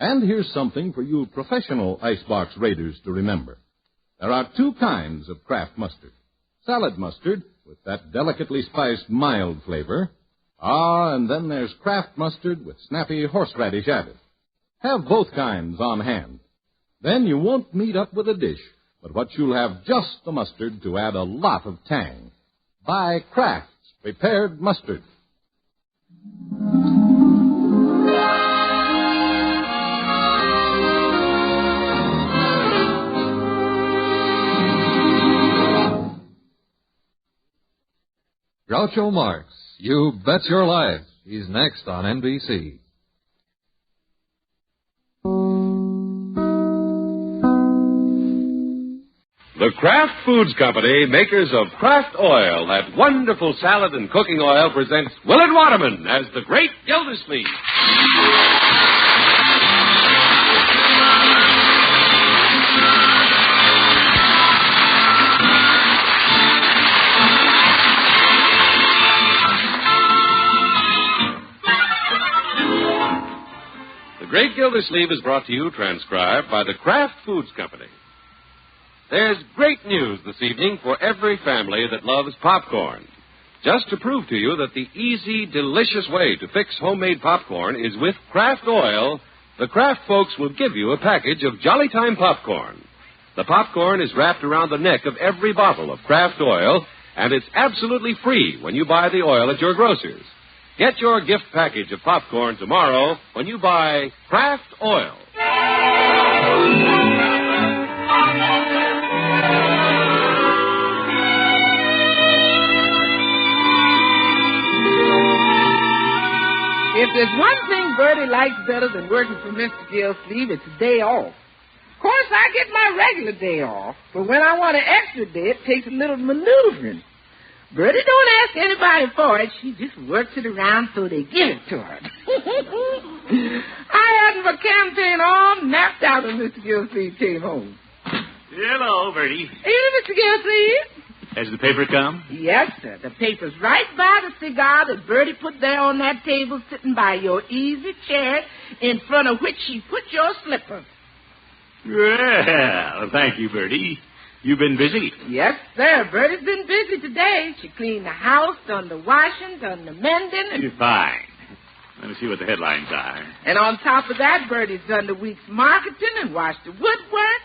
And here's something for you professional icebox raiders to remember. There are two kinds of Kraft mustard. Salad mustard, with that delicately spiced mild flavor. And then there's Kraft mustard with snappy horseradish added. Have both kinds on hand. Then you won't meet up with a dish, but what you'll have just the mustard to add a lot of tang. Buy Kraft's prepared mustard. Groucho Marx, You Bet Your Life. He's next on NBC. The Kraft Foods Company, makers of Kraft Oil, that wonderful salad and cooking oil, presents Willard Waterman as the Great Gildersleeve. Great Gildersleeve is brought to you, transcribed by the Kraft Foods Company. There's great news this evening for every family that loves popcorn. Just to prove to you that the easy, delicious way to fix homemade popcorn is with Kraft Oil, the Kraft folks will give you a package of Jolly Time popcorn. The popcorn is wrapped around the neck of every bottle of Kraft Oil, and it's absolutely free when you buy the oil at your grocer's. Get your gift package of popcorn tomorrow when you buy Kraft Oil. If there's one thing Bertie likes better than working for Mr. Gildersleeve, it's a day off. Of course, I get my regular day off, but when I want an extra day, it takes a little maneuvering. Bertie don't ask anybody for it. She just works it around so they give it to her. I had my campaign all mapped out when Mr. Gildersleeve came home. Hello, Bertie. Evening, Mr. Gildersleeve. Has the paper come? Yes, sir. The paper's right by the cigar that Bertie put there on that table sitting by your easy chair in front of which she put your slippers. Well, thank you, Bertie. You've been busy? Yes, sir. Bertie's been busy today. She cleaned the house, done the washing, done the mending. You're fine. Let me see what the headlines are. And on top of that, Bertie's done the week's marketing and washed the woodwork.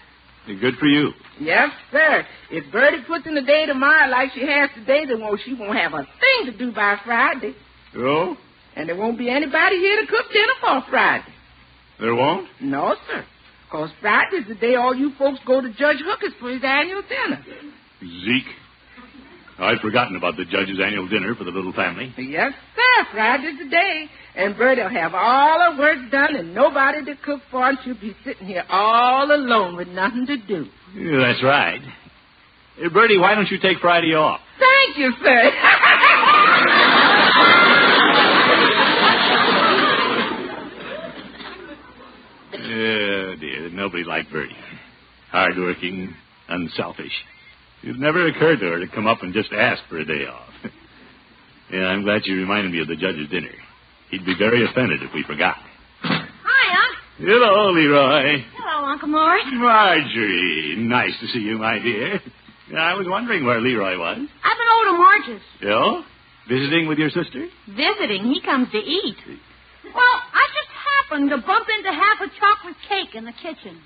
Good for you. Yes, sir. If Bertie puts in a day tomorrow like she has today, then she won't have a thing to do by Friday. Oh? And there won't be anybody here to cook dinner for Friday. There won't? No, sir. Because Friday's the day all you folks go to Judge Hooker's for his annual dinner. Zeke, I'd forgotten about the judge's annual dinner for the little family. Yes, sir. Friday's the day. And Bertie'll have all her work done and nobody to cook for, and she'll be sitting here all alone with nothing to do. Yeah, that's right. Hey, Bertie, why don't you take Friday off? Thank you, sir. Oh, dear, nobody liked Bertie. Hard-working, unselfish. It never occurred to her to come up and just ask for a day off. Yeah, I'm glad you reminded me of the judge's dinner. He'd be very offended if we forgot. Hiya. Hello, Leroy. Hello, Uncle Mort. Marjorie, nice to see you, my dear. I was wondering where Leroy was. I've been over to Marge's. Oh? Visiting with your sister? Visiting. He comes to eat. Well, I just happened to bump into half a chocolate cake in the kitchen.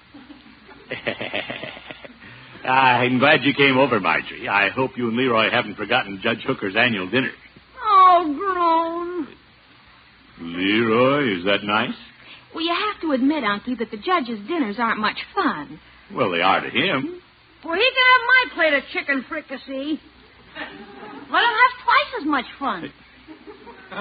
I'm glad you came over, Marjorie. I hope you and Leroy haven't forgotten Judge Hooker's annual dinner. Oh, grown. Leroy, is that nice? Well, you have to admit, Unky, that the judge's dinners aren't much fun. Well, they are to him. Well, he can have my plate of chicken fricassee. Let him have twice as much fun.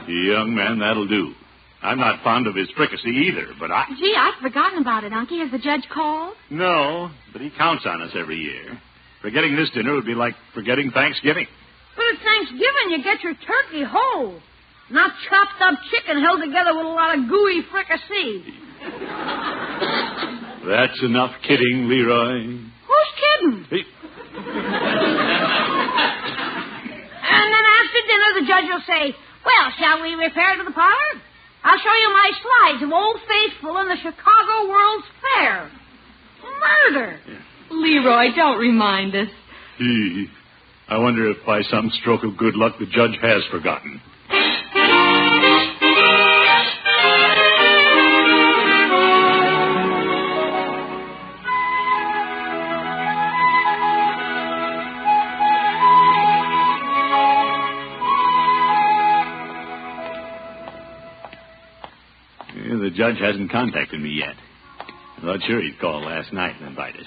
Young man, that'll do. I'm not fond of his fricassee either, but I... Gee, I'd forgotten about it, Unky. Has the judge called? No, but he counts on us every year. Forgetting this dinner would be like forgetting Thanksgiving. But at Thanksgiving, you get your turkey whole. Not chopped up chicken held together with a lot of gooey fricassee. That's enough kidding, Leroy. Who's kidding? And then after dinner, the judge will say, well, shall we repair to the parlor? I'll show you my slides of Old Faithful and the Chicago World's Fair. Murder. Leroy, don't remind us. Gee, I wonder if by some stroke of good luck the judge has forgotten. The judge hasn't contacted me yet. I thought sure he'd call last night and invite us.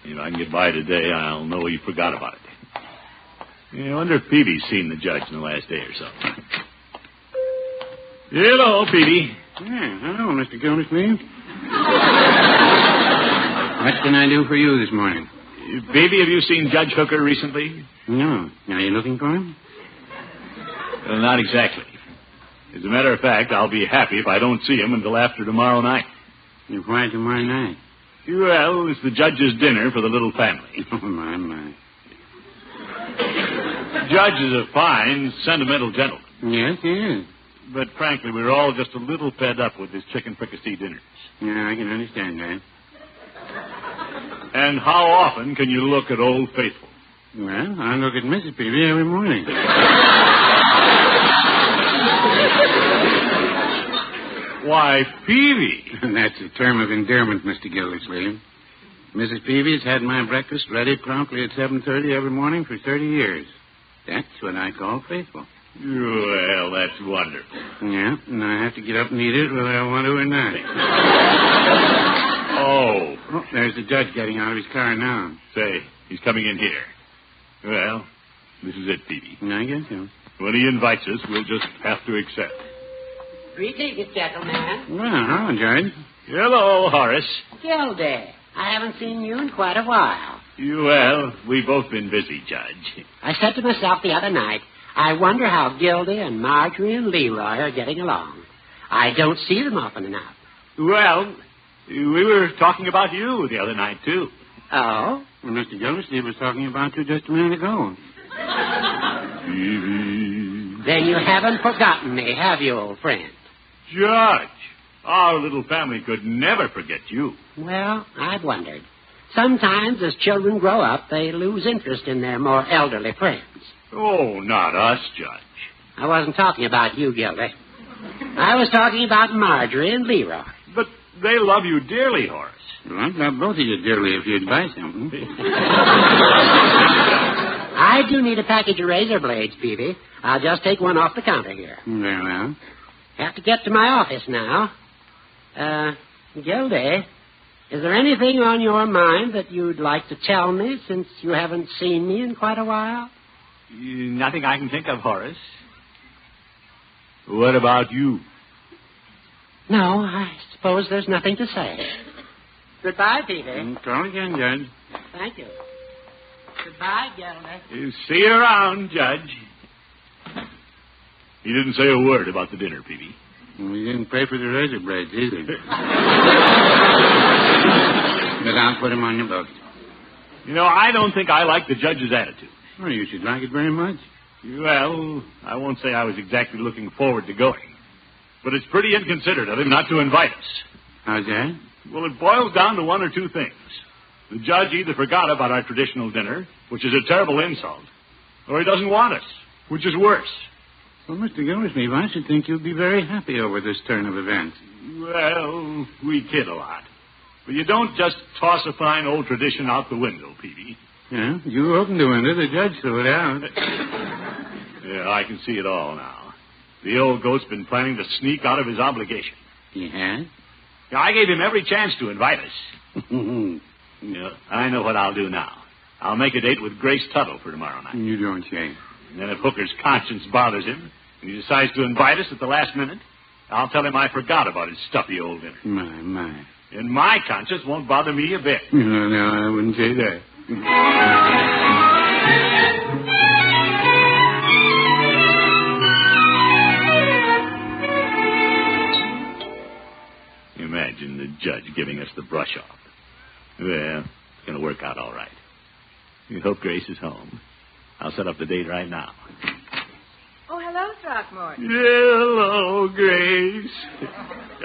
If I can get by today, I'll know he forgot about it. I wonder if Peavy's seen the judge in the last day or so. Hello, Peavy. Yeah, hello, Mr. Gildersleeve. What can I do for you this morning? Peavy, have you seen Judge Hooker recently? No. Are you looking for him? Well, not exactly. As a matter of fact, I'll be happy if I don't see him until after tomorrow night. Why tomorrow night? Well, it's the judge's dinner for the little family. Oh, my. Judge is a fine, sentimental gentleman. Yes, he is. But frankly, we're all just a little fed up with this chicken fricassee dinners. Yeah, I can understand that. And how often can you look at Old Faithful? Well, I look at Mrs. Peavy every morning. Why, Peavy. That's a term of endearment, Mr. Gildersleeve. Mrs. Peavy has had my breakfast ready promptly at 7:30 every morning for 30 years. That's what I call faithful. Well, that's wonderful. Yeah, and I have to get up and eat it whether I want to or not. Oh, there's the judge getting out of his car now. Say, he's coming in here. Well, this is it, Peavy. I guess so. When he invites us, we'll just have to accept. Greetings, gentlemen. Well, hello, Judge. Hello, Horace. Gildy, I haven't seen you in quite a while. Well, we've both been busy, Judge. I said to myself the other night, I wonder how Gildy and Marjorie and Leroy are getting along. I don't see them often enough. Well, we were talking about you the other night, too. Oh? Well, Mr. Gildersleeve was talking about you just a minute ago. Then you haven't forgotten me, have you, old friend? Judge, our little family could never forget you. Well, I've wondered. Sometimes as children grow up, they lose interest in their more elderly friends. Oh, not us, Judge. I wasn't talking about you, Gildy. I was talking about Marjorie and Leroy. But they love you dearly, Horace. Well, I'd love both of you dearly if you'd buy something. I do need a package of razor blades, Peavy. I'll just take one off the counter here. Very well. Have to get to my office now. Gildy, is there anything on your mind that you'd like to tell me since you haven't seen me in quite a while? Nothing I can think of, Horace. What about you? No, I suppose there's nothing to say. Goodbye, Peavy. Call again, Judge. Thank you. Goodbye, Gildy. See you around, Judge. He didn't say a word about the dinner, Peavy. Well, he didn't pay for the razor blades either. But I'll put him on your books. You know, I don't think I like the judge's attitude. Well, you should like it very much. Well, I won't say I was exactly looking forward to going. But it's pretty inconsiderate of him not to invite us. How's that? Well, it boils down to one or two things. The judge either forgot about our traditional dinner, which is a terrible insult, or he doesn't want us, which is worse. Well, Mr. Gildersleeve, I should think you'd be very happy over this turn of events. Well, we kid a lot. But you don't just toss a fine old tradition out the window, Peavy. Yeah, you opened the window, the judge threw it out. Yeah, I can see it all now. The old goat's been planning to sneak out of his obligation. He has? Yeah, I gave him every chance to invite us. Yeah, I know what I'll do now. I'll make a date with Grace Tuttle for tomorrow night. You don't say. And then if Hooker's conscience bothers him and he decides to invite us at the last minute, I'll tell him I forgot about his stuffy old dinner. My. And my conscience won't bother me a bit. No, I wouldn't say that. Imagine the judge giving us the brush off. Well, it's going to work out all right. We hope Grace is home. I'll set up the date right now. Oh, hello, Throckmorton. Hello, Grace.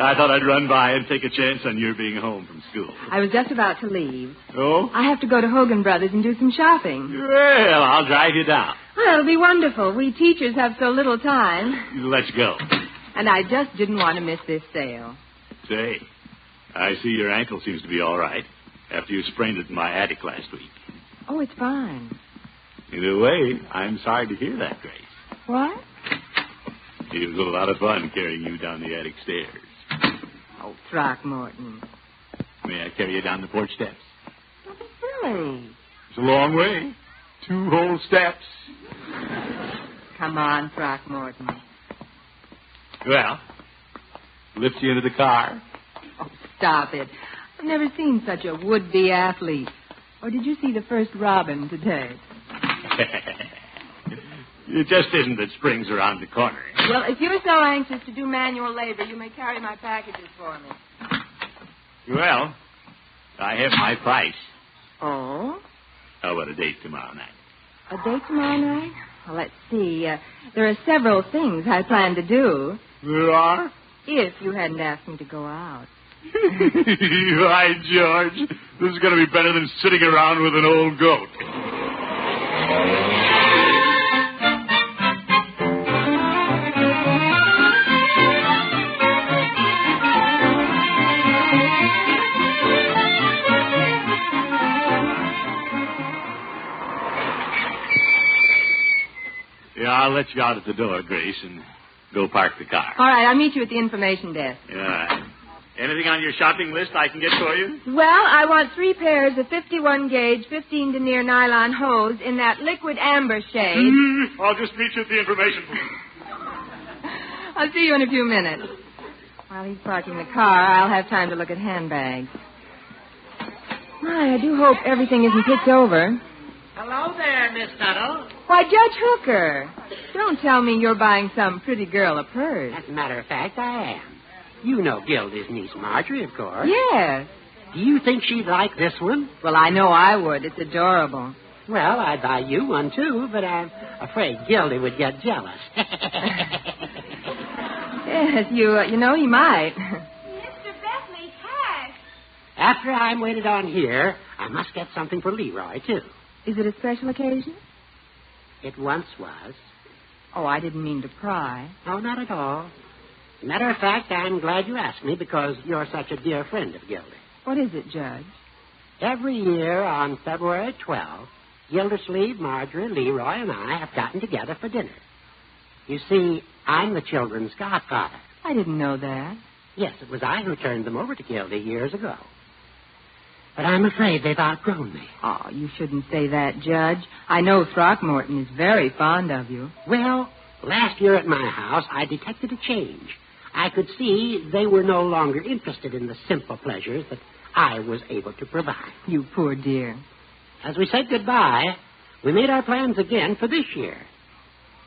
I thought I'd run by and take a chance on your being home from school. I was just about to leave. Oh? I have to go to Hogan Brothers and do some shopping. Well, I'll drive you down. Well, it'll be wonderful. We teachers have so little time. Let's go. And I just didn't want to miss this sale. Say, I see your ankle seems to be all right after you sprained it in my attic last week. Oh, it's fine. In a way, I'm sorry to hear that, Grace. What? It was a lot of fun carrying you down the attic stairs. Oh, Throckmorton. May I carry you down the porch steps? Don't be silly. It's a long way. 2 whole steps. Come on, Throckmorton. Well, lift you into the car. Oh, stop it. I've never seen such a would-be athlete. Or did you see the first robin today? It just isn't that spring's around the corner. Well, if you're so anxious to do manual labor, you may carry my packages for me. Well, I have my price. Oh? How about a date tomorrow night? A date tomorrow night? Well, let's see. There are several things I plan to do. There are? If you hadn't asked me to go out. Hi, George. This is going to be better than sitting around with an old goat. Yeah, I'll let you out at the door, Grace, and go park the car. All right, I'll meet you at the information desk. Yeah. Anything on your shopping list I can get for you? Well, I want 3 pairs of 51 gauge, 15 denier nylon hose in that liquid amber shade. I'll just meet you at the information booth. I'll see you in a few minutes. While he's parking the car, I'll have time to look at handbags. My, I do hope everything isn't picked over. Hello there, Miss Tuttle. Why, Judge Hooker, don't tell me you're buying some pretty girl a purse. As a matter of fact, I am. You know Gildy's niece Marjorie, of course. Yes. Do you think she'd like this one? Well, I know I would. It's adorable. Well, I'd buy you one, too, but I'm afraid Gildy would get jealous. Yes, you know he might. Mr. Beckley's hat. After I'm waited on here, I must get something for Leroy, too. Is it a special occasion? It once was. Oh, I didn't mean to pry. Oh, not at all. Matter of fact, I'm glad you asked me because you're such a dear friend of Gildy. What is it, Judge? Every year on February 12th, Gildersleeve, Marjorie, Leroy, and I have gotten together for dinner. You see, I'm the children's godfather. I didn't know that. Yes, it was I who turned them over to Gildy years ago. But I'm afraid they've outgrown me. Oh, you shouldn't say that, Judge. I know Throckmorton is very fond of you. Well, last year at my house, I detected a change. I could see they were no longer interested in the simple pleasures that I was able to provide. You poor dear. As we said goodbye, we made our plans again for this year.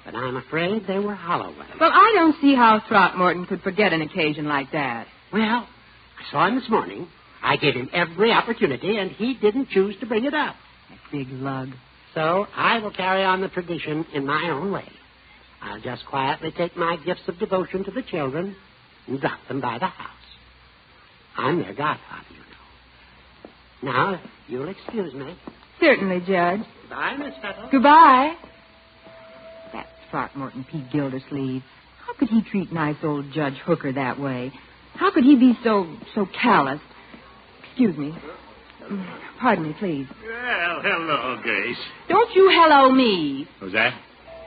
But I'm afraid they were hollow ones. Well, I don't see how Throckmorton could forget an occasion like that. Well, I saw him this morning. I gave him every opportunity, and he didn't choose to bring it up. That big lug. So I will carry on the tradition in my own way. I'll just quietly take my gifts of devotion to the children and drop them by the house. I'm their godfather, you know. Now, you'll excuse me. Certainly, Judge. Goodbye, Miss Tuttle. Goodbye. That Throckmorton P. Gildersleeve. How could he treat nice old Judge Hooker that way? How could he be so callous? Excuse me. Pardon me, please. Well, hello, Grace. Don't you hello me. Who's that?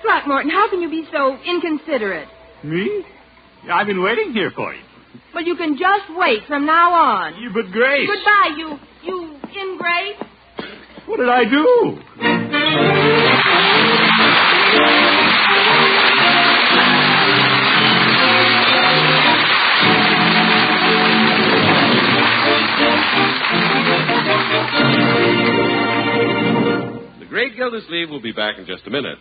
Throckmorton, how can you be so inconsiderate? Me? I've been waiting here for you. Well, you can just wait from now on. But Grace. Goodbye, you ingrate. What did I do? The Great Gildersleeve will be back in just a minute.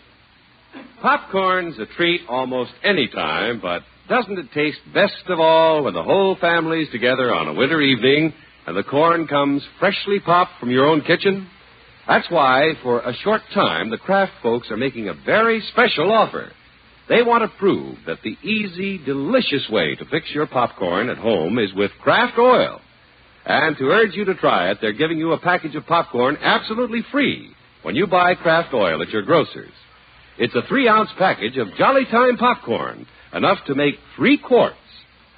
Popcorn's a treat almost any time, but doesn't it taste best of all when the whole family's together on a winter evening and the corn comes freshly popped from your own kitchen? That's why, for a short time, the Kraft folks are making a very special offer. They want to prove that the easy, delicious way to fix your popcorn at home is with Kraft oil. And to urge you to try it, they're giving you a package of popcorn absolutely free when you buy Kraft oil at your grocer's. It's a 3-ounce package of Jolly Time popcorn, enough to make 3 quarts.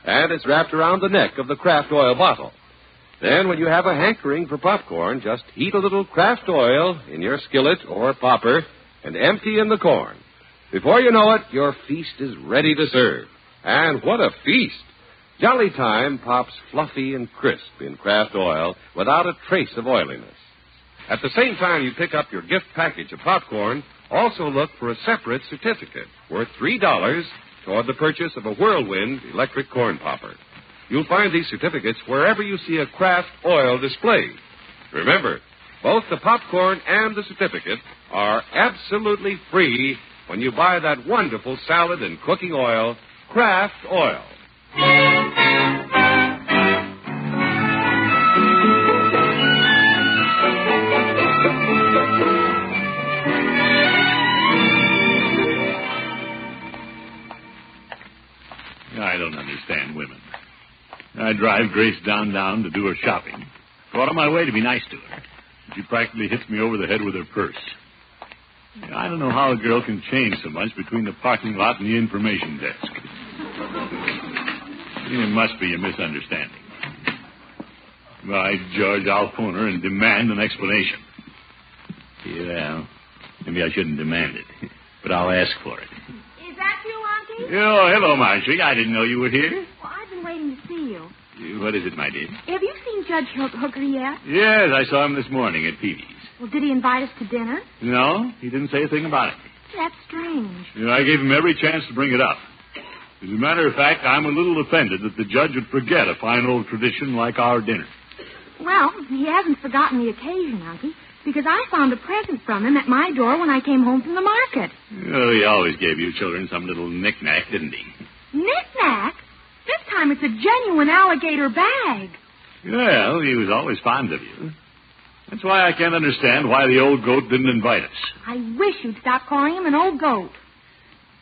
And it's wrapped around the neck of the Kraft oil bottle. Then, when you have a hankering for popcorn, just heat a little Kraft oil in your skillet or popper and empty in the corn. Before you know it, your feast is ready to serve. And what a feast! Jolly Time pops fluffy and crisp in Kraft oil without a trace of oiliness. At the same time you pick up your gift package of popcorn, also look for a separate certificate worth $3 toward the purchase of a Whirlwind electric corn popper. You'll find these certificates wherever you see a Kraft oil displayed. Remember, both the popcorn and the certificate are absolutely free when you buy that wonderful salad and cooking oil, Kraft Oil. I don't understand women. I drive Grace downtown to do her shopping. Go out of my way to be nice to her. She practically hits me over the head with her purse. I don't know how a girl can change so much between the parking lot and the information desk. It must be a misunderstanding. By George, I'll phone her and demand an explanation. Yeah, maybe I shouldn't demand it, but I'll ask for it. Is that you, Auntie? Oh, hello, Marjorie. I didn't know you were here. Well, I've been waiting to see you. What is it, my dear? Have you seen Judge Hooker yet? Yes, I saw him this morning at Peavy's. Well, did he invite us to dinner? No, he didn't say a thing about it. That's strange. I gave him every chance to bring it up. As a matter of fact, I'm a little offended that the judge would forget a fine old tradition like our dinner. Well, he hasn't forgotten the occasion, Uncle, because I found a present from him at my door when I came home from the market. Oh, he always gave you children some little knick-knack, didn't he? Knick-knack? This time it's a genuine alligator bag. Well, he was always fond of you. That's why I can't understand why the old goat didn't invite us. I wish you'd stop calling him an old goat.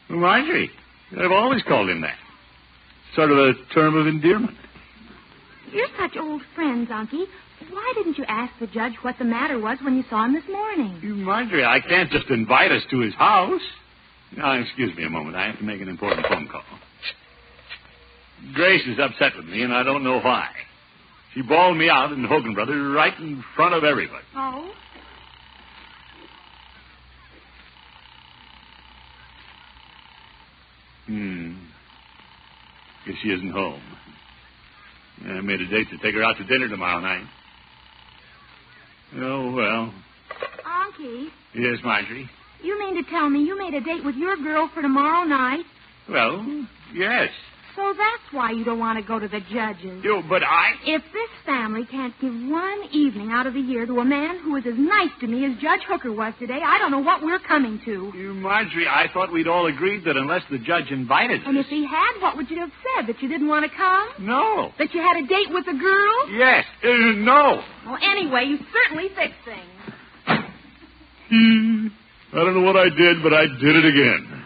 Well, Marjorie, I've always called him that. Sort of a term of endearment. You're such old friends, Unky. Why didn't you ask the judge what the matter was when you saw him this morning? Marjorie, I can't just invite us to his house. Now, excuse me a moment. I have to make an important phone call. Grace is upset with me, and I don't know why. She bawled me out in Hogan Brothers right in front of everybody. Oh? Guess she isn't home. I made a date to take her out to dinner tomorrow night. Oh, well. Unky? Yes, Marjorie? You mean to tell me you made a date with your girl for tomorrow night? Well, yes. So that's why you don't want to go to the judges. But I... If this family can't give one evening out of the year to a man who is as nice to me as Judge Hooker was today, I don't know what we're coming to. Marjorie, I thought we'd all agreed that unless the judge invited us... And if he had, what would you have said? That you didn't want to come? No. That you had a date with the girl? Yes. No. Well, anyway, you certainly fixed things. I don't know what I did, but I did it again.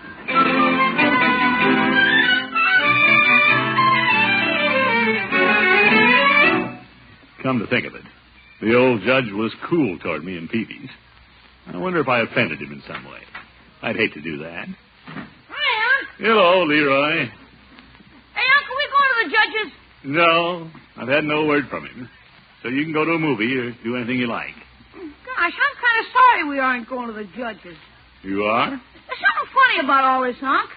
Come to think of it, the old judge was cool toward me and Peavy's. I wonder if I offended him in some way. I'd hate to do that. Hi, Unc. Hello, Leroy. Hey, Unc, are we going to the judges? No, I've had no word from him. So you can go to a movie or do anything you like. Gosh, I'm kind of sorry we aren't going to the judges. You are? There's something funny about all this, Unc.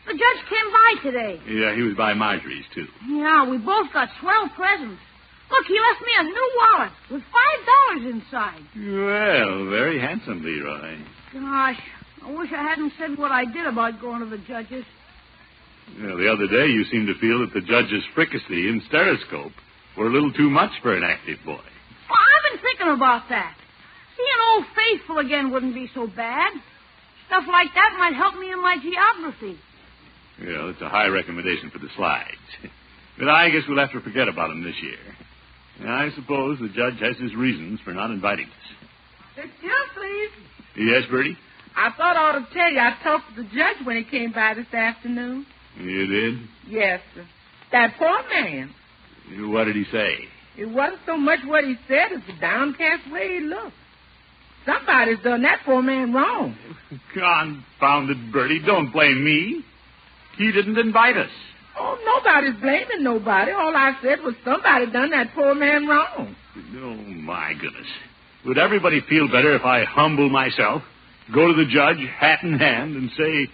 The judge came by today. Yeah, he was by Marjorie's, too. Yeah, we both got swell presents. Look, he left me a new wallet with $5 inside. Well, very handsome, Leroy. Gosh, I wish I hadn't said what I did about going to the judges. Well, the other day you seemed to feel that the judge's fricassee and stereoscope were a little too much for an active boy. Well, I've been thinking about that. Seeing Old Faithful again wouldn't be so bad. Stuff like that might help me in my geography. Well, it's a high recommendation for the slides. But I guess we'll have to forget about them this year. I suppose the judge has his reasons for not inviting us. Excuse, please. Yes, Bertie? I thought I ought to tell you I talked to the judge when he came by this afternoon. You did? Yes, sir. That poor man. What did he say? It wasn't so much what he said as the downcast way he looked. Somebody's done that poor man wrong. Confounded Bertie, don't blame me. He didn't invite us. Oh, nobody's blaming nobody. All I said was somebody done that poor man wrong. Oh, my goodness. Would everybody feel better if I humble myself, go to the judge, hat in hand, and say,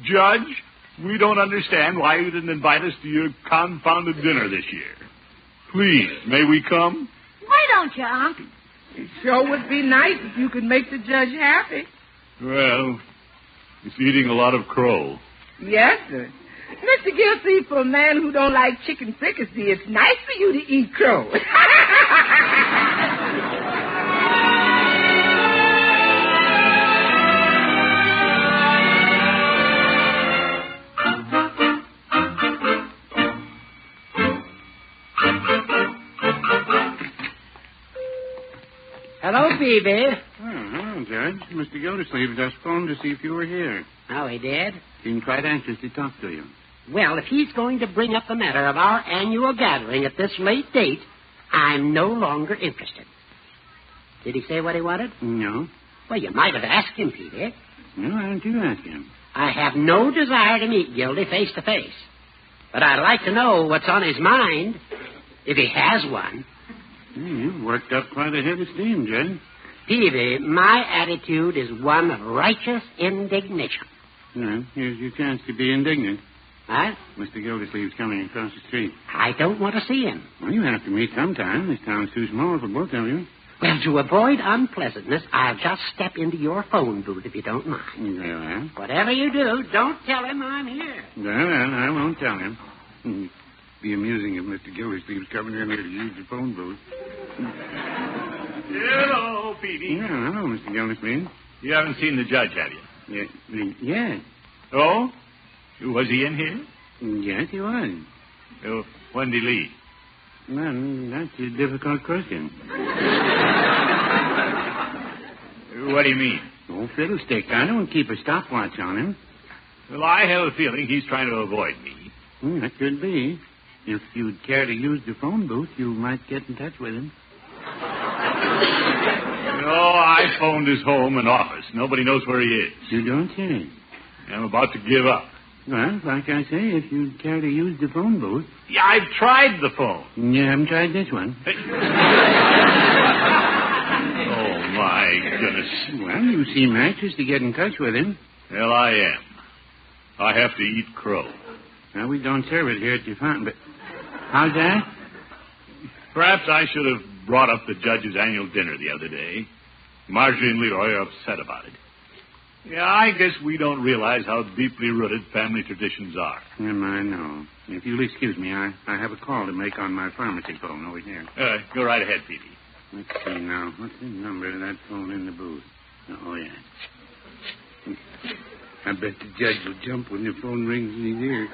Judge, we don't understand why you didn't invite us to your confounded dinner this year. Please, may we come? Why don't you, Unc? It sure would be nice if you could make the judge happy. Well, he's eating a lot of crow. Yes, sir. Mr. Gilsey, for a man who don't like chicken fricassee, it's nice for you to eat crow. Hello, Phoebe. Hello, Judge. Mr. Gildersleeve just phoned to see if you were here. Oh, he did? Seemed quite anxious to talk to you. Well, if he's going to bring up the matter of our annual gathering at this late date, I'm no longer interested. Did he say what he wanted? No. Well, you might have asked him, Peter. Well, why don't you ask him? I have no desire to meet Gildy face to face. But I'd like to know what's on his mind, if he has one. You've worked up quite a head of steam, Jed. Peavy, my attitude is one of righteous indignation. Well, here's your chance to be indignant. What? Mr. Gildersleeve's coming across the street. I don't want to see him. Well, you have to meet sometime. This town's too small for both of you. Well, to avoid unpleasantness, I'll just step into your phone booth if you don't mind. Very well. Whatever you do, don't tell him I'm here. Well, I won't tell him. It'd be amusing if Mr. Gildersleeve's coming in here to use the phone booth. Hello, Petey. Yeah, hello, Mr. Gildersleeve. You haven't seen the judge, have you? Yeah. Oh? Was he in here? Yes, he was. When did he leave? Well, that's a difficult question. What do you mean? Oh, fiddlestick. I don't keep a stopwatch on him. Well, I have a feeling he's trying to avoid me. That could be. If you'd care to use the phone booth, you might get in touch with him. No, I phoned his home and office. Nobody knows where he is. You don't say. I'm about to give up. Well, like I say, if you'd care to use the phone booth... Yeah, I've tried the phone. You haven't tried this one? Oh, my goodness. Well, you seem anxious to get in touch with him. Well, I am. I have to eat crow. Well, we don't serve it here at your fountain, but... How's that? Perhaps I should have brought up the judge's annual dinner the other day. Marjorie and Leroy are upset about it. Yeah, I guess we don't realize how deeply rooted family traditions are. I know. If you'll excuse me, I have a call to make on my pharmacy phone over here. Go right ahead, Petey. Let's see now. What's the number of that phone in the booth? Oh, yeah. I bet the judge will jump when the phone rings in his ear.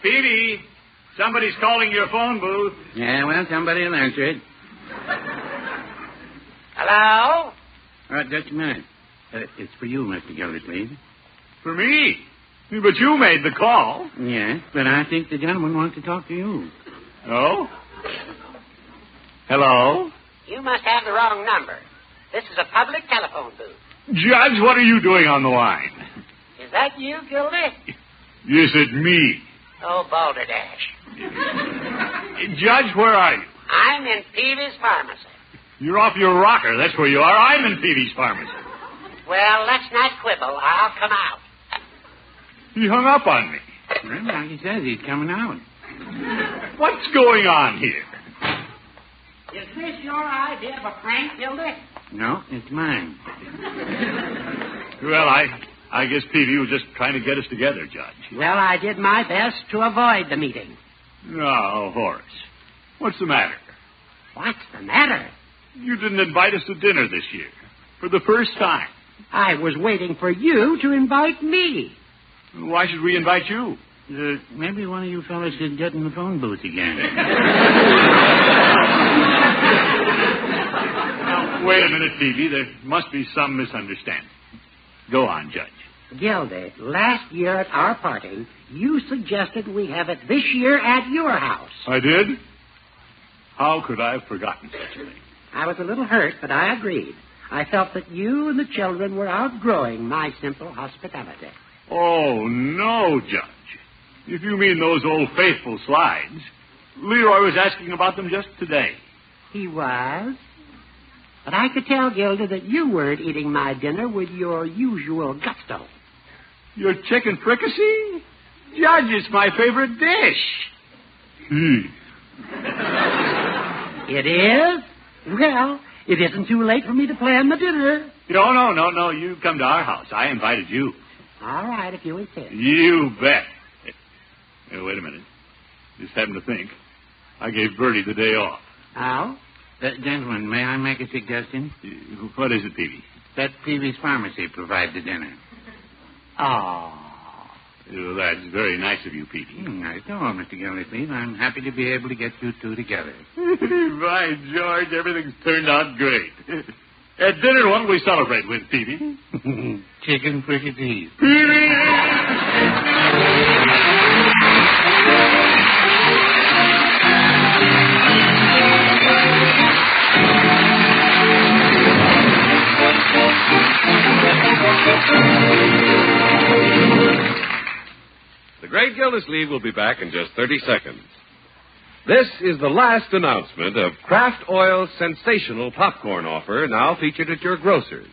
Petey, somebody's calling your phone booth. Yeah, well, somebody will answer it. Hello? Just a minute. It's for you, Mr. Gildersleeve. For me? But you made the call. Yes, but I think the gentleman wants to talk to you. Oh? Hello? You must have the wrong number. This is a public telephone booth. Judge, what are you doing on the line? Is that you, Gildy? Yes, it's me. Oh, balderdash. Judge, where are you? I'm in Peavy's pharmacy. You're off your rocker. That's where you are. I'm in Peavy's pharmacy. Well, let's not quibble. I'll come out. He hung up on me. Well, like he says, he's coming out. What's going on here? Is this your idea of a prank, Gildy? No, it's mine. Well, I guess Peavy was just trying to get us together, Judge. Well, I did my best to avoid the meeting. Oh, Horace. What's the matter? What's the matter? You didn't invite us to dinner this year. For the first time. I was waiting for you to invite me. Why should we invite you? Maybe one of you fellas should get in the phone booth again. Now, wait a minute, Peavy. There must be some misunderstanding. Go on, Judge. Gildy, last year at our party, you suggested we have it this year at your house. I did? How could I have forgotten such a thing? I was a little hurt, but I agreed. I felt that you and the children were outgrowing my simple hospitality. Oh, no, Judge. If you mean those old faithful slides, Leroy was asking about them just today. He was? But I could tell, Gilda, that you weren't eating my dinner with your usual gusto. Your chicken fricassee? Judge, it's my favorite dish. It is? Well, it isn't too late for me to plan the dinner. No. You come to our house. I invited you. All right, if you insist. You bet. Hey, wait a minute. Just happened to think. I gave Bertie the day off. Oh? Gentlemen, may I make a suggestion? What is it, Peavy? Let Peavy's pharmacy provide the dinner. Oh. Well, that's very nice of you, Peavy. Nice to all, Mr. Gildersleeve. I'm happy to be able to get you two together. By George, everything's turned out great. At dinner, what will we celebrate with, Peavy? Chicken fricatives. The Great Gildersleeve will be back in just 30 seconds. This is the last announcement of Kraft Oil's sensational popcorn offer, now featured at your grocer's.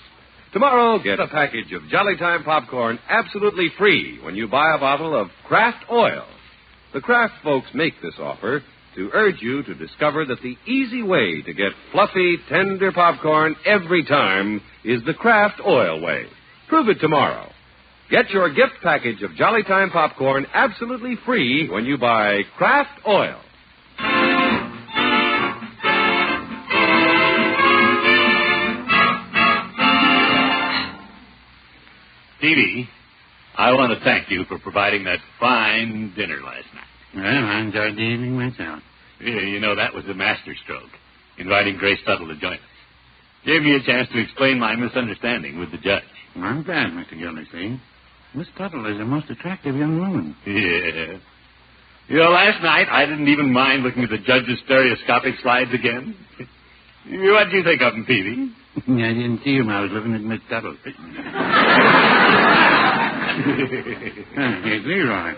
Tomorrow, get a package of Jolly Time popcorn absolutely free when you buy a bottle of Kraft Oil. The Kraft folks make this offer to urge you to discover that the easy way to get fluffy, tender popcorn every time is the Kraft Oil way. Prove it tomorrow. Get your gift package of Jolly Time popcorn absolutely free when you buy Kraft Oil. Peavy, I want to thank you for providing that fine dinner last night. Well, I enjoyed the evening myself. Yeah, you know, that was a masterstroke, inviting Grace Tuttle to join us. Gave me a chance to explain my misunderstanding with the judge. Well, I'm glad, Mr. Gildersleeve. Miss Tuttle is a most attractive young woman. Yeah. You know, last night I didn't even mind looking at the judge's stereoscopic slides again. What do you think of them, Peavy? I didn't see him. I was looking at Miss Tuttle. Here's Leroy.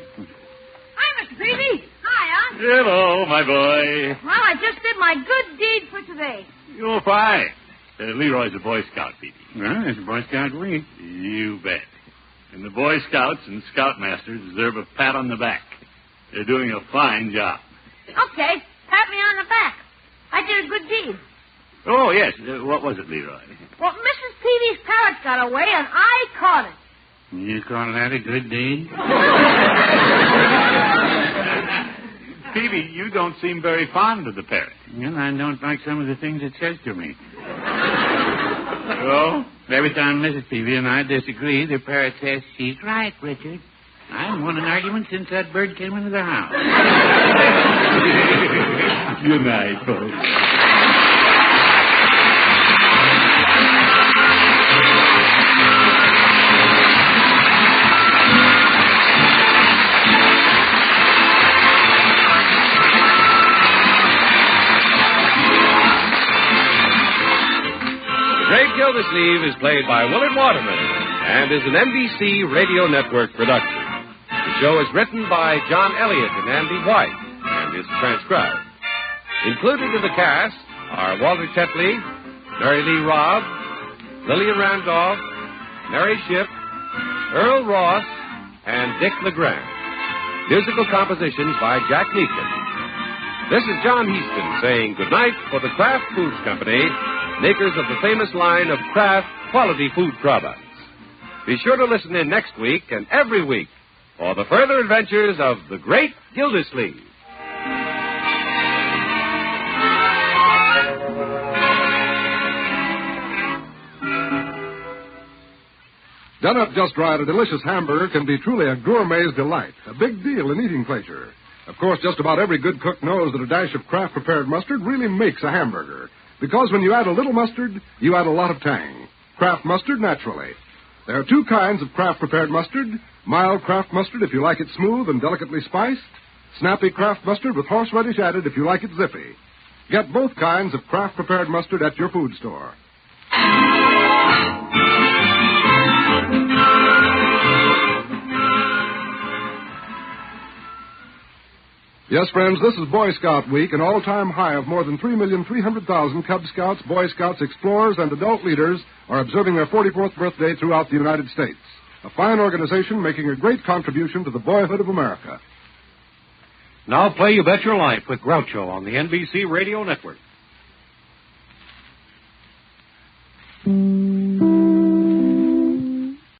Hi, Mr. Peavy. Hi, Aunt. Hello, my boy. Well, I just did my good deed for today. You're fine. Leroy's a Boy Scout, Peavy. Well, it's Boy Scout week. You bet. And the Boy Scouts and Scoutmasters deserve a pat on the back. They're doing a fine job. Okay, pat me on the back. I did a good deed. Oh, yes. What was it, Leroy? Well, Mrs. Peavy's parrot got away, and I caught it. You call that a good deed? Peavy, you don't seem very fond of the parrot. Well, I don't like some of the things it says to me. Oh? Every time Mrs. Peavy and I disagree, the parrot says, she's right, Richard. I haven't won an argument since that bird came into the house. Good night, folks. Great Gildersleeve is played by Willard Waterman and is an NBC Radio Network production. The show is written by John Elliott and Andy White and is transcribed. Included in the cast are Walter Tetley, Mary Lee Robb, Lillian Randolph, Mary Shipp, Earl Ross, and Dick LeGrand. Musical compositions by Jack Meakin. This is John Heaston saying goodnight for the Kraft Foods Company, makers of the famous line of Kraft quality food products. Be sure to listen in next week and every week for the further adventures of the Great Gildersleeve. Done up just right, a delicious hamburger can be truly a gourmet's delight, a big deal in eating pleasure. Of course, just about every good cook knows that a dash of Kraft prepared mustard really makes a hamburger. Because when you add a little mustard, you add a lot of tang. Kraft mustard, naturally. There are two kinds of Kraft prepared mustard. Mild Kraft mustard if you like it smooth and delicately spiced. Snappy Kraft mustard with horseradish added if you like it zippy. Get both kinds of Kraft prepared mustard at your food store. Yes, friends, this is Boy Scout Week, an all-time high of more than 3,300,000 Cub Scouts, Boy Scouts, explorers, and adult leaders are observing their 44th birthday throughout the United States. A fine organization making a great contribution to the boyhood of America. Now play You Bet Your Life with Groucho on the NBC Radio Network.